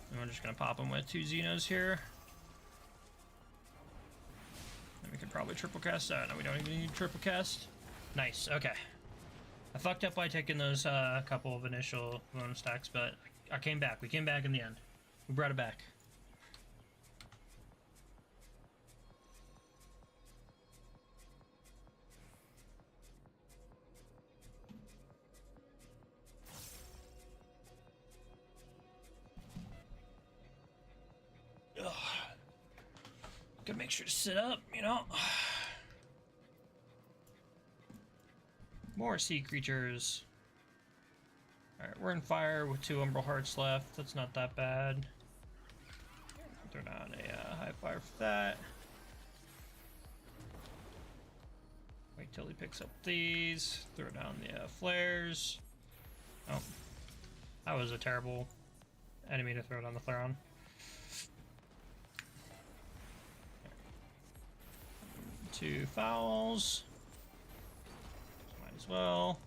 And we're just gonna pop him with 2 Xenos here. And we can probably triple cast that. No, we don't even need triple cast. Nice, okay. I fucked up by taking those couple of initial bonus stacks, but I came back. We came back in the end. We brought it back. Gotta make sure to sit up, you know. More sea creatures. Alright, we're in fire with 2 Umbral Hearts left. That's not that bad. Throw down a high fire for that. Wait till he picks up these. Throw down the flares. Oh. That was a terrible enemy to throw down the flare on. 2 fouls. Might as well.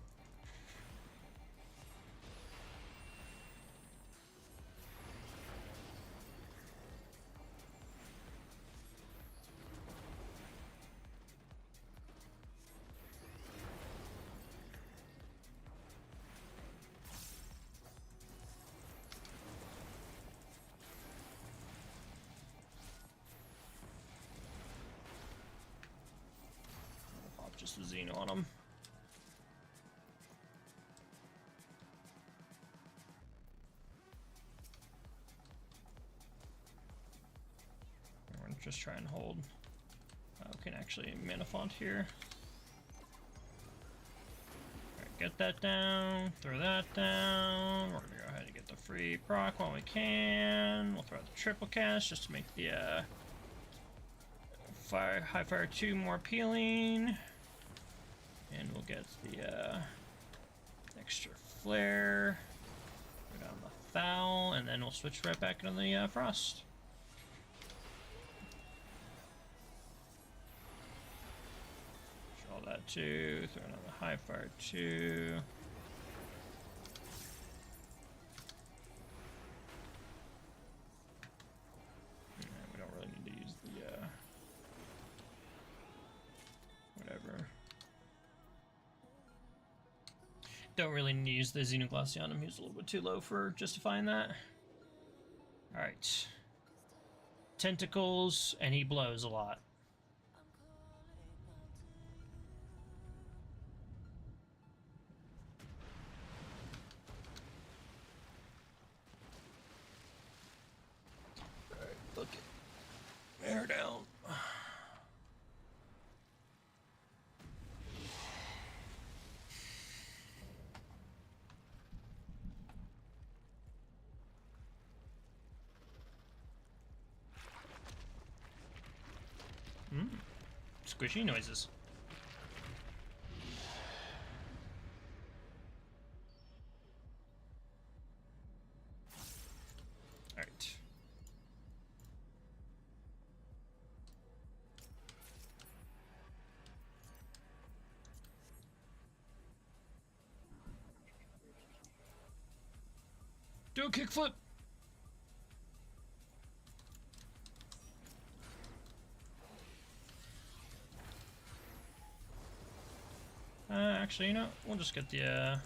Just a Xeno on him. Everyone just try and hold. Okay. can actually mana font here. Alright, get that down, throw that down. We're gonna go ahead and get the free proc while we can. We'll throw out the triple cast just to make the high fire 2 more appealing. And we'll get the extra flare. Go down the Thal, and then we'll switch right back into the frost. Draw that 2, throw another high fire 2. We don't really need to use the whatever. Don't really need to use the Xenoglacianum. He's a little bit too low for justifying that. Alright. Tentacles, and he blows a lot. Alright, look it. Air down. Squishy noises. All right. Do a kickflip. Actually, you know, we'll just get the, yeah.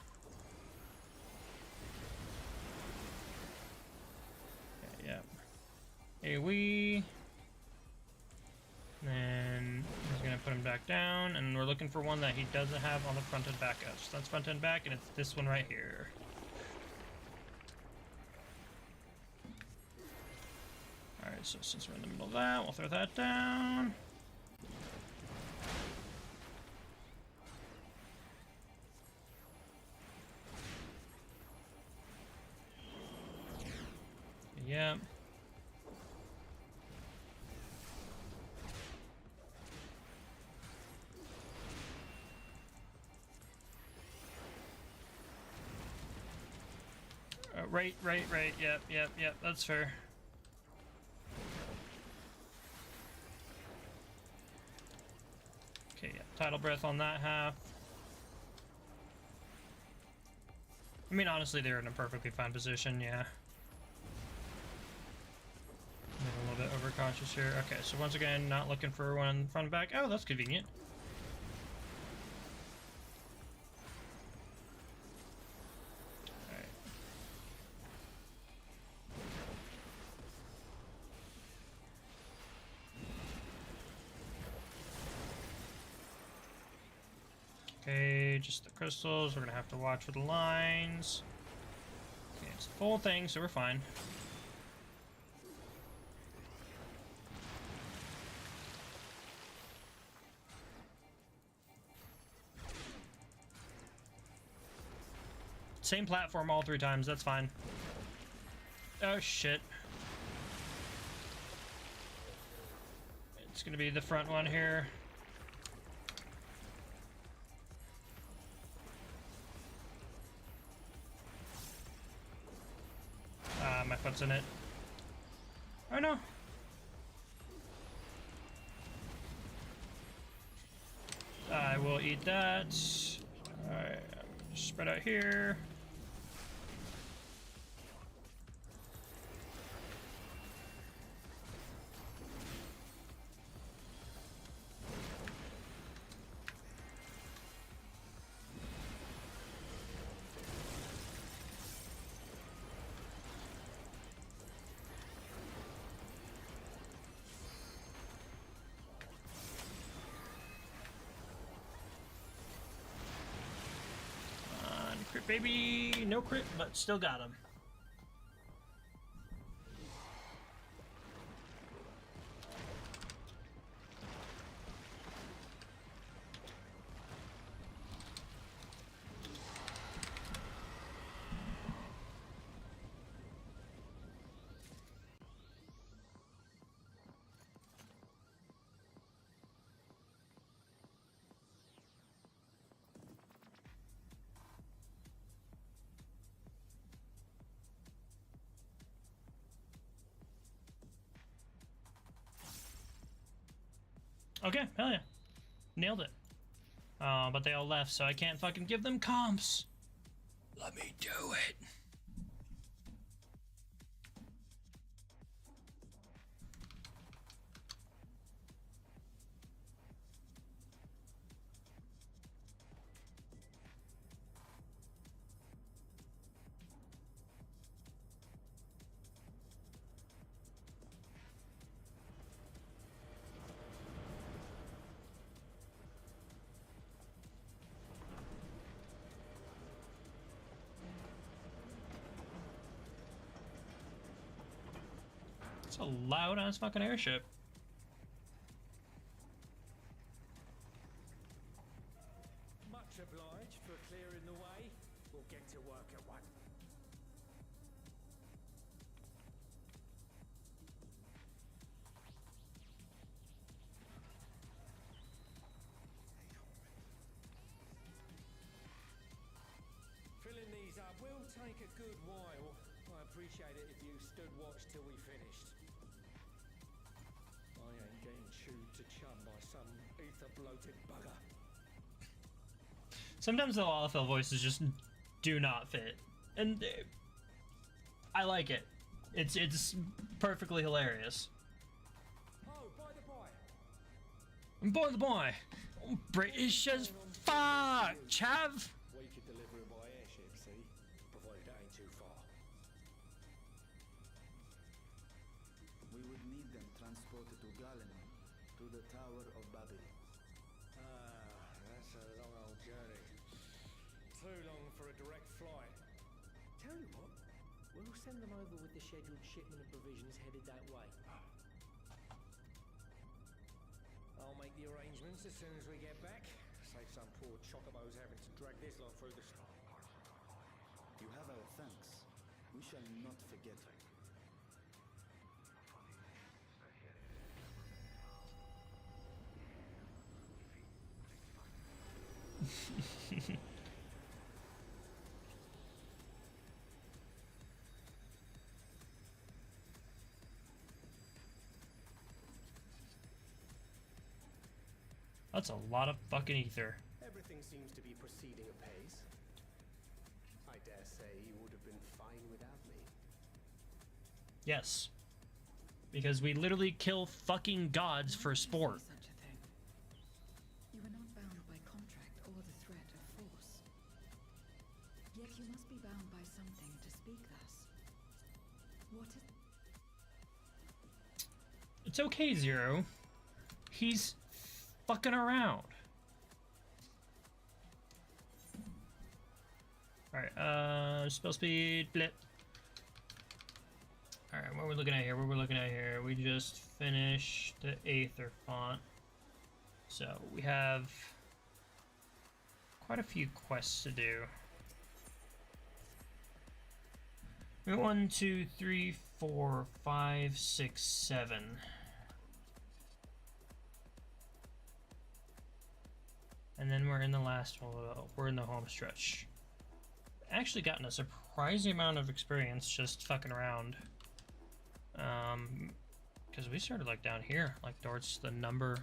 AoE. Then he's gonna put him back down, and we're looking for one that he doesn't have on the front and back edge. So that's front and back, and it's this one right here. Alright, so since we're in the middle of that, we'll throw that down. Yeah. Right. Yep. That's fair. Okay, yeah. Tidal Breath on that half. I mean, honestly, they're in a perfectly fine position, yeah. A little bit overcautious here. Okay, so once again, not looking for one front and back. Oh, that's convenient. Okay, just the crystals. We're gonna have to watch for the lines. Okay, it's the full thing, so we're fine. Same platform all 3 times, that's fine. Oh shit. It's gonna be the front one here. My foot's in it. Oh no. I will eat that. Alright, spread out here. Crit baby, no crit, but still got him. Okay, hell yeah. Nailed it. But they all left, so I can't fucking give them comps. Let me do it. It's a loud ass fucking airship. Much obliged for clearing the way. We'll get to work at once. Filling these up will take a good while. I appreciate it if you stood watch till we finished. I ain't getting chewed to chum by some ether-bloated bugger. Sometimes the Lalafell voices just do not fit, and I like it. It's perfectly hilarious. Oh, by the by. And by the by, I'm British as fuck, chav. We could deliver it by airship, see? Provided it ain't too far. We would need them transported to Galena, to the Tower of Babel. Ah, that's a long old journey. Too long for a direct flight. Tell you what, we'll send them over with the scheduled shipment of provisions headed that way. I'll make the arrangements as soon as we get back. Save some poor chocobos having to drag this lot through the snow. You have our thanks. We shall not forget it. That's a lot of fucking ether. Everything seems to be proceeding apace. I dare say you would have been fine without me. Yes. Because we literally kill fucking gods for sport. Such a thing. You are not bound by contract or the threat of force. Yet you must be bound by something to speak thus. What is... It's okay, Zero. He's fucking around. Alright, spell speed, blip. Alright, what we're looking at here, we just finished the Aether font. So we have quite a few quests to do. We got 1, 2, 3, 4, 5, 6, 7. And then we're in the last one, we're in the home stretch. Actually gotten a surprising amount of experience just fucking around. Because we started like down here, like towards the number.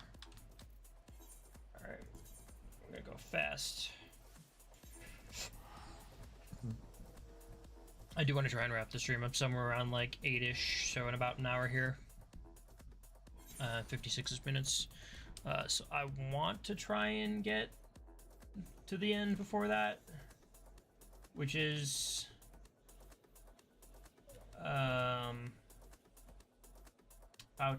Alright, we're gonna go fast. I do want to try and wrap the stream up somewhere around like 8-ish, so in about an hour here. 56 minutes. So I want to try and get to the end before that, which is about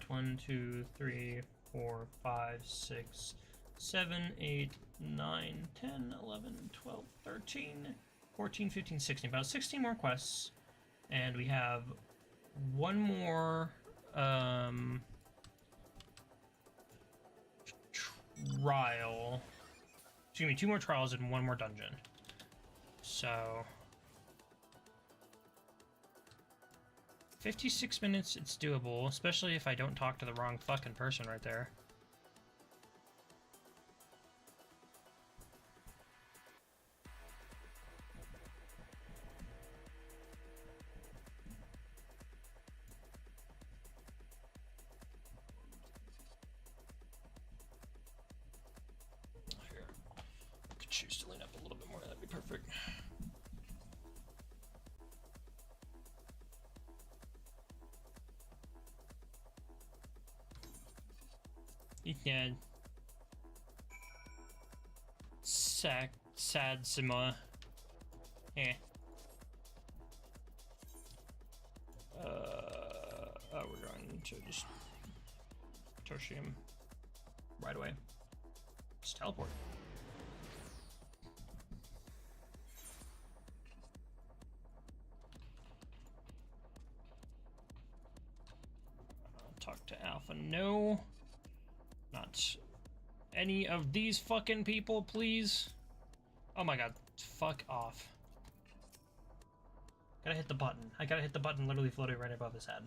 1, 2, 3, 4, 5, 6, 7, 8, 9, 10, 11, 12, 13, 14, 15, 16. About 16 more quests, and we have one more trial. Excuse me, 2 more trials and 1 more dungeon. So 56 minutes, it's doable, especially if I don't talk to the wrong fucking person right there. choose to lean up a little bit more, that'd be perfect. He's dead. Sad Sima. Eh. Oh, we're going to just Toshi him right away. Just teleport. Talk to Alpha. No. Not any of these fucking people, please. Oh my god. Fuck off. Gotta hit the button. I gotta hit the button literally floating right above his head.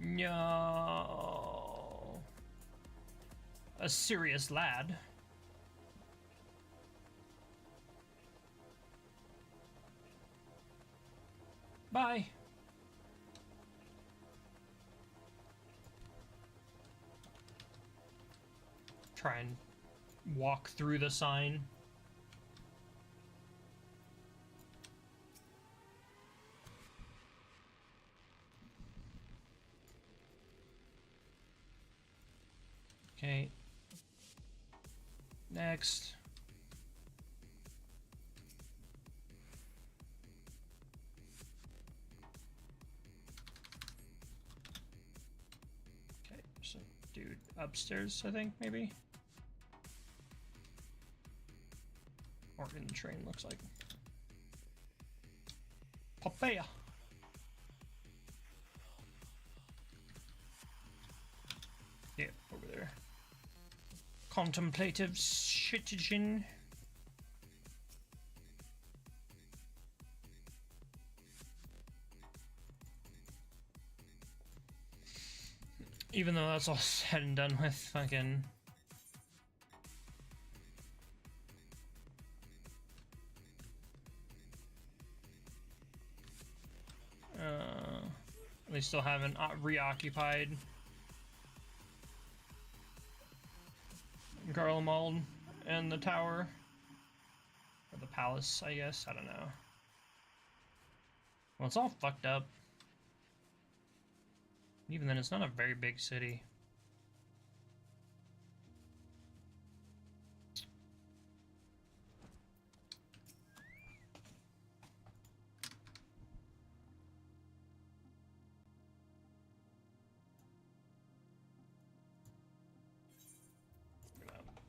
No. A serious lad. Bye. Try and walk through the sign. Okay. Next. Okay, so dude upstairs, I think, maybe? Or in the train, looks like. Papaya! Yeah, over there. Contemplative shittigen. Even though that's all said and done with, fucking... They still haven't reoccupied Garlemald and the tower. Or the palace, I guess. I don't know. Well, it's all fucked up. Even then, it's not a very big city.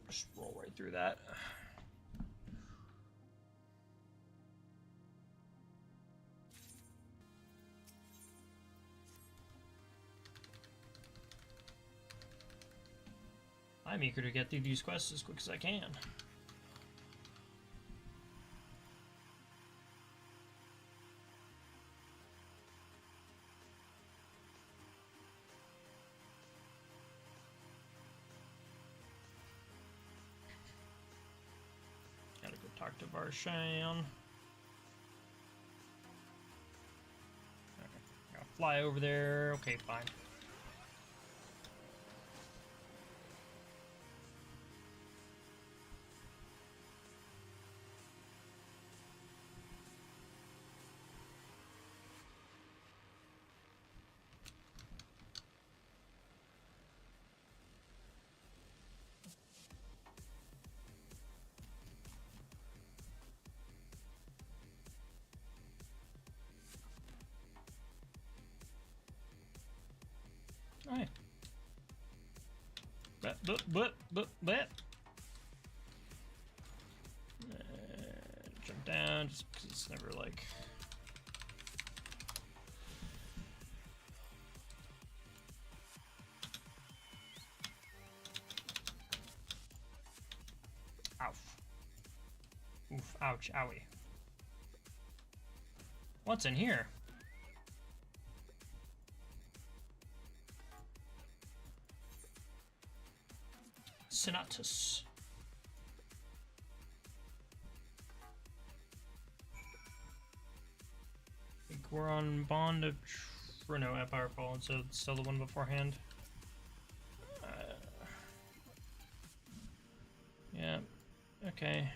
Just roll right through that. I'm eager to get through these quests as quick as I can. Gotta go talk to Varshan. Gotta fly over there. Okay, fine. Jump down, just because it's never like... Oof, ouch, owie. What's in here? Senatus. I think we're on Bond of... Or no, Empire Fallen, so it's still the one beforehand. Yeah, okay.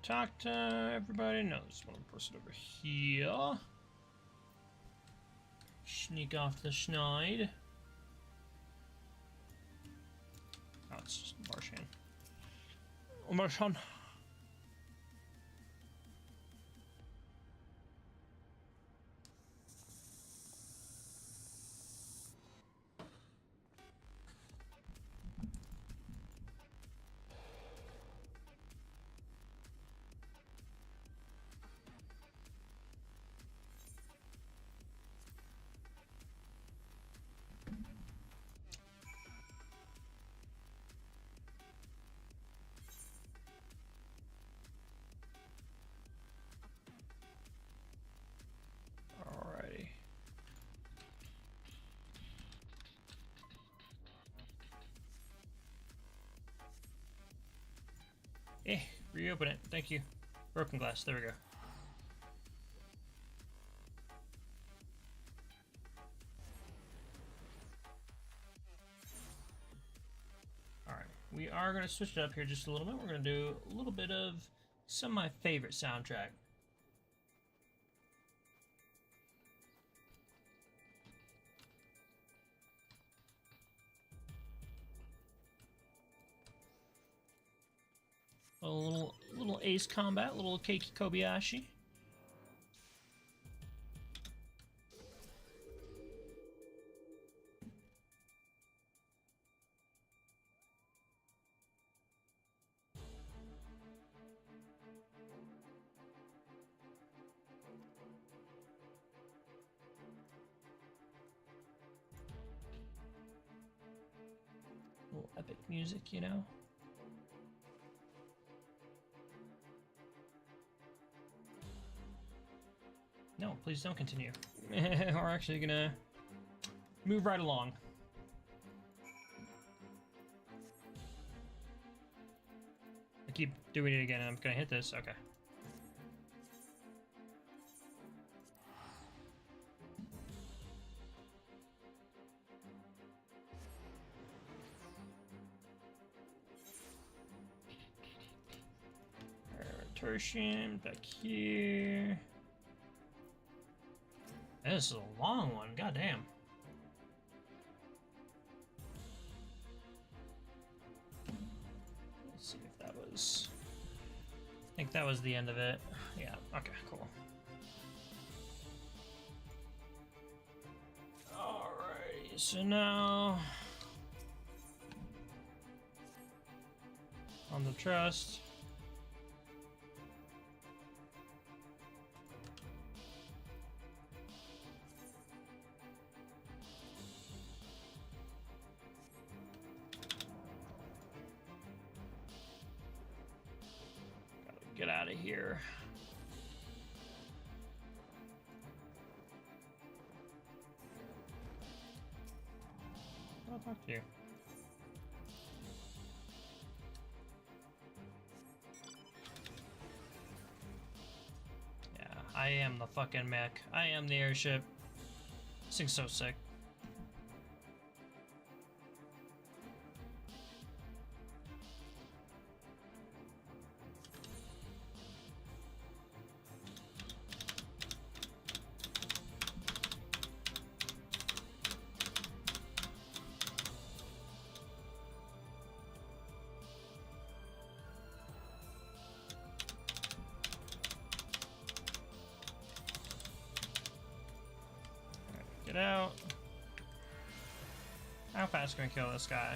Talk to everybody. No, there's one person over here. Sneak off the schneid. Oh, it's just Marshan. Marshan. Reopen it. Thank you. Broken glass. There we go. Alright. We are going to switch it up here just a little bit. We're going to do a little bit of some of my favorite soundtrack. A little Ace Combat, a little Keiki Kobayashi. A little epic music, you know. No, please don't continue. We're actually gonna move right along. I keep doing it again and I'm gonna hit this. Okay. Tertium back here. This is a long one, goddamn. Let's see if that was... I think that was the end of it. Yeah, okay, cool. Alrighty, so now... on the trust. Get out of here. I'll talk to you. Yeah, I am the fucking mech. I am the airship. This thing's so sick. Get out. How fast can we kill this guy?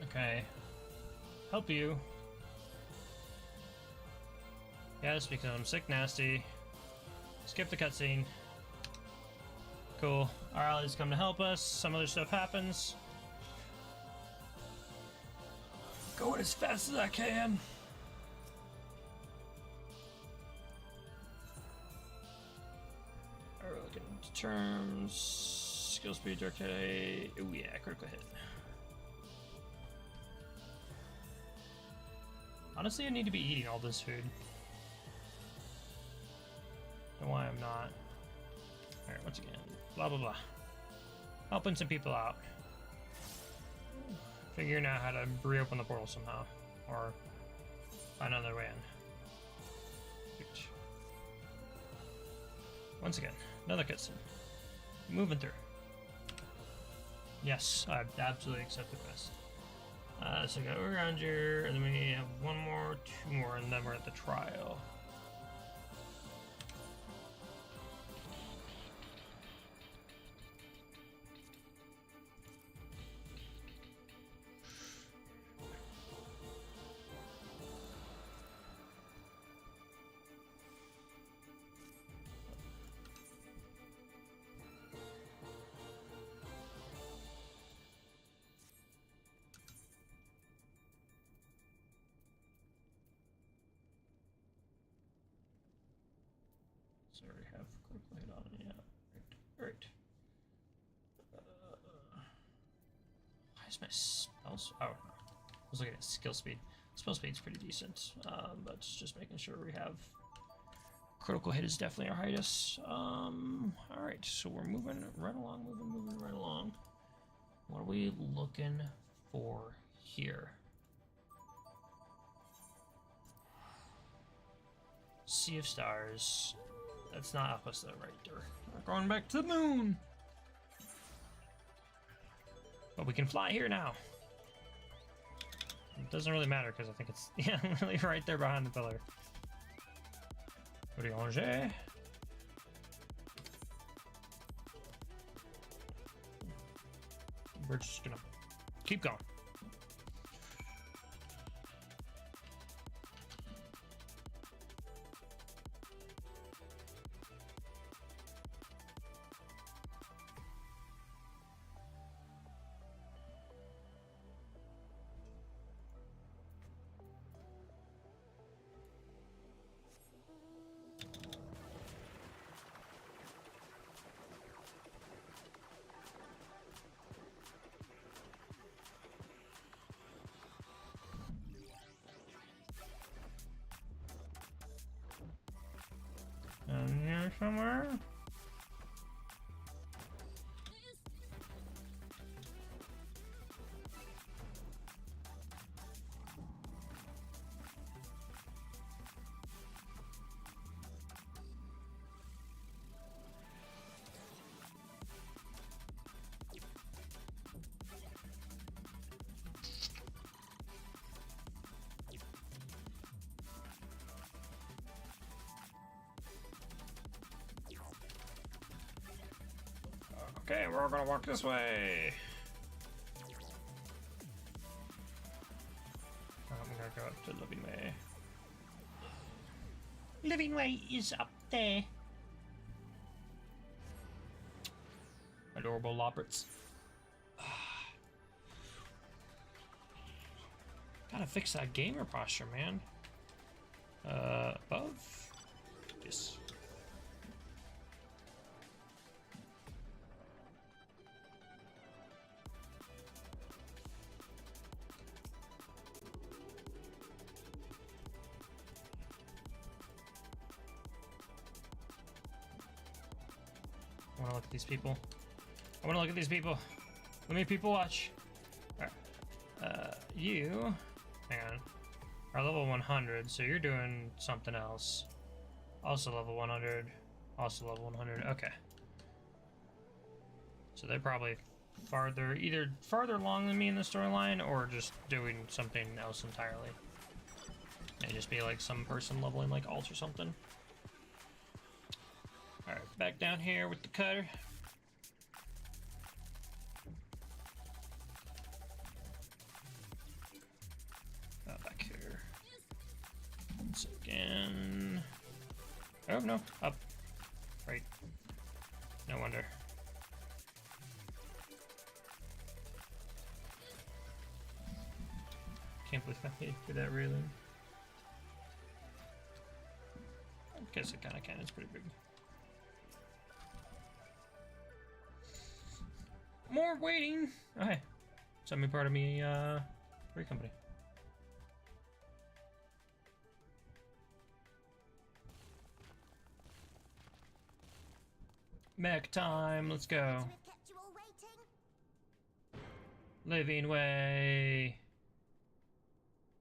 Okay. Help you. Yes, because I'm sick nasty. Skip the cutscene. Cool. Our allies come to help us. Some other stuff happens. Going as fast as I can. Alright, looking into terms. Skill speed, direct hit. Oh yeah, critical hit. Honestly, I need to be eating all this food. Don't know why I'm not. Alright, once again. Blah blah blah. Helping some people out. Figuring out how to reopen the portal somehow. Or find another way in. Huge. Once again, another cutscene. Moving through. Yes, I absolutely accept the quest. So we got around here, and then we have one more, two more, and then we're at the trial. So I already have critical hit on it, yeah. Right. Why is my spells? Oh, I was looking at skill speed. Spell speed's pretty decent, but just making sure we have critical hit is definitely our highest. Alright, so we're moving right along, moving right along. What are we looking for here? Sea of Stars. That's not up us though, right there. We're going back to the moon. But we can fly here now. It doesn't really matter because I think it's really right there behind the pillar. Ranger. We're just gonna keep going. Here somewhere. Okay, we're all gonna walk this way. I'm gonna go to Living Way. Living Way is up there. Adorable Lobrits. Gotta fix that gamer posture, man. Above? Yes. I wanna look at these people. I wanna look at these people. Let me people watch. Alright. You, hang on, are level 100, so you're doing something else. Also level 100, also level 100, okay. So they're probably either farther along than me in the storyline, or just doing something else entirely. May just be like some person leveling like alt or something. Alright, back down here with the cutter. Back here. Once again. Oh, no. Up. Right. No wonder. Can't believe I made it through that railing. I guess it kinda can. It's pretty big. More waiting! Oh, hey. Send me part of me, free company. Mech time, let's go. Living Way.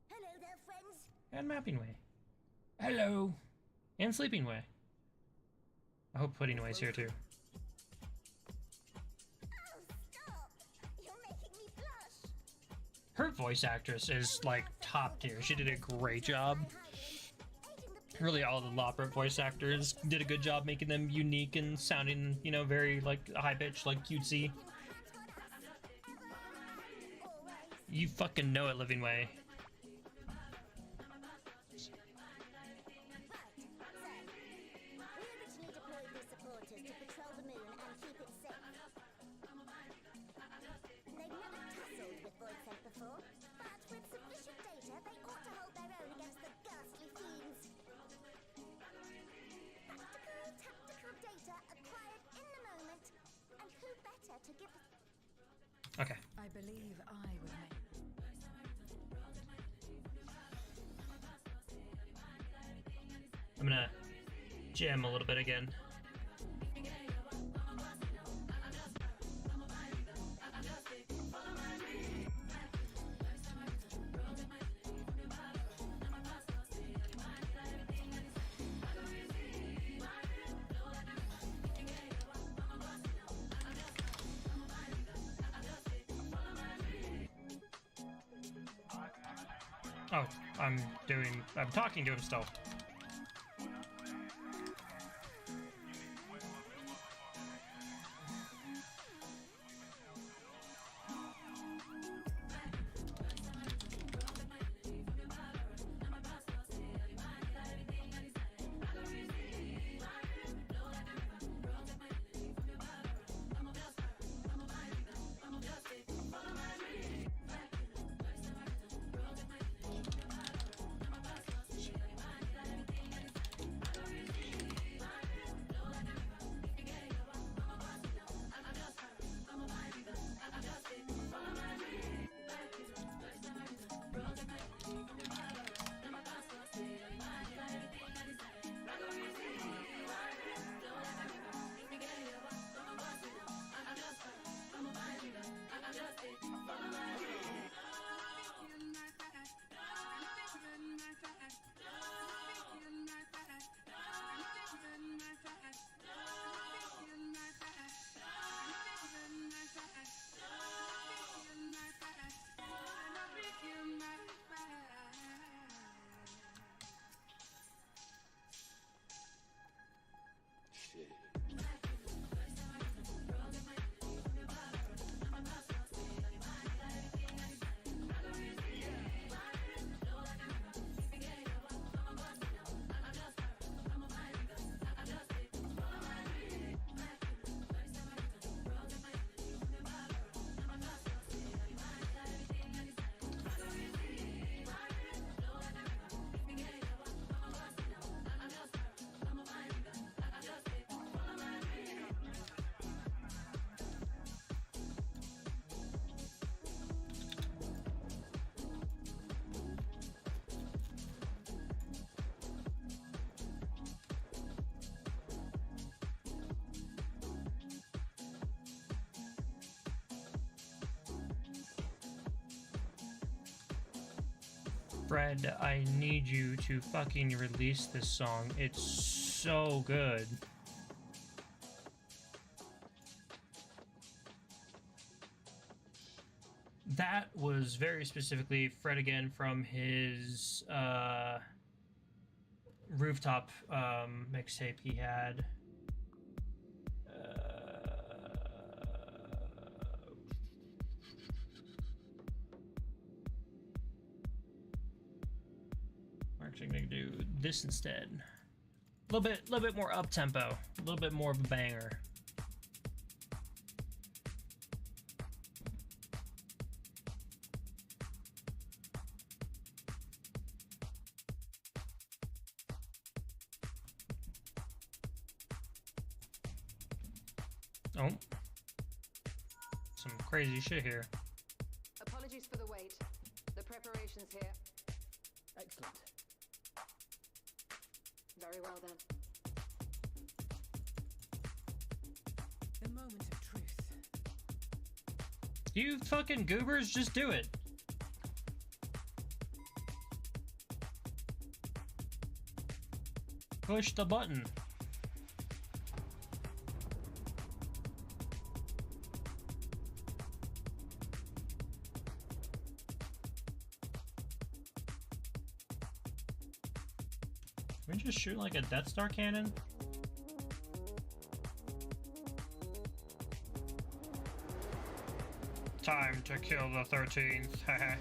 Hello there, friends. And Mapping Way. Hello. And Sleeping Way. I hope Pudding Way's here too. Her voice actress is like top tier. She did a great job. Really, all the Lopper voice actors did a good job making them unique and sounding, you know, very like high pitched, like cutesy. You fucking know it, Living Way. Okay. I believe I would make. I'm gonna jam a little bit again. Oh, I'm talking to him still. Fred, I need you to fucking release this song. It's so good. That was very specifically Fred again from his rooftop mixtape he had. We're actually gonna do this instead. A little bit more up tempo, a little bit more of a banger. Oh, some crazy shit here. Apologies for the wait. The preparations here. Excellent. Very well then. The moment of truth. You fucking goobers, just do it. Push the button. Can we just shoot like a Death Star cannon? Time to kill the 13th. Haha.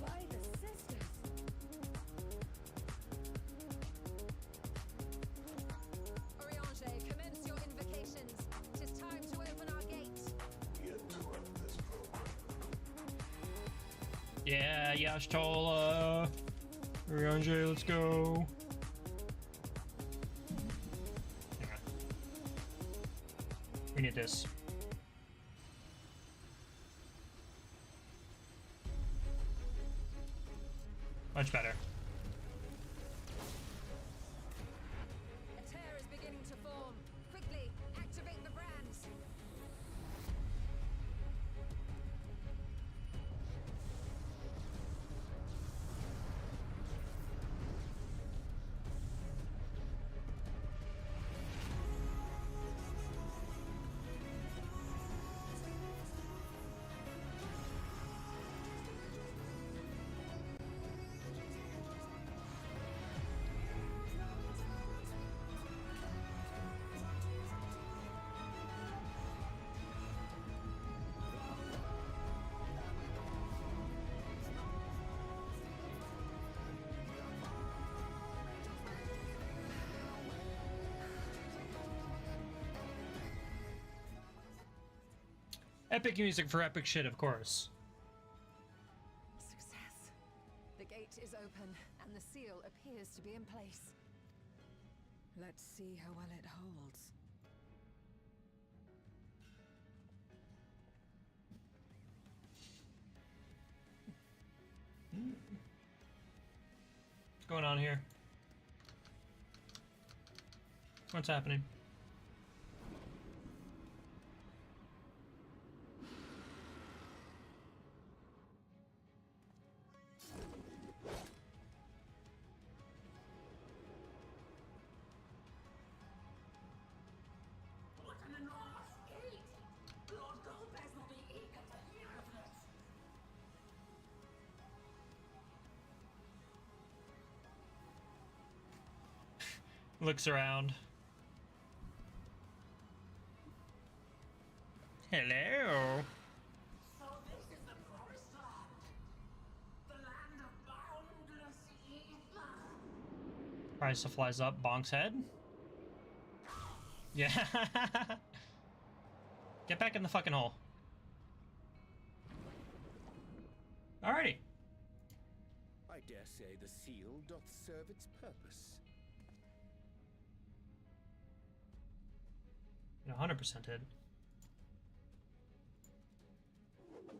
By the sisters. Oriange, commence your invocations. 'Tis time to open our gate. Yeah, Yashtola. Oriange, let's go. Hang on. We need this. Much better. A tear is beginning to form. Quickly, activate the brands. Epic music for epic shit, of course. Success. The gate is open, and the seal appears to be in place. Let's see how well it holds. What's going on here? What's happening? Looks around. Hello. So this is the promised land. The land of boundless ether. Price flies up, Bonk's head. Yeah. Get back in the fucking hole. Alrighty. I dare say the seal doth serve its purpose. 100% hid.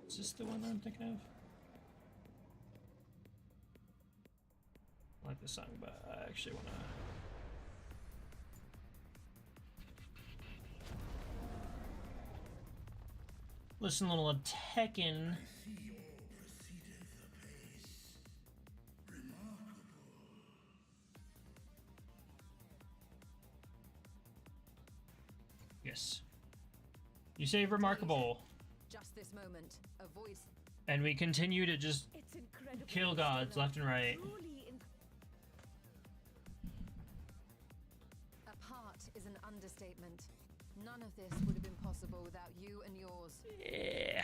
Is this the one that I'm thinking of? I like this song, but I actually want to... Listen, a little Tekken. Yes. You say remarkable. Just this moment, a voice. And we continue to just kill gods left and right. Apart is an understatement. None of this would have been possible without you and yours. Yeah.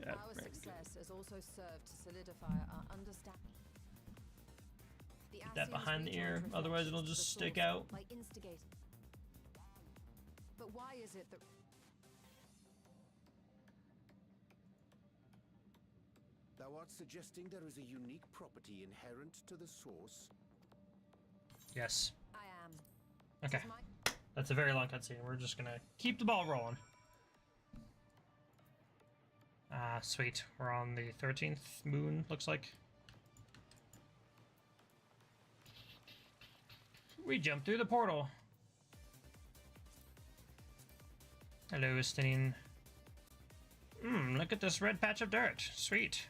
Our success has also served to solidify our understanding. Get that behind the ear, otherwise it'll just stick out. By instigating. But why is it that Thou art suggesting there is a unique property inherent to the source? Yes. I am. Okay. That's a very long cutscene. We're just gonna keep the ball rolling. Ah, sweet. We're on the 13th moon, looks like. We jumped through the portal. Hello, Estine. Look at this red patch of dirt. Sweet.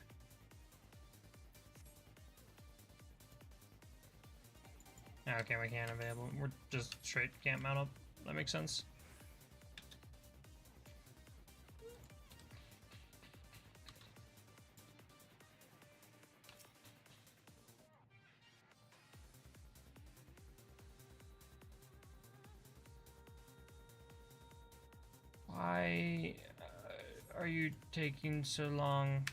Okay, we can't available. We're just straight can't mount up. That makes sense. Why are you taking so long?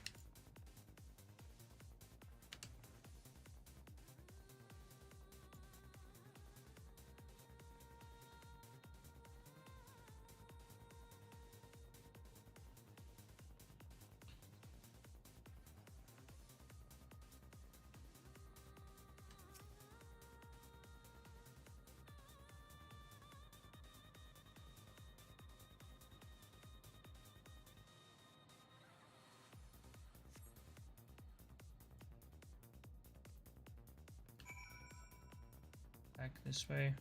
Back this way.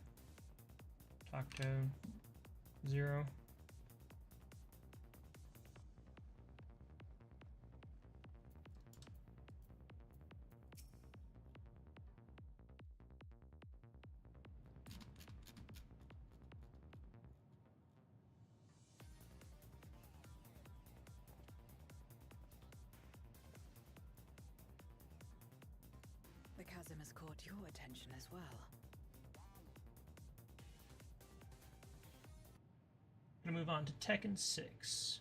Talk to 0. The chasm has caught your attention as well. Gonna move on to Tekken 6.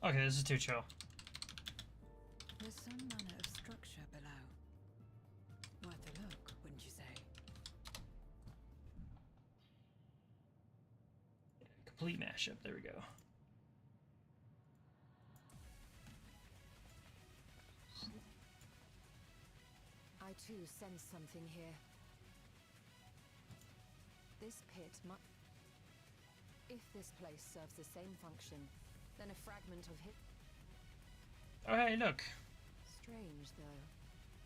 Okay, this is too chill. There's some manner of structure below. Worth a look, wouldn't you say? Complete mashup. There we go. I too sense something here. This pit might. If this place serves the same function, then a fragment of him. Oh, hey, look. Strange, though.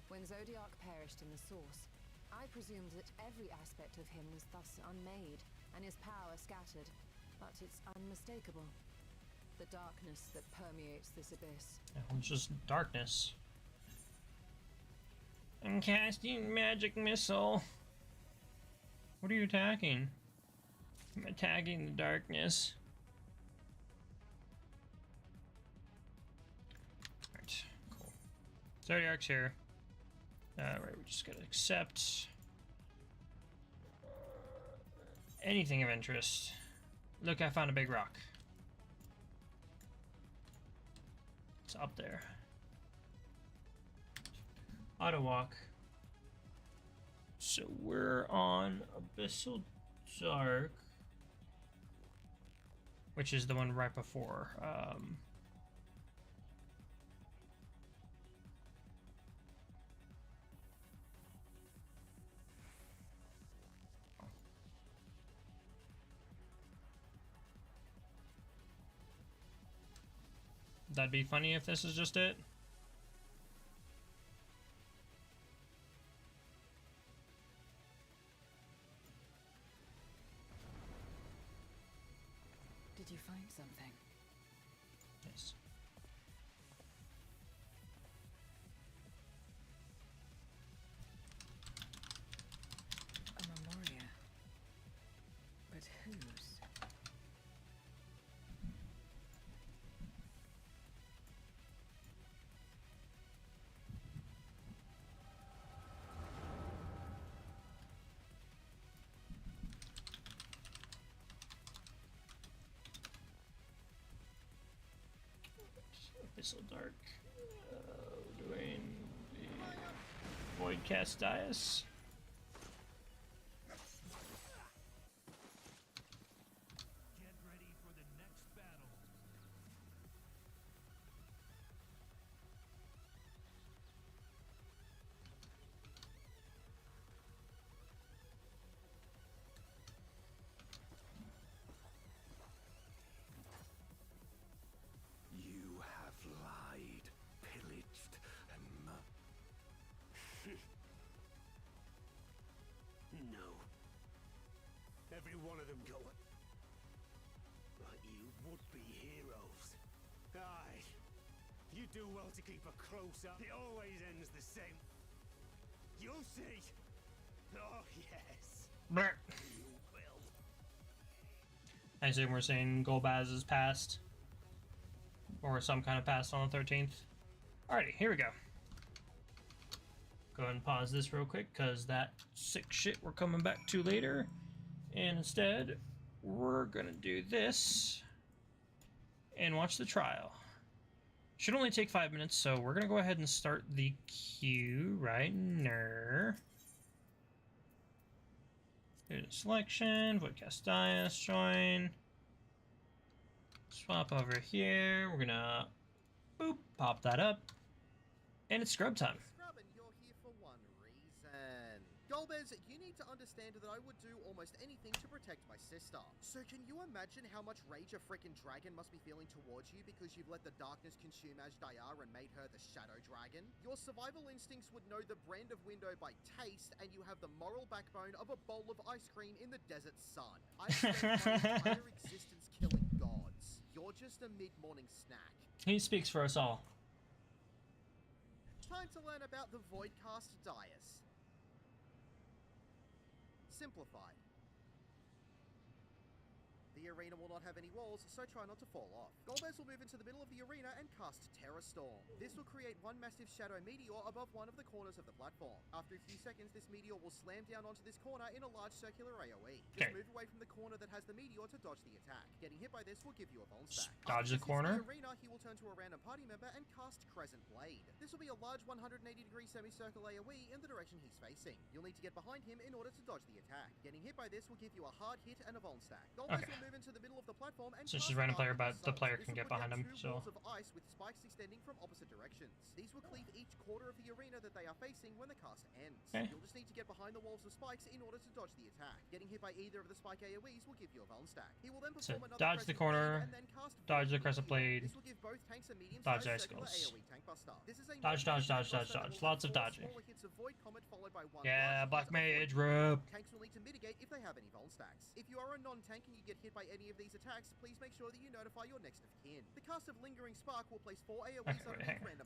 When Zodiac perished in the Source, I presumed that every aspect of him was thus unmade, and his power scattered. But it's unmistakable. The darkness that permeates this abyss. It's just darkness. I'm casting magic missile. What are you attacking? I'm attacking the darkness. Alright, cool. Zodiac's here. Alright, we just gotta accept anything of interest. Look, I found a big rock. It's up there. Auto walk. So we're on Abyssal Dark, which is the one right before. That'd be funny if this is just it. Did you find something? Yes. A memoria. But whose? Abyssal Dark. Doing the Voidcast Dias. Get ready for the next battle. You have lied, pillaged, and no. Every one of them got what? Like you would-be heroes. Aye. You do well to keep a close eye. It always ends the same. You'll see. Oh, yes. Blech. You will. I assume we're saying Golbaz is passed. Or some kind of past on the 13th. Alrighty, here we go. Go ahead and pause this real quick, because that sick shit we're coming back to later. And instead, we're gonna do this and watch the trial. Should only take 5 minutes, so we're gonna go ahead and start the queue right now. Do the selection, Voidcast Dias, join. Swap over here. We're gonna boop, pop that up. And it's scrub time. Scrubbin', you're here for one reason. Golbez, you need to understand that I would do almost anything to protect my sister. So can you imagine how much rage a frickin' dragon must be feeling towards you because you've let the darkness consume Ashdayar and made her the Shadow Dragon? Your survival instincts would know the brand of window by taste, and you have the moral backbone of a bowl of ice cream in the desert sun. I spent my entire existence killing gods. You're just a mid-morning snack. He speaks for us all. Time to learn about the Voidcast Dias. Simplified. The arena will not have any walls, so try not to fall off. Golbez will move into the middle of the arena and cast Terror Storm. This will create one massive shadow meteor above one of the corners of the platform. After a few seconds, this meteor will slam down onto this corner in a large circular AoE. Just move away from the corner that has the meteor to dodge the attack. Getting hit by this will give you a Vuln stack. Dodge the corner. In the arena, he will turn to a random party member and cast Crescent Blade. This will be a large 180-degree semicircle AoE in the direction he's facing. You'll need to get behind him in order to dodge the attack. Getting hit by this will give you a hard hit and a Vuln stack. Golbez will move into the middle of the platform and So it's just random player, but the player can get behind him. So of ice with spikes extending from opposite directions. These will cleave each quarter of the arena that they are facing when the cast ends. Okay. You'll just need to get behind the walls of spikes in order to dodge the attack. Getting hit by either of the spike AoEs will give you a Vuln stack. He will then perform another dodge the corner, dodge the Crescent Blade, this will give both tanks a medium dodge circular icicles. AoE tank buster. This is a Dodge, lots of dodging. hits of Void Comet followed by one Yeah, large Black hit of Mage, Void. rip. Tanks will need to mitigate if they have any Vuln stacks. If you are a non-tank and you get hit by any of these attacks, please make sure that you notify your next of kin. The cast of Lingering Spark will place 4 AoEs underneath random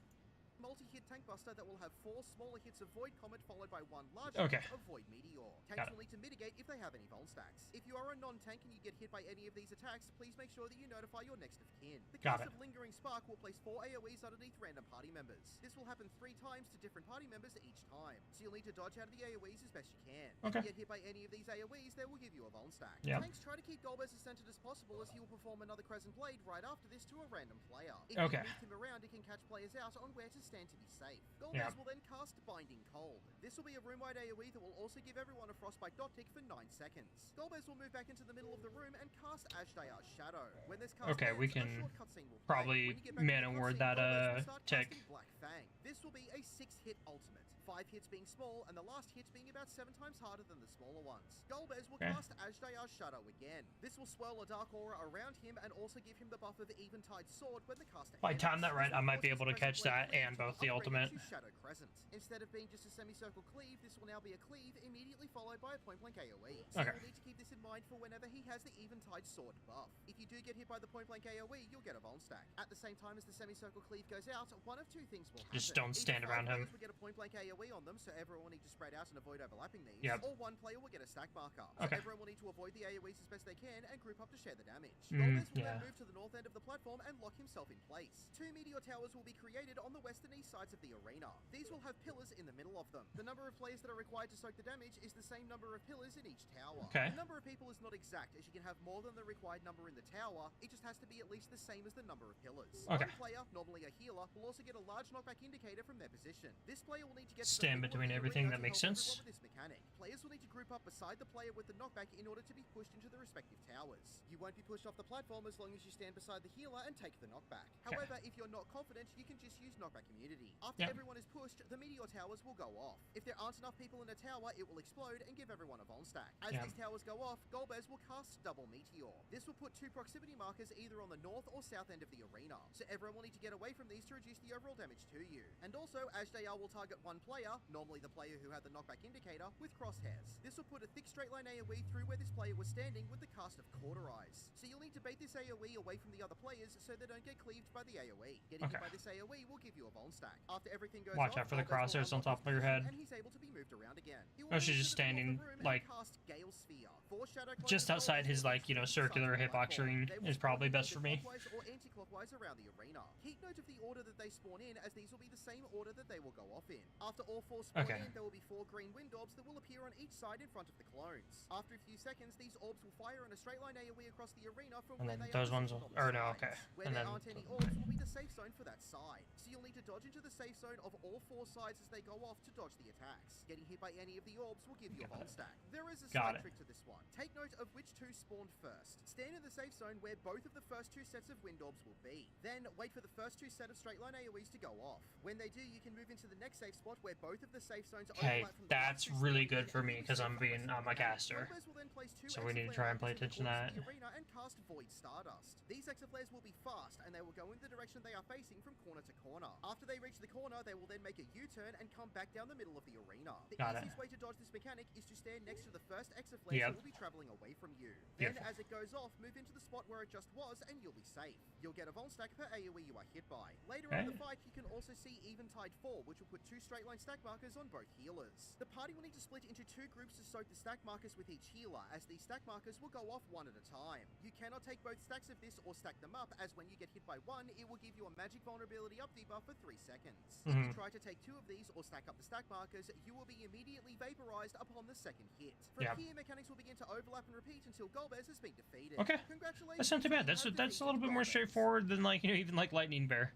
multi-hit tank buster that will have 4 smaller hits of Void Comet followed by 1 large hit of Void Meteor. Tanks will need to mitigate if they have any Vuln stacks. If you are a non-tank and you get hit by any of these attacks, please make sure that you notify your next of kin. The cast of Lingering Spark will place 4 AoEs underneath random party members. This will happen 3 times to different party members each time, so you'll need to dodge out of the AoEs as best you can. If you get hit by any of these AoEs, they will give you a Vuln stack. Tanks try to keep Golbez as centered as possible, as he will perform another Crescent Blade right after this to a random player. If you move him around, it can catch players out on where to stand to be safe. Golbez will then cast Binding Cold. This will be a room-wide AoE that will also give everyone a Frostbite dot tick for 9 seconds. Golbez will move back into the middle of the room and cast Ashdayar's Shadow. When this cast ends, we a can short cutscene will play. probably When you get back to mana the word cutscene, that Golbez will start tick. casting Black Fang. This will be a 6-hit ultimate. 5 hits being small, and the last hit being about 7 times harder than the smaller ones. Golbez will Okay. cast Ajdayar's Shadow again. This will swirl a dark aura around him and also give him the buff of Eventide Sword when the caster If I ends. time that right, This I will might be force able to his catch Crescent that Blade and Cleave both to the upgrade ultimate. into Shadow Crescent. Instead of being just a semicircle cleave, this will now be a cleave immediately followed by a point-blank AoE. So Okay. you'll need to keep this in mind for whenever he has the Eventide Sword buff. If you do get hit by the point-blank AoE, you'll get a Vuln stack. At the same time as the semicircle cleave goes out, one of 2 things will happen. Just don't stand Either 5 around him. players will get a point-blank AoE on them, so everyone will need to spread out and avoid overlapping these. Yep. Or 1 player will get a stack marker, so Okay. everyone will need to avoid the AoEs as best they can and group up to share the damage. Mm, Golbez will yeah. then move to the north end of the platform and lock himself in place. 2 meteor towers will be created on the west and east sides of the arena. These will have pillars in the middle of them. The number of players that are required to soak the damage is the same number of pillars in each tower. Okay. The number of people is not exact, as you can have more than the required number in the tower. It just has to be at least the same as the number of pillars. Okay. One player, normally a healer, will also get a large knockback indicator from their position. This player will need to get to the Stand middle of between the everything, arena that to makes help sense. everyone with this mechanic. Players will need to group up beside the player with the knockback in order to be pushed into the respective towers. You won't be pushed off the platform as long as you stand beside the healer and take the knockback. Okay. However, if you're not confident, you can just use knockback immunity. After Yep. everyone is pushed, the meteor towers will go off. If there aren't enough people in a tower, it will explode and give everyone a Vuln stack. As Yep. these towers go off, Golbez will cast Double Meteor. This will put 2 proximity markers either on the north or south end of the arena, so everyone will need to get away from these to reduce the overall damage to you. And also, Ajdayar will target 1 player, normally the player who had the knockback indicator, with crosshairs. This will put a thick straight line AoE through where this player was standing with the cast of Cauterize. So you'll need to bait this AoE away from the other players so they don't get cleaved by the AoE. Getting hit Okay. by this AoE will give you a Vuln stack. After everything goes Watch off, out for the Golbez will crosshairs on unlock top his of your position, head. and he's able to be moved around again. He will Oh, she's move just to the middle of standing, the room and like, cast Gale Sphere. 4 shadow clones just of outside Golbez his, will like, you know, each circular side of the hitbox platform. ring They will is spawn probably either best for me. clockwise or anti-clockwise around the arena. Keep note of the order that they spawn in, as these will be the same order that they will go off in. After all 4 spawn Okay. in, there will be 4 green wind orbs that will appear on each side in front of the clones. After a few seconds, these orbs will fire in a straight line AoE across the arena from And where then they those are ones positioned will- on the or no, sides. okay. Where And there then- aren't any orbs will be the safe zone for that side. So you'll need to dodge into the safe zone of all 4 sides as they go off to dodge the attacks. Getting hit by any of the orbs will give you a Vuln stack. There is a Got slight it. trick to this one. Take note of which 2 spawned first. Stand in the safe zone where both of the first 2 sets of wind orbs will be. Then wait for the first 2 set of straight line AoEs to go off. When they do, you can move into the next safe spot where both of the safe zones Okay, overlap from the last that's 2 really spawned good in, for and me you'll be because safe I'm for the being rest of the I'm a game. caster, Golbez will then place 2 so we need to exaflare try and play markers in the attention to corners that. of the arena and cast Void Stardust. These exaflares will be fast and they will go in the direction they are facing from corner to corner. After they reach the corner, they will then make a U-turn and come back down the middle of the arena. The Got it. easiest way to dodge this mechanic is to stand next to the first exaflare Yep. that will be traveling away from you. Then, Beautiful. as it goes off, move into the spot where it just was and you'll be safe. You'll get a Vuln stack per AoE you are hit by. Later on in the Okay. fight, you can also see Eventide 4, which will put 2 straight line stack markers on both healers. The party will need to split into 2 groups to soak the stack markers with each healer, as these stack markers will go off 1 at a time. You cannot take both stacks of this or stack them up, as when you get hit by 1, it will give you a magic vulnerability up debuff for 3 seconds. If you Mhm. try to take 2 of these or stack up the stack markers, you will be immediately vaporized upon the second hit. From Yep. here, mechanics will begin to overlap and repeat until Golbez has been defeated. Okay. Congratulations. That's not too bad. you That's have that's a defeated little bit more Golbez. straightforward than, like, you know, even like Lightning Bear.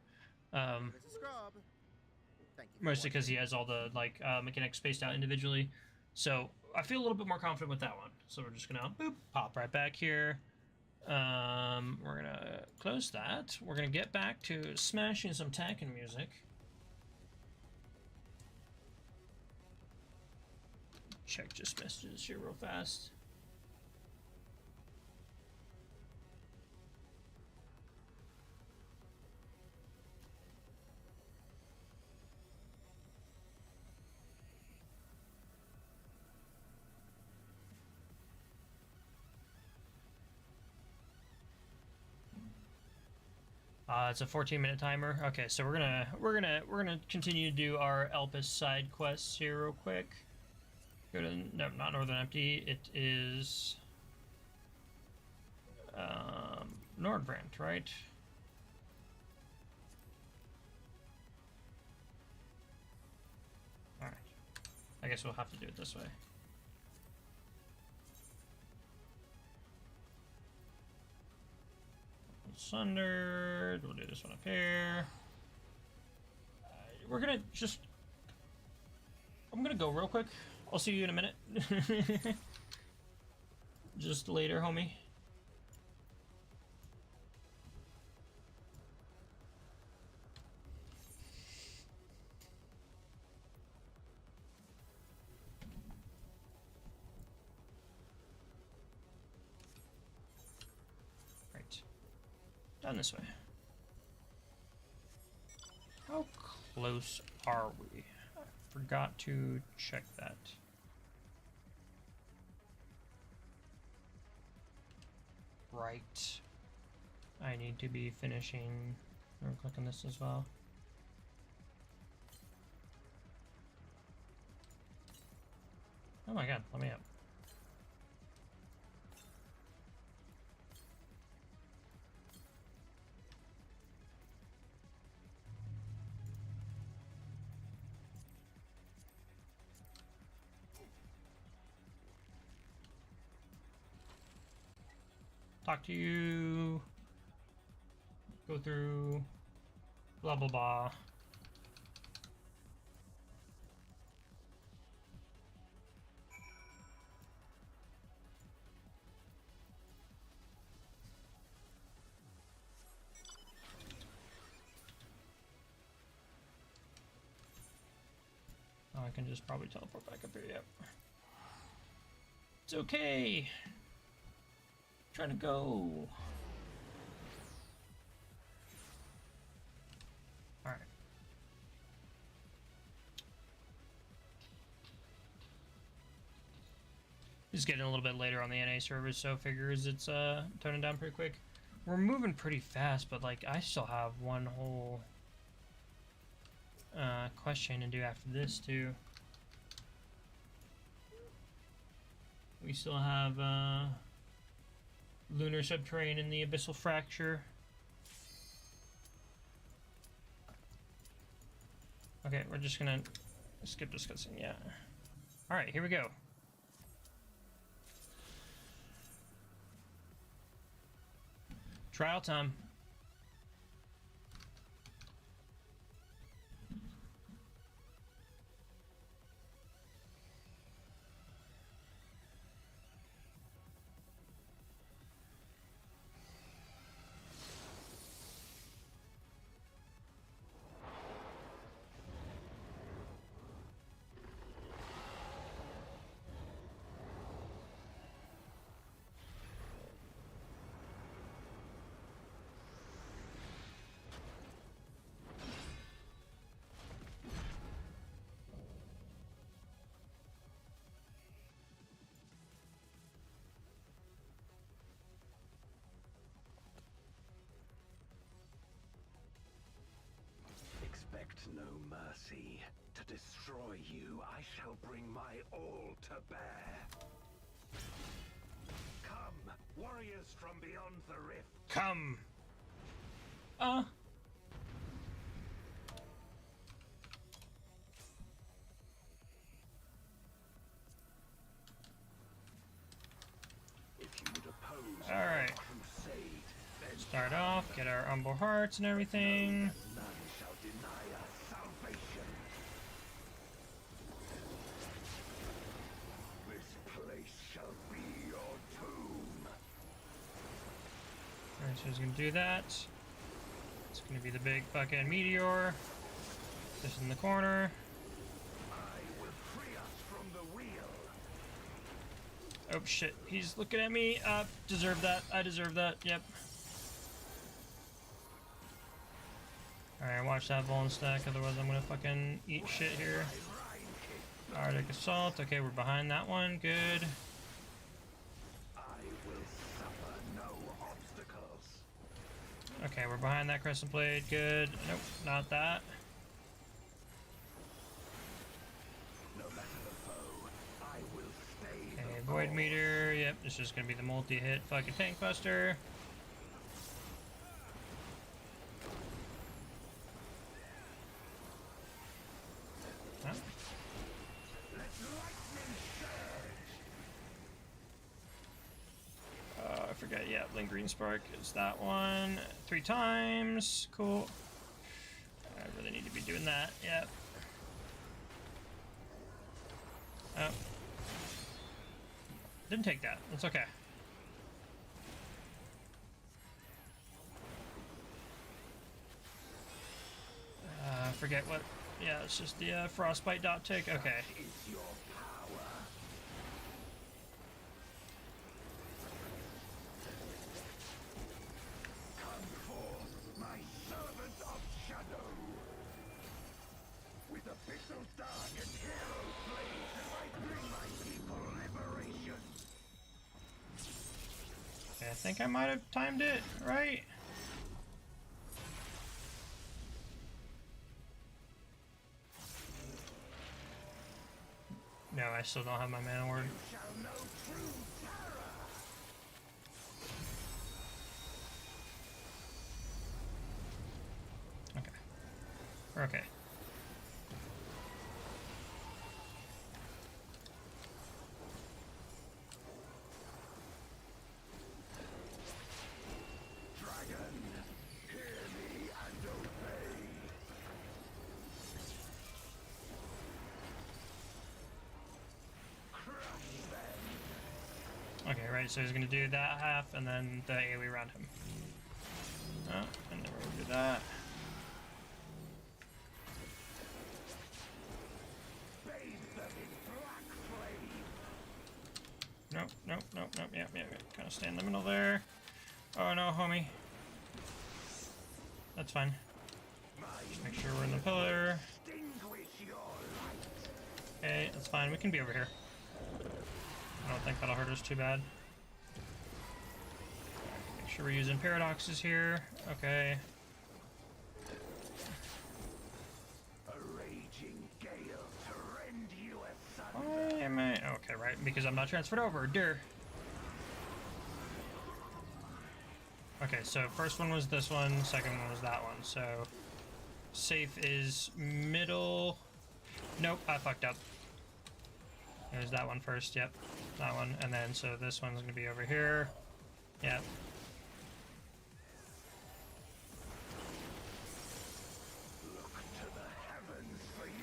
There's a scrub. Thank you for Mostly because he watching. has all the like mechanics spaced out individually. So I feel a little bit more confident with that one. So we're just gonna boop, pop right back here. We're gonna close that. We're gonna get back to smashing some Tekken music. Check just messages here real fast. It's a 14-minute timer. Okay, so we're gonna continue to do our Elpis side quests here real quick. Go to no, not Northern Empty. It is Nordbrand, right? All right. I guess we'll have to do it this way. Sundered. We'll do this one up here. We're gonna just. I'm gonna go real quick. I'll see you in a minute. Just later, homie. Down this way. How close are we? I forgot to check that. Right. I need to be finishing. Or click on this as well. Oh my god, let me up. Talk to you. Go through. Blah blah blah. Oh, I can just probably teleport back up here, yep. It's okay. Trying to go. Alright. Just getting a little bit later on the NA service, so figures it's toning down pretty quick. We're moving pretty fast, but like I still have one whole quest chain to do after this too. We still have lunar subterranean in the abyssal fracture. Okay, we're just gonna skip discussing, yeah. Alright, here we go. Trial time. Expect no mercy. To destroy you, I shall bring my all to bear. Come, warriors from beyond the rift. Come. If you would oppose All right. crusade, then Start off, get our humble hearts and everything. none shall deny us salvation. This place shall be your tomb. Alright, so he's gonna do that. It's gonna be the big fucking meteor. This in the corner. I will free us from the wheel. Oh shit, he's looking at me. Deserve that. I deserve that. Yep. Alright, watch that bone stack, otherwise I'm gonna fucking eat shit here. Arctic Assault. Okay, we're behind that one. Good. I will suffer no obstacles. Okay, we're behind that Crescent Blade. Good. Nope, not that. No matter the foe, I will stay Okay, the Void foe. Meter. Yep, this is gonna be the multi-hit fucking tank buster. Huh? Let lightning surge. I forgot. Yeah, Lingering Spark is that one. 3 times. Cool. I really need to be doing that. Yep. Oh. Didn't take that. It's okay. I forget what. Yeah, it's just the frostbite dot tick. Okay. Is your power. Come think I might have timed it right. No, I still don't have my mana word. Okay. Okay. Okay, right, so he's gonna do that half and then the AoE around him. Oh, and then we'll do that. Nope, nope, nope, nope, yep, yep, yep. Kind of stay in the middle there. Oh no, homie. That's fine. Just make sure we're in the pillar. Okay, that's fine. We can be over here. I don't think that'll hurt us too bad. Make sure we're using paradoxes here. Okay. Why am I? Okay, right, because I'm not transferred over. Durr. Okay, so first one was this one, second one was that one. So safe is middle. Nope, I fucked up. There's that one first, yep. That one, and then so this one's gonna be over here. Yep.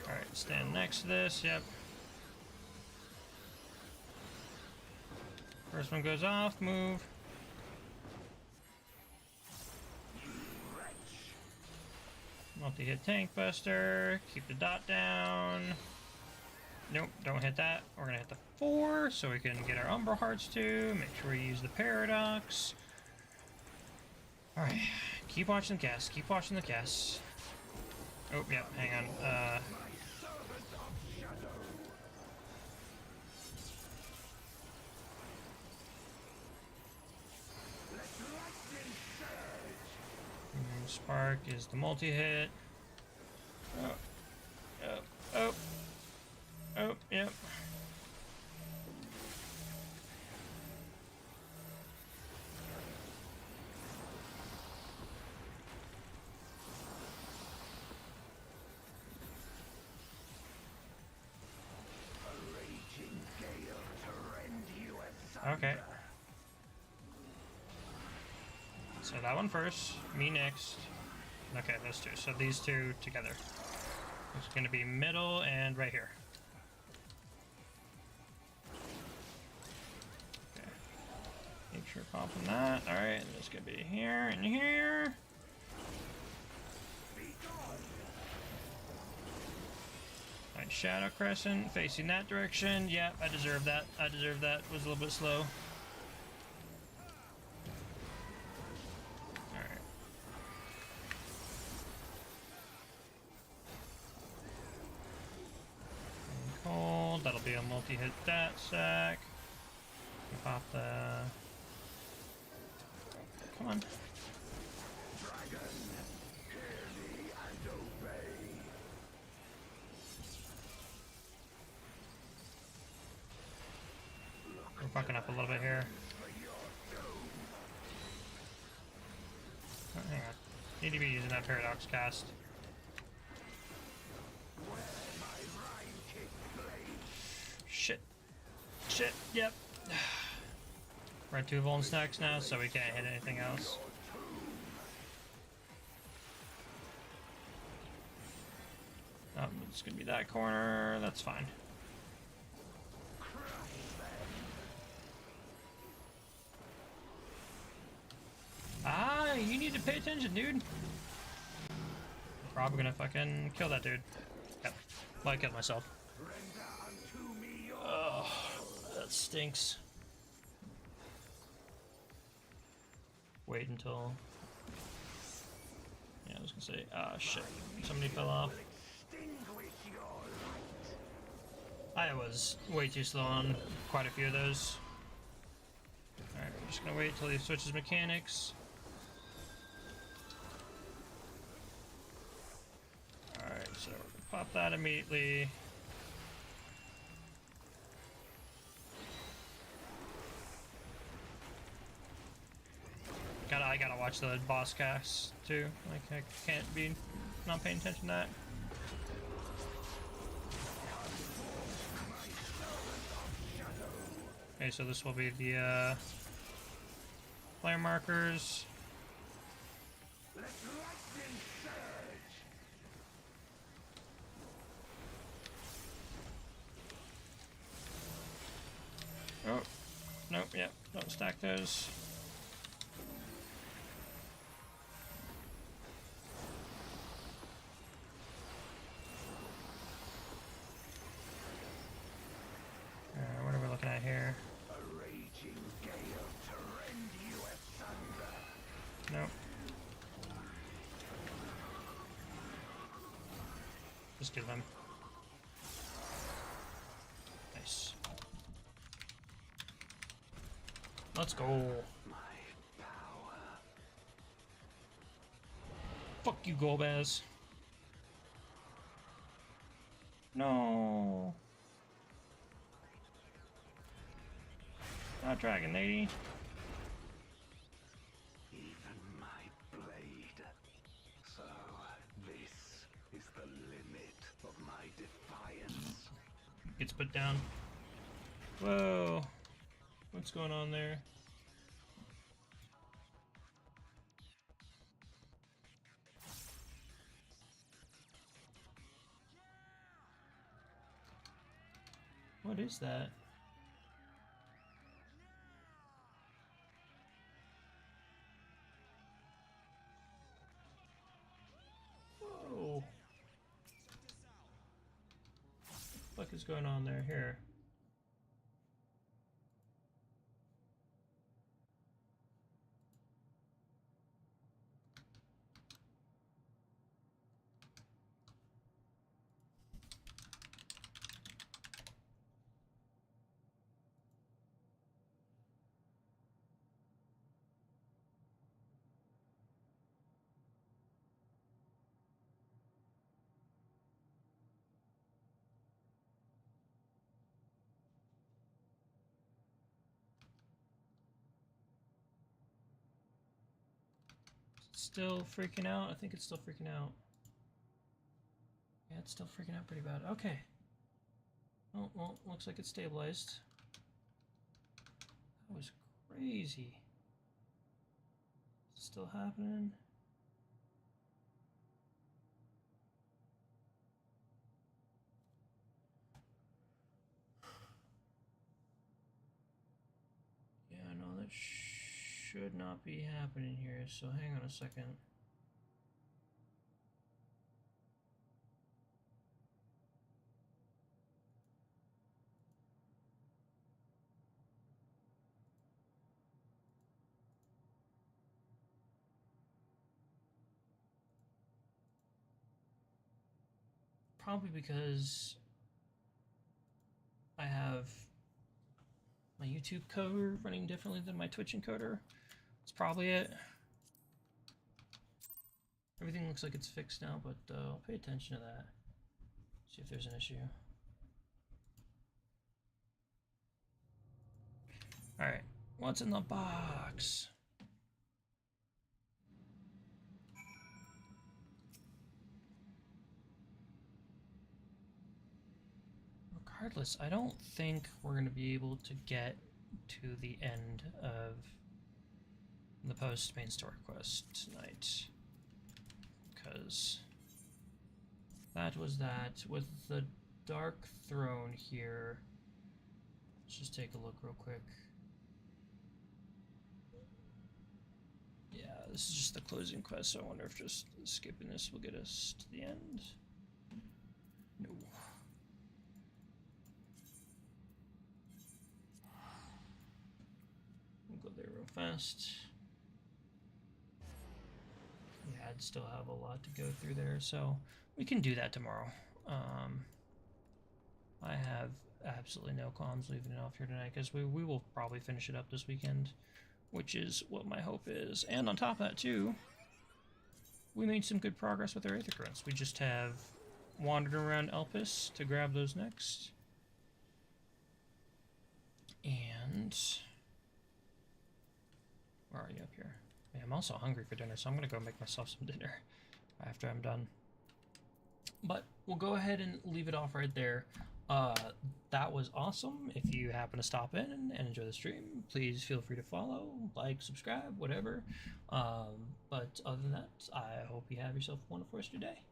Alright, stand next to this, yep. First one goes off, move. Multi-hit tank buster, keep the dot down. Nope, don't hit that. We're gonna hit the 4 so we can get our Umbra Hearts too. Make sure we use the Paradox. Alright, keep watching the cast, keep watching the cast. Oh, yep, hang on. Spark is the multi-hit. Oh, oh, oh, oh, yep. Okay. So that one first, me next. Okay, those two. So these two together. It's going to be middle and right here. Okay. Make sure popping that. Alright, and it's going to be here and here. Alright, Shadow Crescent facing that direction. Yep, I deserve that. I deserve that. Was a little bit slow. That'll be a multi-hit that sack. Pop the... Come on. We're fucking up a little bit here. Oh, hang on. Need to be using that Paradox cast. Shit. Shit, yep. We're at 2 Vuln stacks now, so we can't hit anything else. Oh, it's gonna be that corner, that's fine. Ah, you need to pay attention, dude. Probably gonna fucking kill that dude. Yep. Well, I killed myself. Oh, that stinks. Wait until... Yeah, I was gonna say, ah, shit. Somebody fell off. I was way too slow on quite a few of those. Alright, just gonna wait till he switches mechanics. Alright, so pop that immediately. I gotta watch the boss cast too. Like I can't be not paying attention to that. Okay, so this will be the player markers. Oh, nope, yep, don't stack those. What are we looking at here? A raging gale to rend you asunder. Nope. Just kill them. Nice. Let's go. My power. Fuck you, Golbez. No. Not Dragon Lady. Even my blade. So, this is the limit of my defiance. Gets put down. Whoa. What's going on there? What is that? Whoa. What the fuck is going on there? Here. Still freaking out? I think it's still freaking out. Yeah, it's still freaking out pretty bad. Okay. Oh, well, looks like it's stabilized. That was crazy. Still happening? Yeah, no, that should not be happening here, so hang on a second. Probably because I have my YouTube coder running differently than my Twitch encoder. That's probably it. Everything looks like it's fixed now, but I'll pay attention to that. See if there's an issue. Alright, what's in the box? Regardless, I don't think we're going to be able to get to the end of the post main story quest tonight, because that was that. With the Dark Throne here, let's just take a look real quick. Yeah, this is just the closing quest, so I wonder if just skipping this will get us to the end. No. We'll go there real fast. Yeah, I'd still have a lot to go through there, so we can do that tomorrow. I have absolutely no qualms leaving it off here tonight, because we will probably finish it up this weekend. which is what my hope is. And on top of that, too, we made some good progress with our Aether Currents. We just have wandered around Elpis to grab those next. And where are you up here? Yeah, I'm also hungry for dinner, so I'm gonna go make myself some dinner after I'm done. But we'll go ahead and leave it off right there. That was awesome. If you happen to stop in and enjoy the stream, please feel free to follow, like, subscribe, whatever. But other than that, I hope you have yourself a wonderful rest of your day.